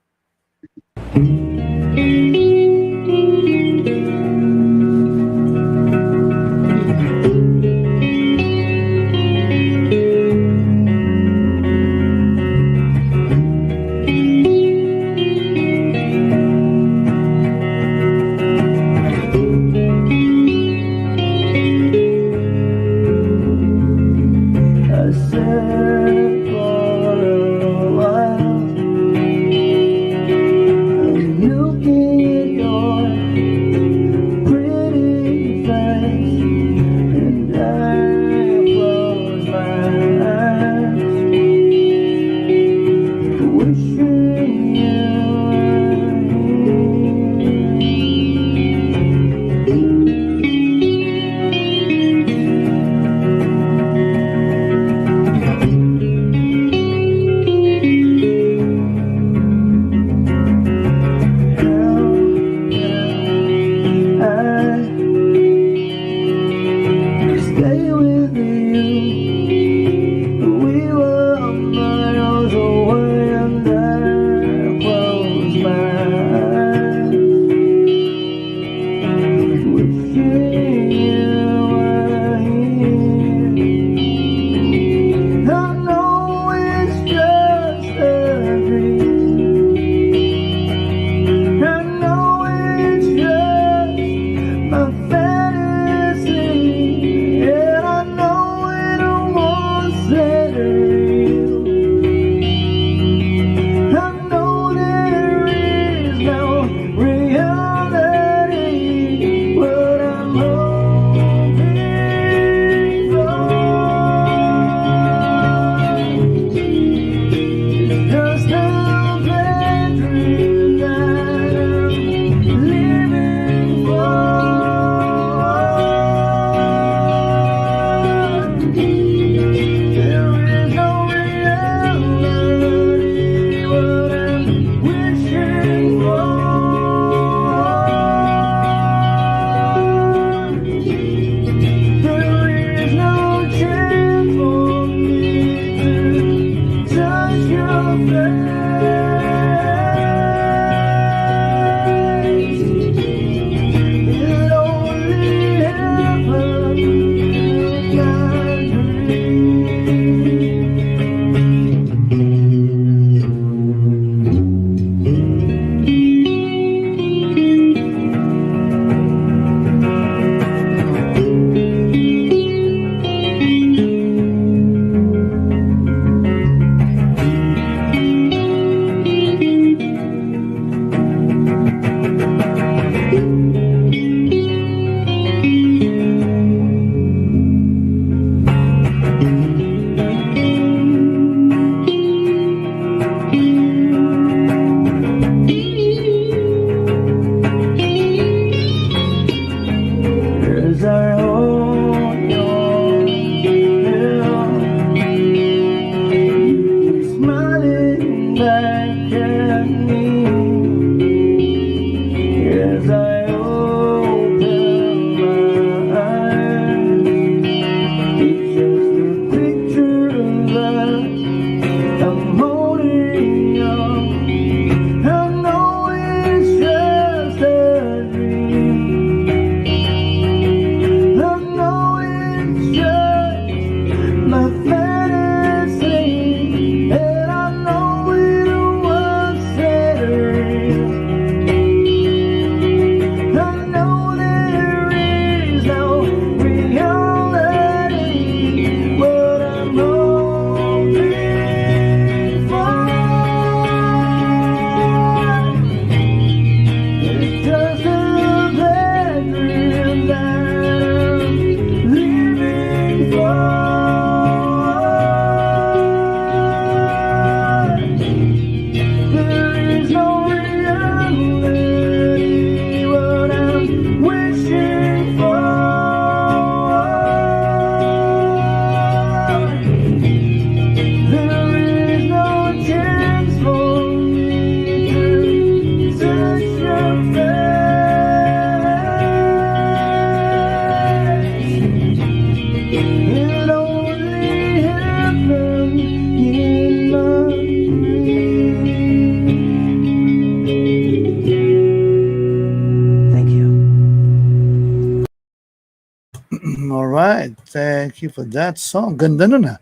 Speaker 1: Thank you for that song. Ganda nun ah.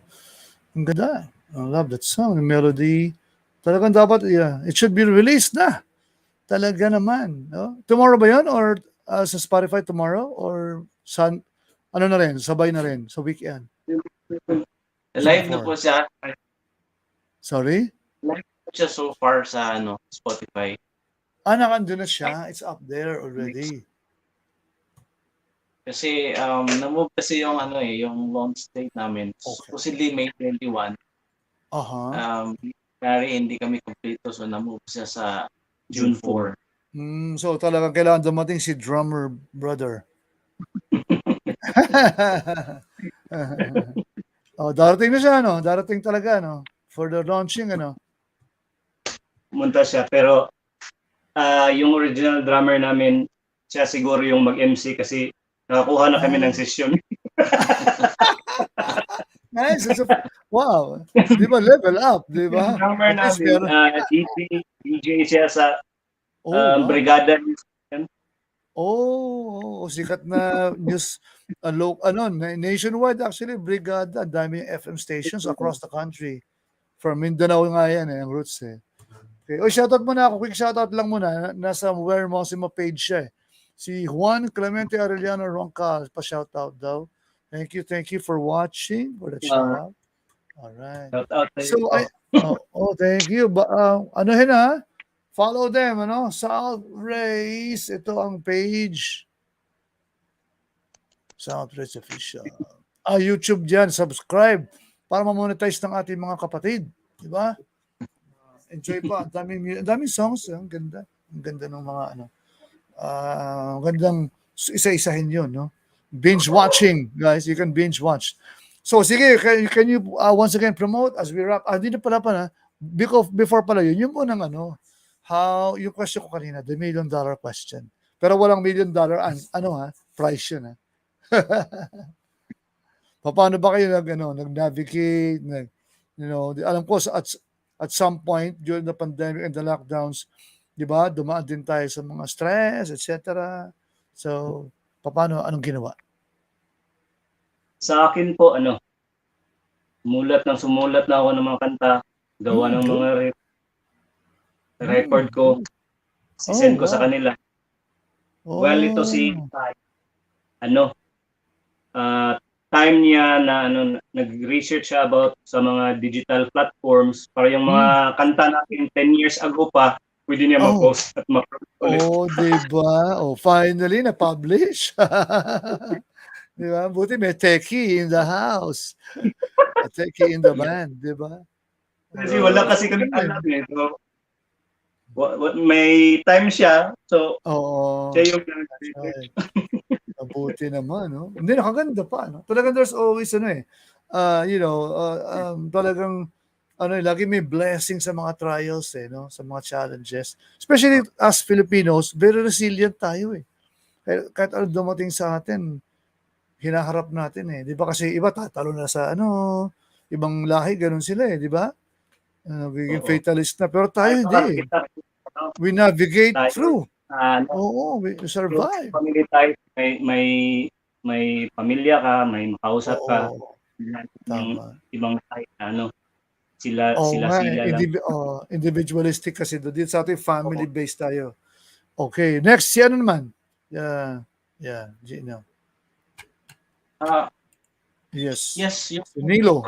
Speaker 1: Ang ganda. I love that song. The melody. Talagang dapat, yeah, it should be released na. Talaga naman. No? Tomorrow ba yun? Or sa Spotify tomorrow? Or ano na rin? Sabay na rin sa weekend?
Speaker 17: Live
Speaker 1: So
Speaker 17: na
Speaker 1: far.
Speaker 17: po siya.
Speaker 1: Sorry?
Speaker 17: Live po siya so far sa Spotify.
Speaker 1: Nakandun na siya. It's up there already.
Speaker 17: Kasi na-move kasi yung yung launch date namin. Supposedly May 21. Kaya hindi kami kompleto, so na-move siya sa June 4.
Speaker 1: So talagang kailangan dumating si drummer brother. Darating na siya, no? Darating talaga, no? For the launching, ano?
Speaker 16: Pumunta siya, pero yung original drummer namin, siya siguro yung mag-MC kasi nakakuha na kami ng session.
Speaker 1: Nice. Wow. Di ba, level up, di ba?
Speaker 16: Drummer namin, DJ siya sa
Speaker 1: wow.
Speaker 16: Brigada.
Speaker 1: Sikat na news, nationwide actually, Brigada, dami FM stations across the country. From Mindanao nga yan, ang roots eh. Okay. Shoutout muna ako, quick shoutout lang muna, nasa Where Mossimo page siya eh. Si Juan Clemente Arellano Roncal, pa-shoutout daw. Thank you for watching, for the shout-out. Alright.
Speaker 16: Shout-out
Speaker 1: So, thank you. Anuhin ha? Follow them, Southrace. Ito ang page. Southrace Official. YouTube dyan. Subscribe para ma-monetize ng ating mga kapatid. Diba? Enjoy pa. Daming songs. Ang ganda. Ang ganda ng mga gandang isa-isahin yun, no? Binge watching, guys. You can binge watch. So, sige, can you once again promote as we wrap? Hindi na pala na. Before pala yun, yung unang yung question ko kanina, the $1 million question. Pero walang $1 million, price yun, ha? Paano ba kayo nag-navigate, alam ko, at some point, during the pandemic and the lockdowns, di ba, dumaan din tayo sa mga stress, etc. So, anong ginawa?
Speaker 16: Sa akin po, sumulat na ako ng mga kanta, gawa ng mga record ko, sisend ko sa kanila. Well, ito si time niya na nag-research siya about sa mga digital platforms para yung mga kanta natin 10 years ago pa, pwede niya ma-post at ma-promote ulit.
Speaker 1: Diba? Finally, na-publish. Diba? Buti may techie in the house. A techie in the band, diba?
Speaker 16: Kasi wala kasi kami alam eh. So, may time siya, so siya yung
Speaker 1: mabuti naman, no? Hindi, nakaganda pa, no? Talagang there's always, talagang, lagi may blessing sa mga trials, no? Sa mga challenges. Especially as Filipinos, very resilient tayo, eh. Kahit ano dumating sa atin, hinaharap natin, eh. Di ba? Kasi iba tatalo na sa, ibang lahi, ganun sila, eh. Di ba? Nagiging fatalist na. Pero tayo, hindi, eh. We navigate through. We survive.
Speaker 16: Family type, may pamilya ka, may makausap ka.
Speaker 1: Tama.
Speaker 16: Ibang type, sila lang.
Speaker 1: Individualistic kasi dito sa ating family-based tayo. Okay, next, si ano naman? Gino. Yes.
Speaker 17: Yes, yung
Speaker 1: Nilo.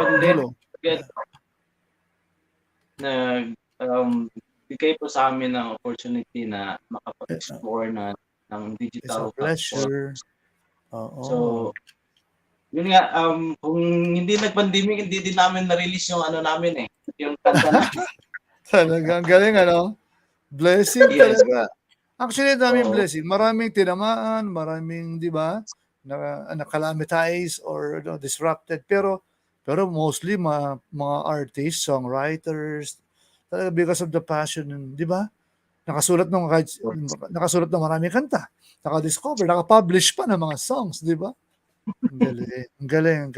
Speaker 17: Bigay po sa amin ng opportunity na makapag-explore ng digital
Speaker 1: pleasure.
Speaker 17: So, yun nga, kung hindi nag-pandemic, hindi din namin na-release yung namin eh. Yung kanta namin.
Speaker 1: Talagang galing, Blessing talaga. Actually, daming blessing. Maraming tinamaan, maraming, di ba, na-calamitize or disrupted. Pero mostly mga artists, songwriters, talaga because of the passion, di ba? Nakasulat ng maraming kanta. Naka-discover, naka-publish pa ng mga songs, di ba? Ang galing.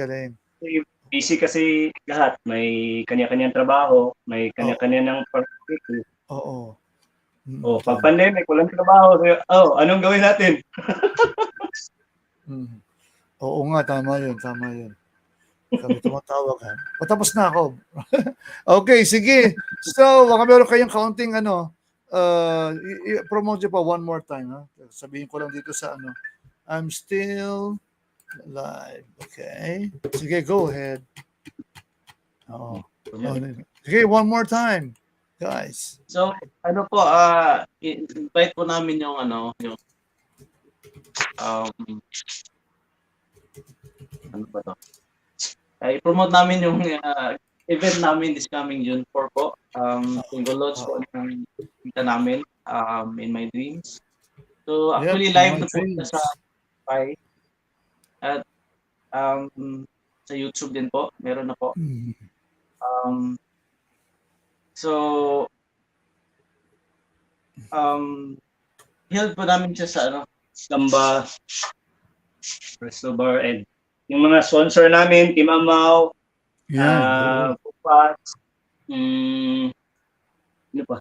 Speaker 16: Busy kasi lahat. May kanya-kanyang trabaho, may kanya-kanya ng perspective. Pag pandemic, walang trabaho. Anong gawin natin?
Speaker 1: Oo nga, tama yun, tama yun. Kami tumatawag ha. Patapos na ako. Okay, sige. So, baka meron kayong kaunting promote nyo pa one more time. Ha? Sabihin ko lang dito sa I'm still live. Okay. Sige, go ahead. Oo. Sige, one more time. Guys.
Speaker 17: So, invite po namin yung ano ba to? I-promote namin yung event namin this coming June 4 po. Single launch po ng kita namin in my dreams. So actually live na po sa Spotify at sa YouTube din po. Meron na po. Held po namin siya sa Gamba, Presto Bar, and yung mga sponsor namin, Team Amaw, Pupas, ano pa?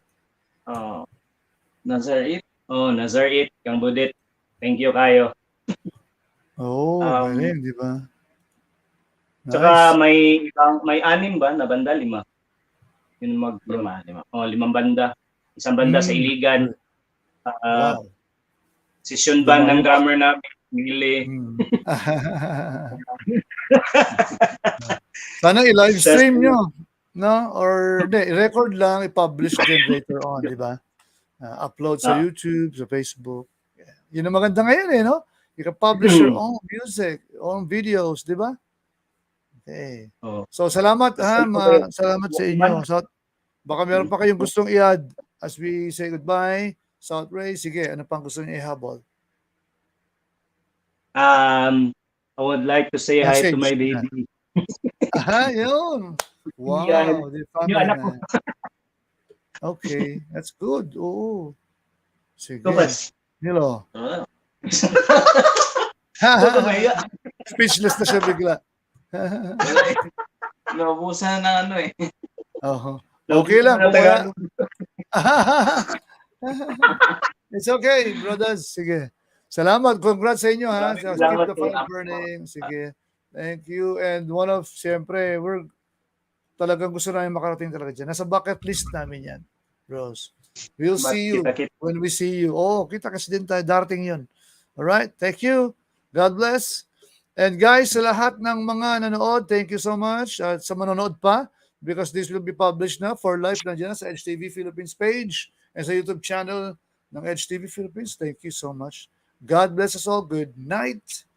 Speaker 17: Nazar It, Kang Budit. Thank you kayo.
Speaker 1: Galing, di ba?
Speaker 16: Tsaka may 6 ba na banda? 5. Yun lima. 5 banda. Isang banda sa Iligan. Session band ng drummer namin.
Speaker 1: Sana i-livestream nyo, no? Or record lang, i-publish din later on, di ba? Upload sa YouTube, sa Facebook. Yun ang maganda ngayon no? You can publish your own music, own videos, di ba? Okay. So salamat salamat sa inyo. So, baka meron pa kayong gustong i-add as we say goodbye. Southrace, sige, ano pang gusto niyo ihabol?
Speaker 16: I would like to say hi to my baby.
Speaker 1: Yun. Wow.
Speaker 16: Yung anak ko.
Speaker 1: Okay, that's good. Oo. Sige.
Speaker 16: Thomas.
Speaker 1: Hello. Speechless na siya bigla.
Speaker 17: Naubusan na
Speaker 1: Okay lang. It's okay, brothers. Sige. Salamat. Congrats sa inyo, ha. Keep the fire burning. Sige. Thank you. And siyempre, we're talagang gusto namin makarating talaga dyan. Nasa bucket list namin yan, bros. We'll see you when we see you. Kita kasi din tayo. Darating yun. Alright? Thank you. God bless. And guys, sa lahat ng mga nanood, thank you so much. At sa manonood pa, because this will be published na for life na dyan sa EdgeTV Philippines page and sa YouTube channel ng EdgeTV Philippines. Thank you so much. God bless us all. Good night.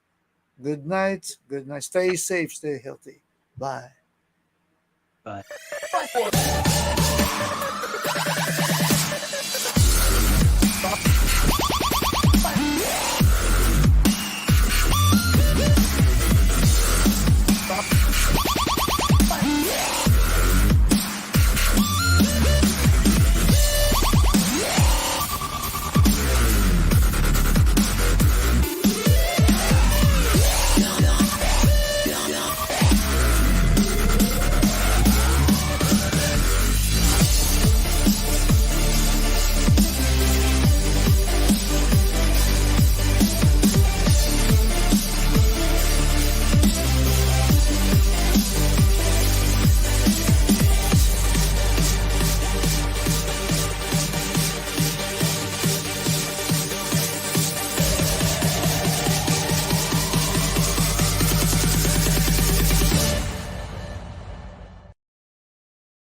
Speaker 1: Good night. Good night. Stay safe. Stay healthy. Bye.
Speaker 16: Bye.